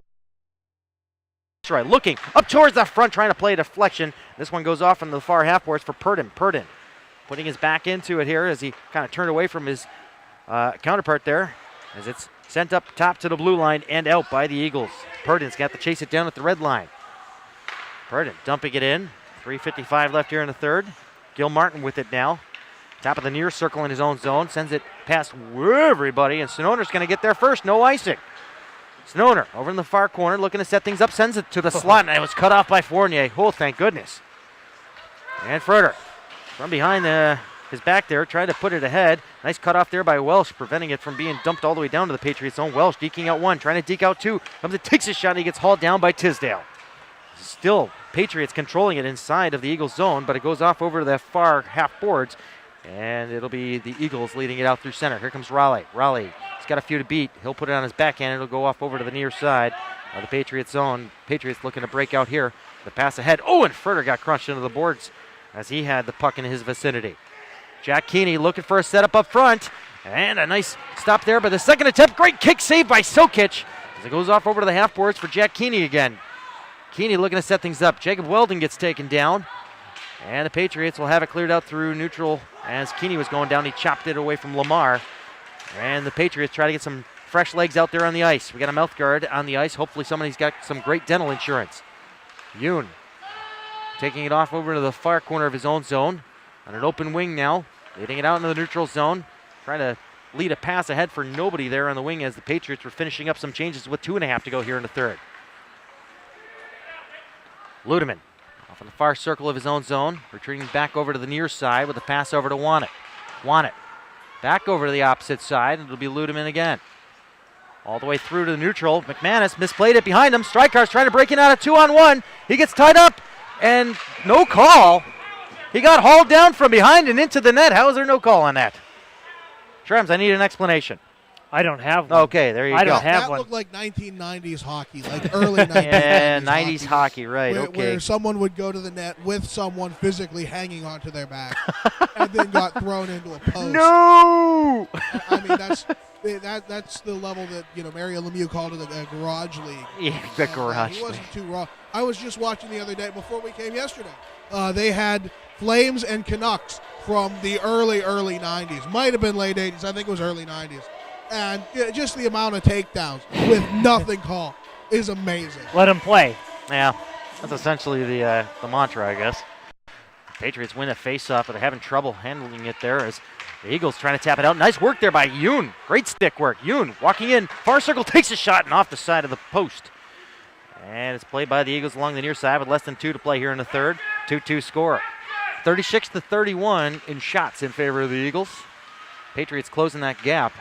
Niestroy looking up towards the front, trying to play a deflection. This one goes off on the far half boards for Purdon. Purdon putting his back into it here as he kind of turned away from his counterpart there, as it's sent up top to the blue line and out by the Eagles. Purdon's got to chase it down at the red line. Purdon dumping it in. 3:55 left here in the third. Gil Martin with it now. Top of the near circle in his own zone. Sends it past everybody, and Snoner's going to get there first. No icing. Snoner over in the far corner looking to set things up. Sends it to the slot, and it was cut off by Fournier. Oh, thank goodness. And Furter from behind his back there, trying to put it ahead. Nice cut off there by Welsh, preventing it from being dumped all the way down to the Patriots' zone. Welsh deking out one, trying to deke out two. Comes it, takes a shot, and he gets hauled down by Tisdale. Still, Patriots controlling it inside of the Eagles' zone, but it goes off over to the far half boards. And it'll be the Eagles leading it out through center. Here comes Raleigh. Raleigh, he's got a few to beat. He'll put it on his backhand. It'll go off over to the near side of the Patriots zone. Patriots looking to break out here. The pass ahead. Oh, and Furter got crunched into the boards as he had the puck in his vicinity. Jack Keeney looking for a setup up front. And a nice stop there by the second attempt. Great kick save by Sokic as it goes off over to the half boards for Jack Keeney again. Keeney looking to set things up. Jacob Weldon gets taken down. And the Patriots will have it cleared out through neutral as Keeney was going down. He chopped it away from Lamar. And the Patriots try to get some fresh legs out there on the ice. We got a mouth guard on the ice. Hopefully somebody's got some great dental insurance. Yoon taking it off over to the far corner of his own zone. On an open wing now. Leading it out into the neutral zone. Trying to lead a pass ahead for nobody there on the wing as the Patriots were finishing up some changes with 2.5 to go here in the third. Ludeman off in the far circle of his own zone, retreating back over to the near side with a pass over to Want it. Back over to the opposite side, and it'll be Ludeman again. All the way through to the neutral. McManus misplayed it behind him. Strykar's trying to break it out of 2-on-1. He gets tied up, and no call. He got hauled down from behind and into the net. How is there no call on that? Trems, I need an explanation. I don't have one. Okay, there you I go. don't have That one. looked like 1990s hockey, like early 1990s Yeah, 90s hockey, right, where, okay. where someone would go to the net with someone physically hanging onto their back and then got thrown into a post. No! I mean, that's the level that, Mario Lemieux called it a garage league. Yeah, the garage He wasn't league. too raw. I was just watching the other day before we came yesterday. They had Flames and Canucks from the early 90s. Might have been late 80s. I think it was early 90s. And just the amount of takedowns with nothing called is amazing. Let them play. Yeah, that's essentially the mantra, I guess. Patriots win a face-off, but they're having trouble handling it there as the Eagles trying to tap it out. Nice work there by Yoon. Great stick work. Yoon walking in. Far circle takes a shot and off the side of the post. And it's played by the Eagles along the near side with less than 2 to play here in the third. 2-2 score. 36-31 in shots in favor of the Eagles. Patriots closing that gap.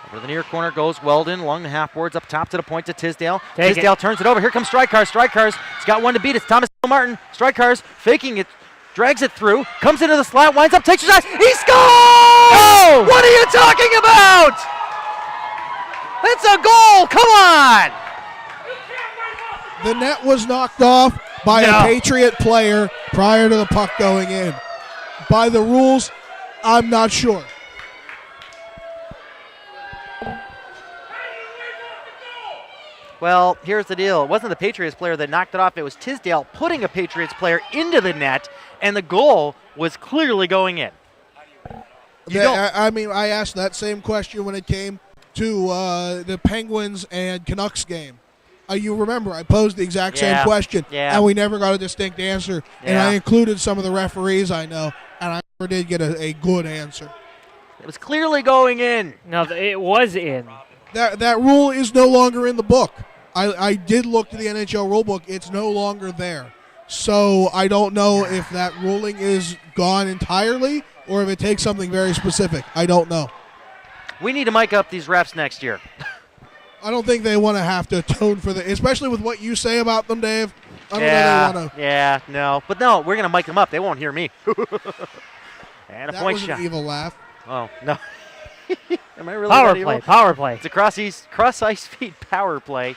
Over the near corner goes Weldon along the half boards up top to the point to Tisdale. Tisdale turns it over. Here comes Strykars. Strykars has got one to beat. It's Thomas Martin. Strykars faking it, drags it through, comes into the slot, winds up, takes a shot. He scores! Oh! What are you talking about? It's a goal. Come on. The net was knocked off by a Patriot player prior to the puck going in. By the rules, I'm not sure. Well, here's the deal. It wasn't the Patriots player that knocked it off. It was Tisdale putting a Patriots player into the net, and the goal was clearly going in. I asked that same question when it came to the Penguins and Canucks game. You remember, I posed the exact same question, and we never got a distinct answer. And I included some of the referees I know, and I never did get a good answer. It was clearly going in. No, it was in. That rule is no longer in the book. I did look to the NHL rulebook. It's no longer there. So I don't know if that ruling is gone entirely or if it takes something very specific. I don't know. We need to mic up these refs next year. I don't think they want to have to atone for the, especially with what you say about them, Dave. I don't know they want to. Yeah, no. But no, we're going to mic them up. They won't hear me. And a that point was shot. An evil laugh. Oh, no. Am I really Power play. It's a cross ice feed power play.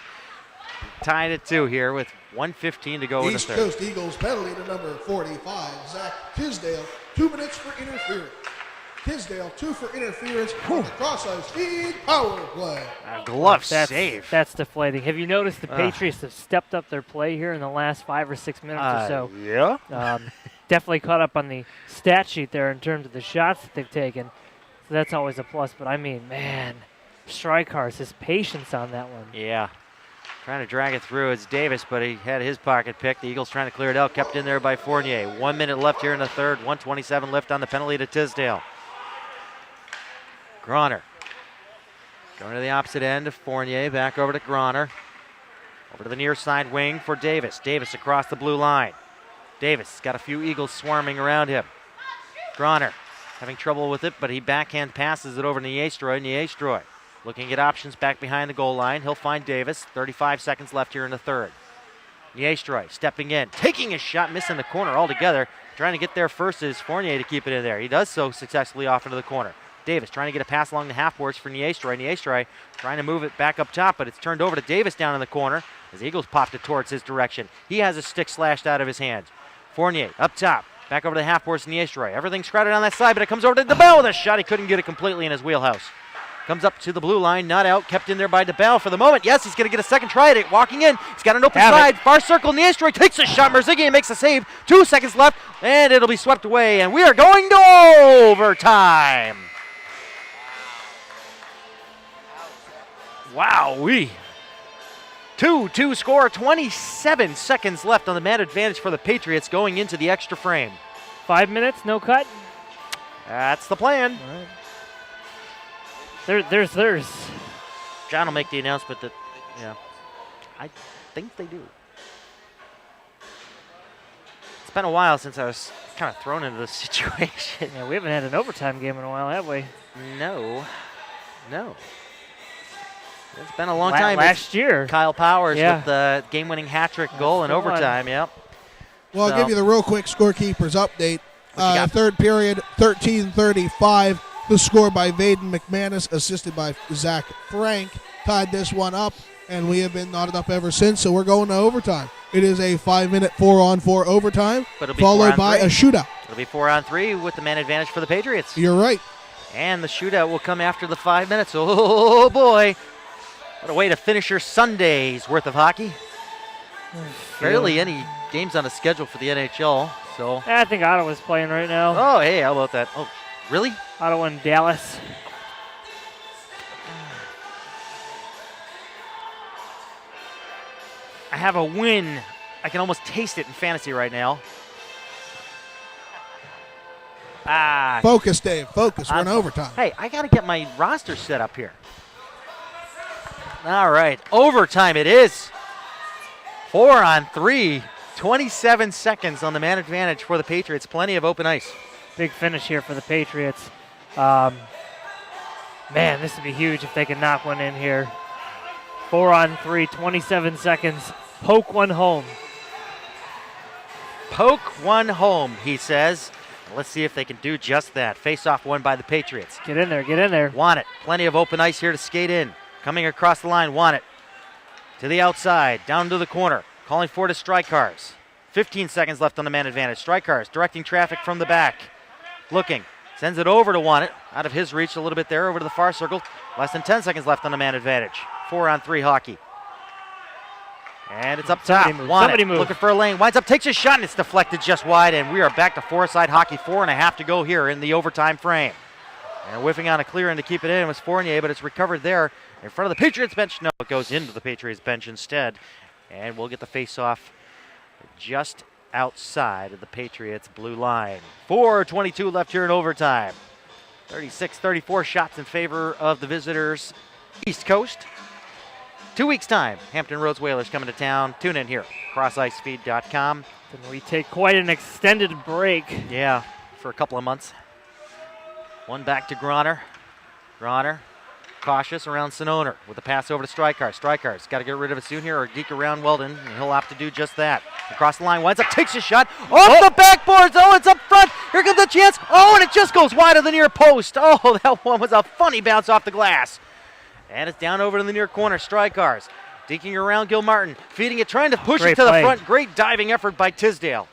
Tied at 2 here with 1:15 to go in the East third. Coast Eagles penalty to number 45, Zach Tisdale, 2 minutes for interference. Tisdale, 2 for interference on the cross ice feed power play. Glove save. That's deflating. Have you noticed the Patriots have stepped up their play here in the last 5 or 6 minutes or so? Yeah. Definitely caught up on the stat sheet there in terms of the shots that they've taken. So that's always a plus. But I mean, man, Strykars, his patience on that one. Yeah. Trying to drag it through. It's Davis, but he had his pocket picked. The Eagles trying to clear it out. Kept in there by Fournier. 1 minute left here in the third. 1:27 left on the penalty to Tisdale. Groner. Going to the opposite end of Fournier. Back over to Groner. Over to the near side wing for Davis. Davis across the blue line. Davis got a few Eagles swarming around him. Groner having trouble with it, but he backhand passes it over to Niestroy. Niestroy looking at options back behind the goal line. He'll find Davis. 35 seconds left here in the third. Niestroy stepping in, taking a shot, missing the corner altogether. Trying to get there first is Fournier to keep it in there. He does so successfully off into the corner. Davis trying to get a pass along the half boards for Niestroy. Niestroy trying to move it back up top, but it's turned over to Davis down in the corner as the Eagles popped it towards his direction. He has a stick slashed out of his hands. Fournier up top, back over to the half boards to Niestroy. Everything's crowded on that side, but it comes over to DeBell with a shot. He couldn't get it completely in his wheelhouse. Comes up to the blue line, not out, kept in there by DeBell for the moment. Yes, he's going to get a second try at it. Walking in, he's got an open side, far circle. Niestroy takes a shot. Merzighian makes a save. 2 seconds left, and it'll be swept away, and we are going to overtime. Wowee. 2-2 score, 27 seconds left on the man advantage for the Patriots going into the extra frame. 5 minutes, no cut? That's the plan. All right. There's. John will make the announcement that, I think they do. It's been a while since I was kind of thrown into this situation. Yeah, we haven't had an overtime game in a while, have we? No. It's been a long time. Last year. Kyle Powers with the game-winning hat-trick goal in overtime, Well, I'll give you the real quick scorekeepers update. Third period, 13:35. The score by Vaden McManus, assisted by Zach Frank, tied this one up, and we have been knotted up ever since, so we're going to overtime. It is a 5-minute 4-on-4 overtime, followed by a shootout. It'll be 4-on-3 with the man advantage for the Patriots. You're right. And the shootout will come after the 5 minutes. Oh, boy. What a way to finish your Sunday's worth of hockey. Barely any games on the schedule for the NHL. So I think Ottawa's playing right now. Oh, hey, how about that? Oh, really? Ottawa and Dallas. I have a win. I can almost taste it in fantasy right now. Focus, Dave. Focus. We're in overtime. Hey, I got to get my roster set up here. All right. Overtime it is. 4-on-3. 27 seconds on the man advantage for the Patriots. Plenty of open ice. Big finish here for the Patriots. Man, this would be huge if they can knock one in here. 4-on-3, 27 seconds. Poke one home. Poke one home, he says. Let's see if they can do just that. Face-off won by the Patriots. Get in there, get in there. Want it. Plenty of open ice here to skate in. Coming across the line, want it. To the outside, down to the corner. Calling for it to Strykars. 15 seconds left on the man advantage. Strykars directing traffic from the back. Looking. Sends it over to Want it. Out of his reach a little bit there, over to the far circle. Less than 10 seconds left on the man advantage. 4-on-3 hockey. And it's up top. Want it. Looking for a lane. Winds up, takes a shot, and it's deflected just wide. And we are back to four-side hockey. 4.5 to go here in the overtime frame. And whiffing on a clear in to keep it in was Fournier, but it's recovered there in front of the Patriots bench. No, it goes into the Patriots bench instead. And we'll get the face-off just outside of the Patriots' blue line. 4:22 left here in overtime. 36-34 shots in favor of the visitors' East Coast. 2 weeks' time, Hampton Roads Whalers coming to town. Tune in here, crossicefeed.com. Then we take quite an extended break. Yeah, for a couple of months. One back to Groner. Groner, cautious around Sononer with the pass over to Strykars. Strykars got to get rid of it soon here or geek around Weldon, and he'll have to do just that. Across the line, winds up, takes a shot. Off the backboards. Oh, it's up front. Here comes the chance. Oh, and it just goes wide of the near post. Oh, that one was a funny bounce off the glass. And it's down over to the near corner. Strykars dinking around Gilmartin, feeding it, trying to push it to the front. Great diving effort by Tisdale.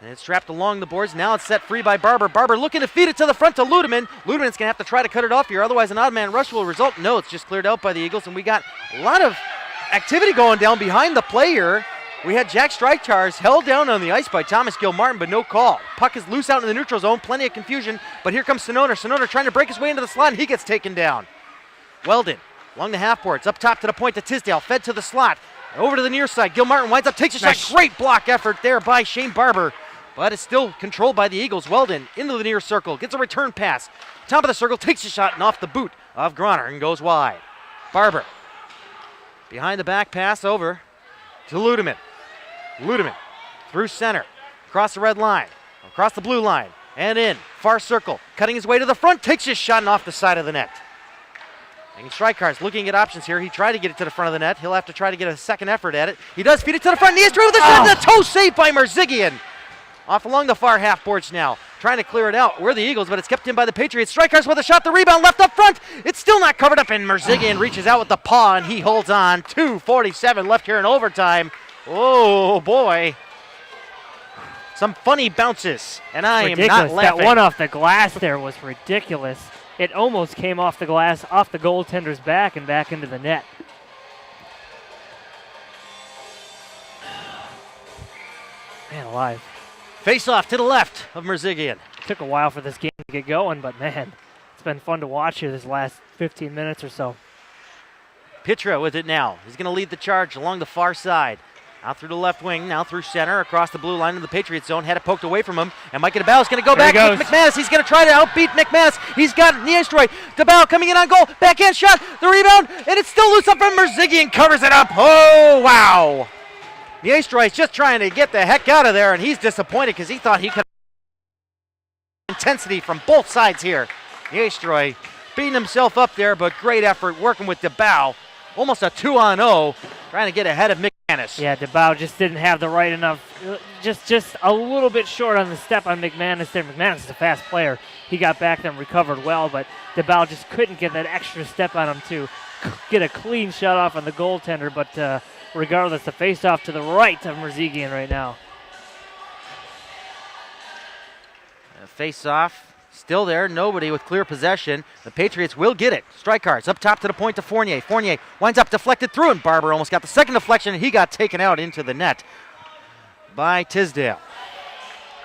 And it's trapped along the boards. Now it's set free by Barber. Barber looking to feed it to the front to Ludeman. Ludeman's going to have to try to cut it off here. Otherwise, an odd man rush will result. No, it's just cleared out by the Eagles. And we got a lot of activity going down behind the play here. We had Jack Strykars held down on the ice by Thomas Gilmartin, but no call. Puck is loose out in the neutral zone. Plenty of confusion. But here comes Sononer. Sononer trying to break his way into the slot, and he gets taken down. Weldon along the half boards. Up top to the point to Tisdale. Fed to the slot. Over to the near side. Gilmartin winds up, takes a shot. Great block effort there by Shane Barber. But it's still controlled by the Eagles. Weldon into the near circle. Gets a return pass. Top of the circle. Takes a shot and off the boot of Groner and goes wide. Barber. Behind the back pass over to Ludeman. Ludeman through center. Across the red line. Across the blue line. And in. Far circle. Cutting his way to the front. Takes his shot and off the side of the net. And Strykars looking at options here. He tried to get it to the front of the net. He'll have to try to get a second effort at it. He does feed it to the front. He's through with the shot. The toe save by Merzigian. Off along the far half boards now. Trying to clear it out. We're the Eagles, but it's kept in by the Patriots. Strykars with a shot. The rebound left up front. It's still not covered up, and Merzigian reaches out with the paw, and he holds on. 2:47 left here in overtime. Oh, boy. Some funny bounces, and I am not laughing. That one off the glass there was ridiculous. It almost came off the glass, off the goaltender's back, and back into the net. Man alive. Face off to the left of Merzigian. Took a while for this game to get going, but man, it's been fun to watch here this last 15 minutes or so. Pitra with it now. He's going to lead the charge along the far side. Out through the left wing, now through center, across the blue line in the Patriots zone. Had it poked away from him, and Mike DeBow is going to go back. McManus, he's going to try to outbeat McManus. He's got Niestroy. DeBow coming in on goal. Backhand shot, the rebound, and it's still loose up from Merzigian. Covers it up. Oh, wow. Niestroy's just trying to get the heck out of there, and he's disappointed because he thought he could. Intensity from both sides here. Niestroy beating himself up there, but great effort working with DeBow. Almost a 2-on-0, trying to get ahead of Mick. Yeah, DeBow just didn't have the right enough, just a little bit short on the step on McManus there. McManus is a fast player. He got back there and recovered well, but DeBow just couldn't get that extra step on him to get a clean shot off on the goaltender, but regardless, the face-off to the right of Merzigian right now. Face-off. Still there, nobody with clear possession. The Patriots will get it. Strike cards up top to the point to Fournier. Fournier winds up deflected through, and Barber almost got the second deflection, and he got taken out into the net by Tisdale.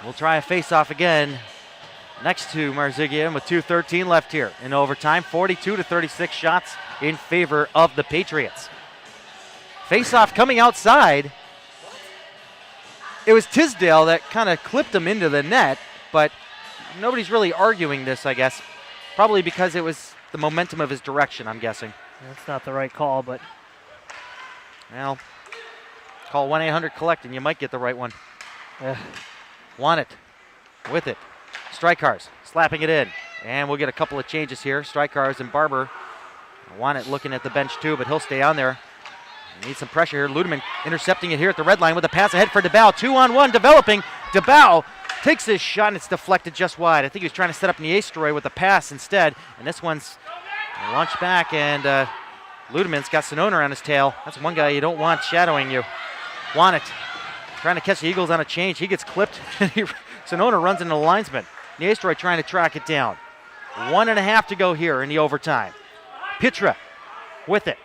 We'll try a face-off again next to Marzigian with 2:13 left here in overtime. 42-36 shots in favor of the Patriots. Face-off coming outside. It was Tisdale that kind of clipped him into the net, but nobody's really arguing this, I guess. Probably because it was the momentum of his direction, I'm guessing. That's not the right call, but... Well, call 1-800-COLLECT and you might get the right one. Want it. With it. Strikars slapping it in. And we'll get a couple of changes here. Strikars and Barber. Want it looking at the bench too, but he'll stay on there. Need some pressure here. Ludeman intercepting it here at the red line with a pass ahead for DeBow. 2-on-1 developing. DeBow takes this shot and it's deflected just wide. I think he was trying to set up Niestroy with a pass instead. And this one's launched back, and Ludeman's got Sonona on his tail. That's one guy you don't want shadowing you. Want it. Trying to catch the Eagles on a change. He gets clipped. Sonona runs into the linesman. Niestroy trying to track it down. 1.5 to go here in the overtime. Pitra with it.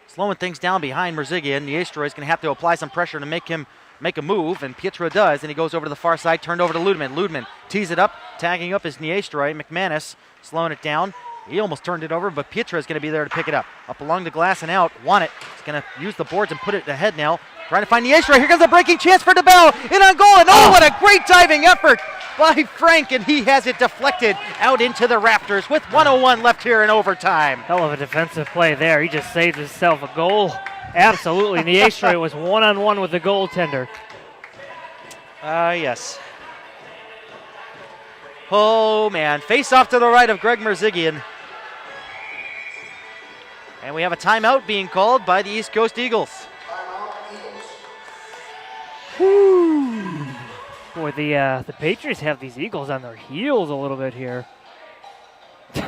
Slowing things down behind Merzigian. Niestroy is going to have to apply some pressure to make him make a move, and Pietra does, and he goes over to the far side, turned over to Ludeman. Ludeman tees it up, tagging up his Niestroy. McManus slowing it down. He almost turned it over, but Pietra is going to be there to pick it up. Up along the glass and out. Want it. He's going to use the boards and put it ahead now. Trying to find Niestroy. Here comes a breaking chance for DeBell. In on goal, and oh, what a great diving effort by Frank, and he has it deflected out into the rafters with 1:01 left here in overtime. Hell of a defensive play there. He just saved himself a goal. Absolutely. Niestroy was one-on-one with the goaltender. Yes. Oh, man. Face off to the right of Greg Merzigian. And we have a timeout being called by the East Coast Eagles. Whew. Boy, the Patriots have these Eagles on their heels a little bit here. This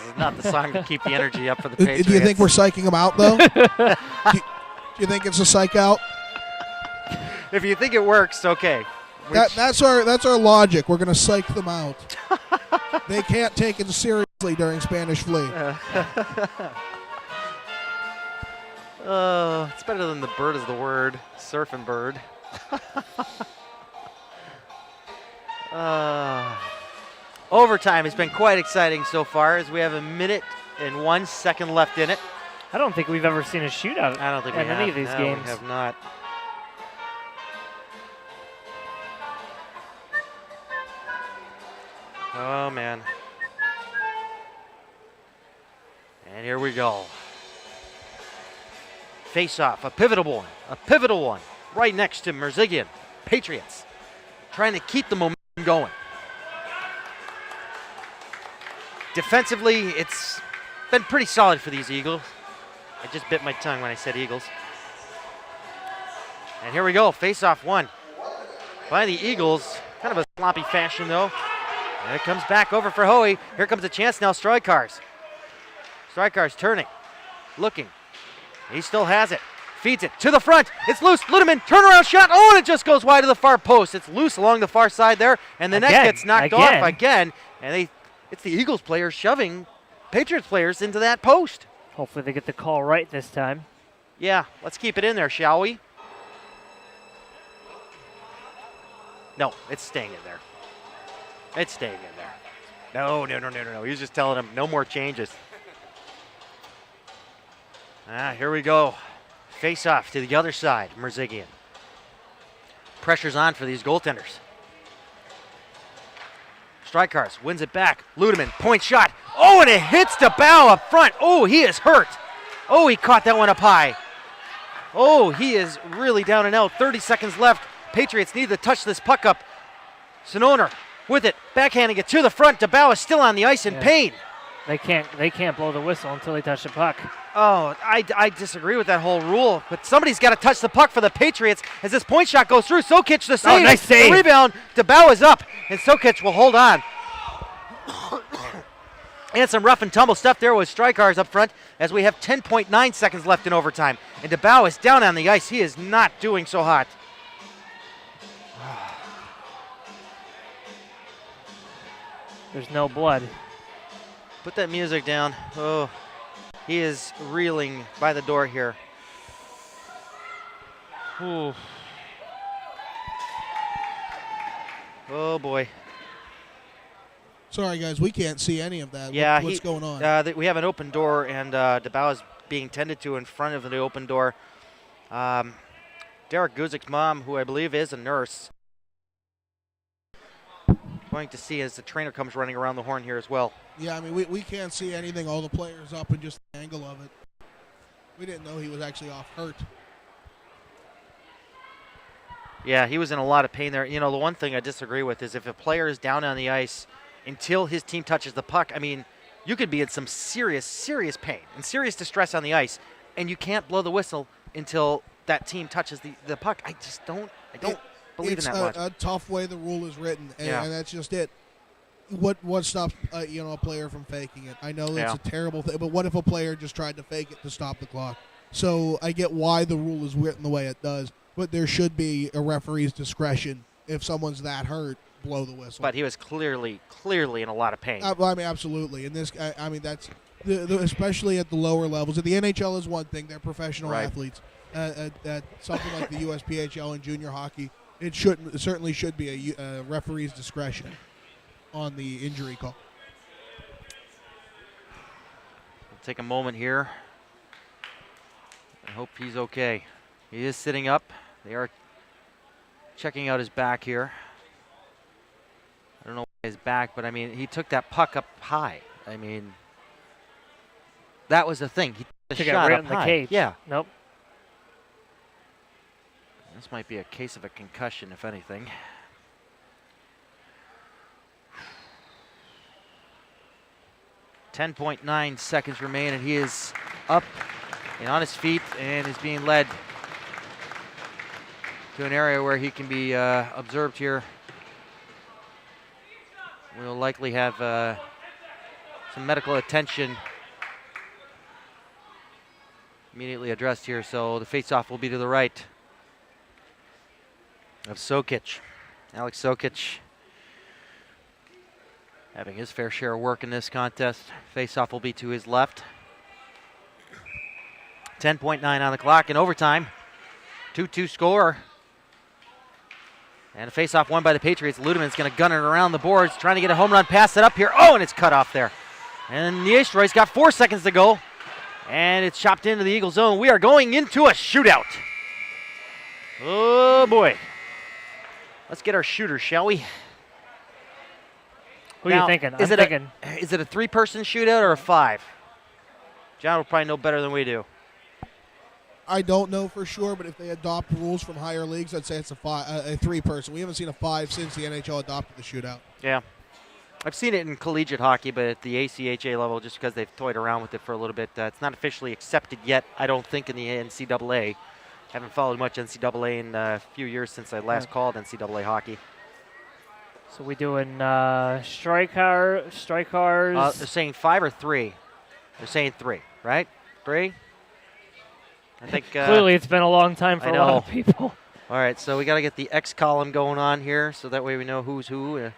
is not the song to keep the energy up for the Patriots. Do you think we're psyching them out, though? do you think it's a psych out? If you think it works, okay. That's our logic. We're going to psych them out. They can't take it seriously during Spanish Flee. It's better than the bird is the word. Surfing bird. Overtime has been quite exciting so far, as we have 1 minute and 1 second left in it. I don't think we've ever seen a shootout I don't think we in have. any of these games. We have not. Oh, man. And here we go. Face-off, a pivotal one, right next to Merzigian. Patriots trying to keep the momentum going. Defensively, it's been pretty solid for these Eagles. I just bit my tongue when I said Eagles. And here we go, face-off one by the Eagles. Kind of a sloppy fashion, though. And it comes back over for Hoey. Here comes a chance now, Strykars. Strykars turning, looking. He still has it. Feeds it to the front. It's loose. Ludeman, turnaround shot. Oh, and it just goes wide to the far post. It's loose along the far side there, and the net gets knocked off again. And it's the Eagles players shoving Patriots players into that post. Hopefully they get the call right this time. Yeah, let's keep it in there, shall we? No, it's staying in there. It's staying in there. No. He was just telling him no more changes. Here we go. Face off to the other side, Merzigian. Pressure's on for these goaltenders. Strykars wins it back. Ludeman, point shot. Oh, and it hits DeBow up front. Oh, he is hurt. Oh, he caught that one up high. Oh, he is really down and out. 30 seconds left. Patriots need to touch this puck up. Sonona with it, backhanding it to the front. DeBow is still on the ice in pain. They can't blow the whistle until they touch the puck. Oh, I disagree with that whole rule, but somebody's got to touch the puck for the Patriots as this point shot goes through. Sokic the save. Nice save. The rebound. DeBow is up, and Sokic will hold on. And some rough and tumble stuff there with Strykars up front as we have 10.9 seconds left in overtime. And DeBow is down on the ice. He is not doing so hot. There's no blood. Put that music down. Oh, he is reeling by the door here. Ooh. Oh, boy. Sorry, guys, we can't see any of that. Yeah, What's going on? We have an open door, and DeBow is being tended to in front of the open door. Derek Guzik's mom, who I believe is a nurse, going to see as the trainer comes running around the horn here as well. Yeah, I mean, we can't see anything. All the players up and just the angle of it. We didn't know he was actually off hurt. Yeah, he was in a lot of pain there. You know, the one thing I disagree with is if a player is down on the ice until his team touches the puck, I mean, you could be in some serious, serious pain and serious distress on the ice, and you can't blow the whistle until that team touches the puck. I don't believe in that much. It's a tough way the rule is written, and, Yeah. and that's just it. What stops a player from faking it? I know it's a terrible thing, but what if a player just tried to fake it to stop the clock? So I get why the rule is written the way it does, but there should be a referee's discretion if someone's that hurt. Blow the whistle. But he was clearly in a lot of pain. I mean, absolutely. And I mean, that's especially at the lower levels. The NHL is one thing; they're professional athletes. At something like the USPHL and junior hockey, it certainly should be a referee's discretion on the injury call. We'll take a moment here. I hope he's okay. He is sitting up. They are checking out his back here. I don't know his back, but I mean, he took that puck up high. I mean, that was the thing. He took Took a it shot right up in the high. cage. Yeah. Nope. This might be a case of a concussion, if anything. .9 seconds remain, and he is up and on his feet and is being led to an area where he can be observed here. We'll likely have some medical attention immediately addressed here, so the face-off will be to the right of Sokic. Alex Sokic having his fair share of work in this contest. Face-off will be to his left. 10.9 on the clock in overtime. 2-2 score. And a face-off won by the Patriots. Ludeman's going to gun it around the boards, trying to get a home run pass it up here. Oh, and it's cut off there. And the Ace Roy's got 4 seconds to go. And it's chopped into the Eagle zone. We are going into a shootout. Oh, boy. Let's get our shooters, shall we? Who are you thinking? Is it a 3-person shootout or a 5? John will probably know better than we do. I don't know for sure, but if they adopt rules from higher leagues, I'd say it's a 3-person. We haven't seen a 5 since the NHL adopted the shootout. Yeah. I've seen it in collegiate hockey, but at the ACHA level, just because they've toyed around with it for a little bit, it's not officially accepted yet, I don't think, in the NCAA. Haven't followed much NCAA in a few years since I last called NCAA hockey. So we doing strikers? They're saying 5 or 3. They're saying 3, right? 3? I think Clearly it's been a long time for a lot of people. All right, so we got to get the X column going on here, so that way we know who's who. So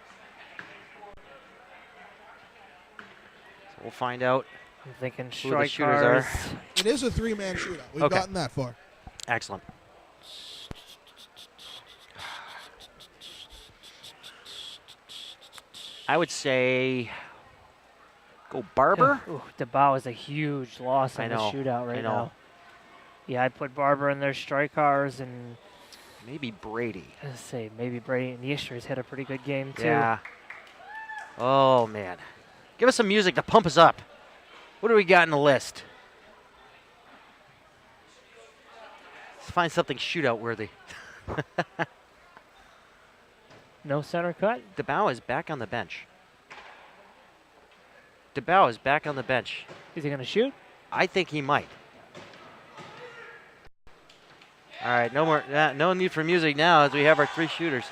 we'll find out I'm thinking who the shooters are. It is a 3-man shootout. We've gotten that far. Excellent. I would say go Barber. Ooh, DeBow is a huge loss in the shootout right now. Yeah, I'd put Barber in their strikers and maybe Brady. Let's say maybe Brady. And Yestre's had a pretty good game too. Yeah. Oh man, give us some music to pump us up. What do we got in the list? Let's find something shootout worthy. No center cut. DeBow is back on the bench. DeBow is back on the bench. Is he going to shoot? I think he might. All right, no need for music now as we have our 3 shooters.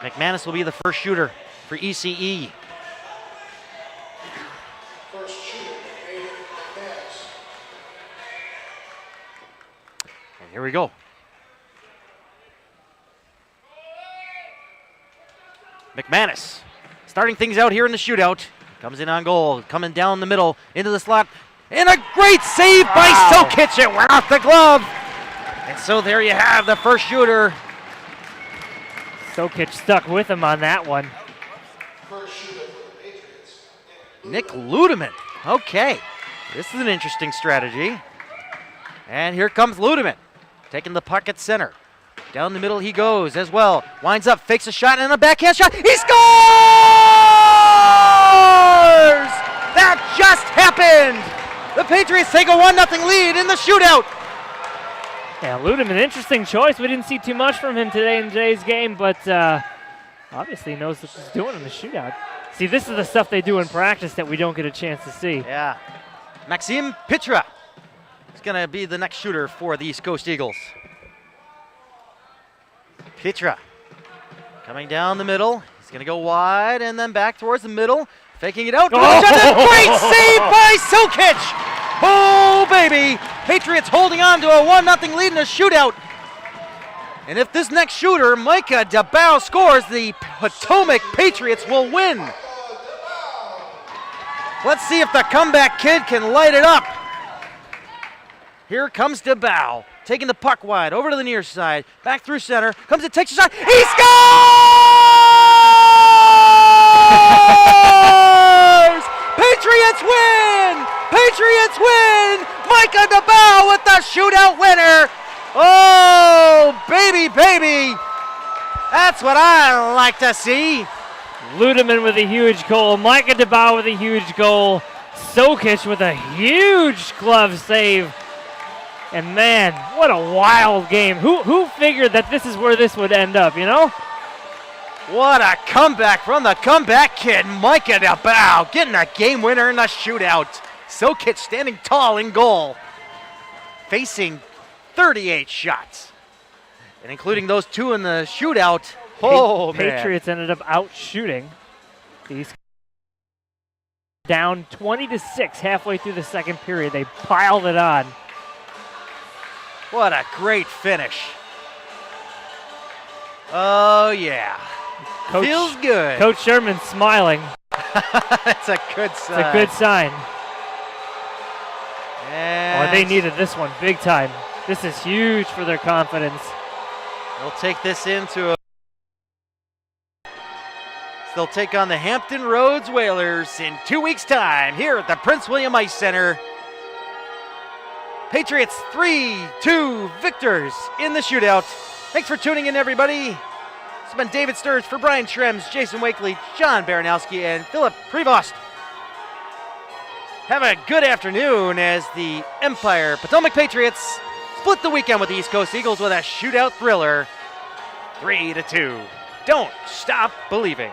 McManus will be the first shooter for ECE. First shooter, Aiden McManus. And here we go. McManus starting things out here in the shootout. Comes in on goal, coming down the middle, into the slot. And a great save by Sokic. It went off the glove. And so there you have the first shooter. Sokic stuck with him on that one. First shooter for the Patriots. Nick Ludeman. Okay, this is an interesting strategy. And here comes Ludeman, taking the puck at center. Down the middle he goes as well. Winds up, fakes a shot, and a backhand shot. He scores! That just happened! The Patriots take a 1-0 lead in the shootout. Yeah, Ludeman, interesting choice. We didn't see too much from him today in today's game, but obviously he knows what he's doing in the shootout. See, this is the stuff they do in practice that we don't get a chance to see. Yeah. Maxime Pitra is going to be the next shooter for the East Coast Eagles. Pitra coming down the middle. He's going to go wide and then back towards the middle. Faking it out. Oh! Great save by Sokic! Oh, baby! Patriots holding on to a 1-0 lead in a shootout. And if this next shooter, Micah DeBow, scores, the Potomac Patriots will win. Let's see if the comeback kid can light it up. Here comes DeBow, taking the puck wide, over to the near side, back through center, comes and takes a shot. He scores! Patriots win! Patriots win! Micah DeBow with the shootout winner. Oh, baby, baby. That's what I like to see. Ludeman with a huge goal. Micah DeBow with a huge goal. Sokic with a huge glove save. And man, what a wild game. Who figured that this is where this would end up, you know? What a comeback from the comeback kid, Micah DeBow, getting a game winner in the shootout. Sokic standing tall in goal, facing 38 shots. And including those 2 in the shootout. Oh, man. Patriots ended up out shooting these. Down 20-6 halfway through the second period. They piled it on. What a great finish. Oh, yeah. Feels good. Coach Sherman smiling. That's a good sign. It's a good sign. And oh, they needed this one big time. This is huge for their confidence. They'll take this into a... They'll take on the Hampton Roads Whalers in 2 weeks' time here at the Prince William Ice Center. Patriots 3-2 victors in the shootout. Thanks for tuning in, everybody. It's been David Stearns for Brian Schrems, Jason Wakely, John Baranowski, and Philip Prevost. Have a good afternoon as the Empire Potomac Patriots split the weekend with the East Coast Eagles with a shootout thriller, 3-2. Don't stop believing.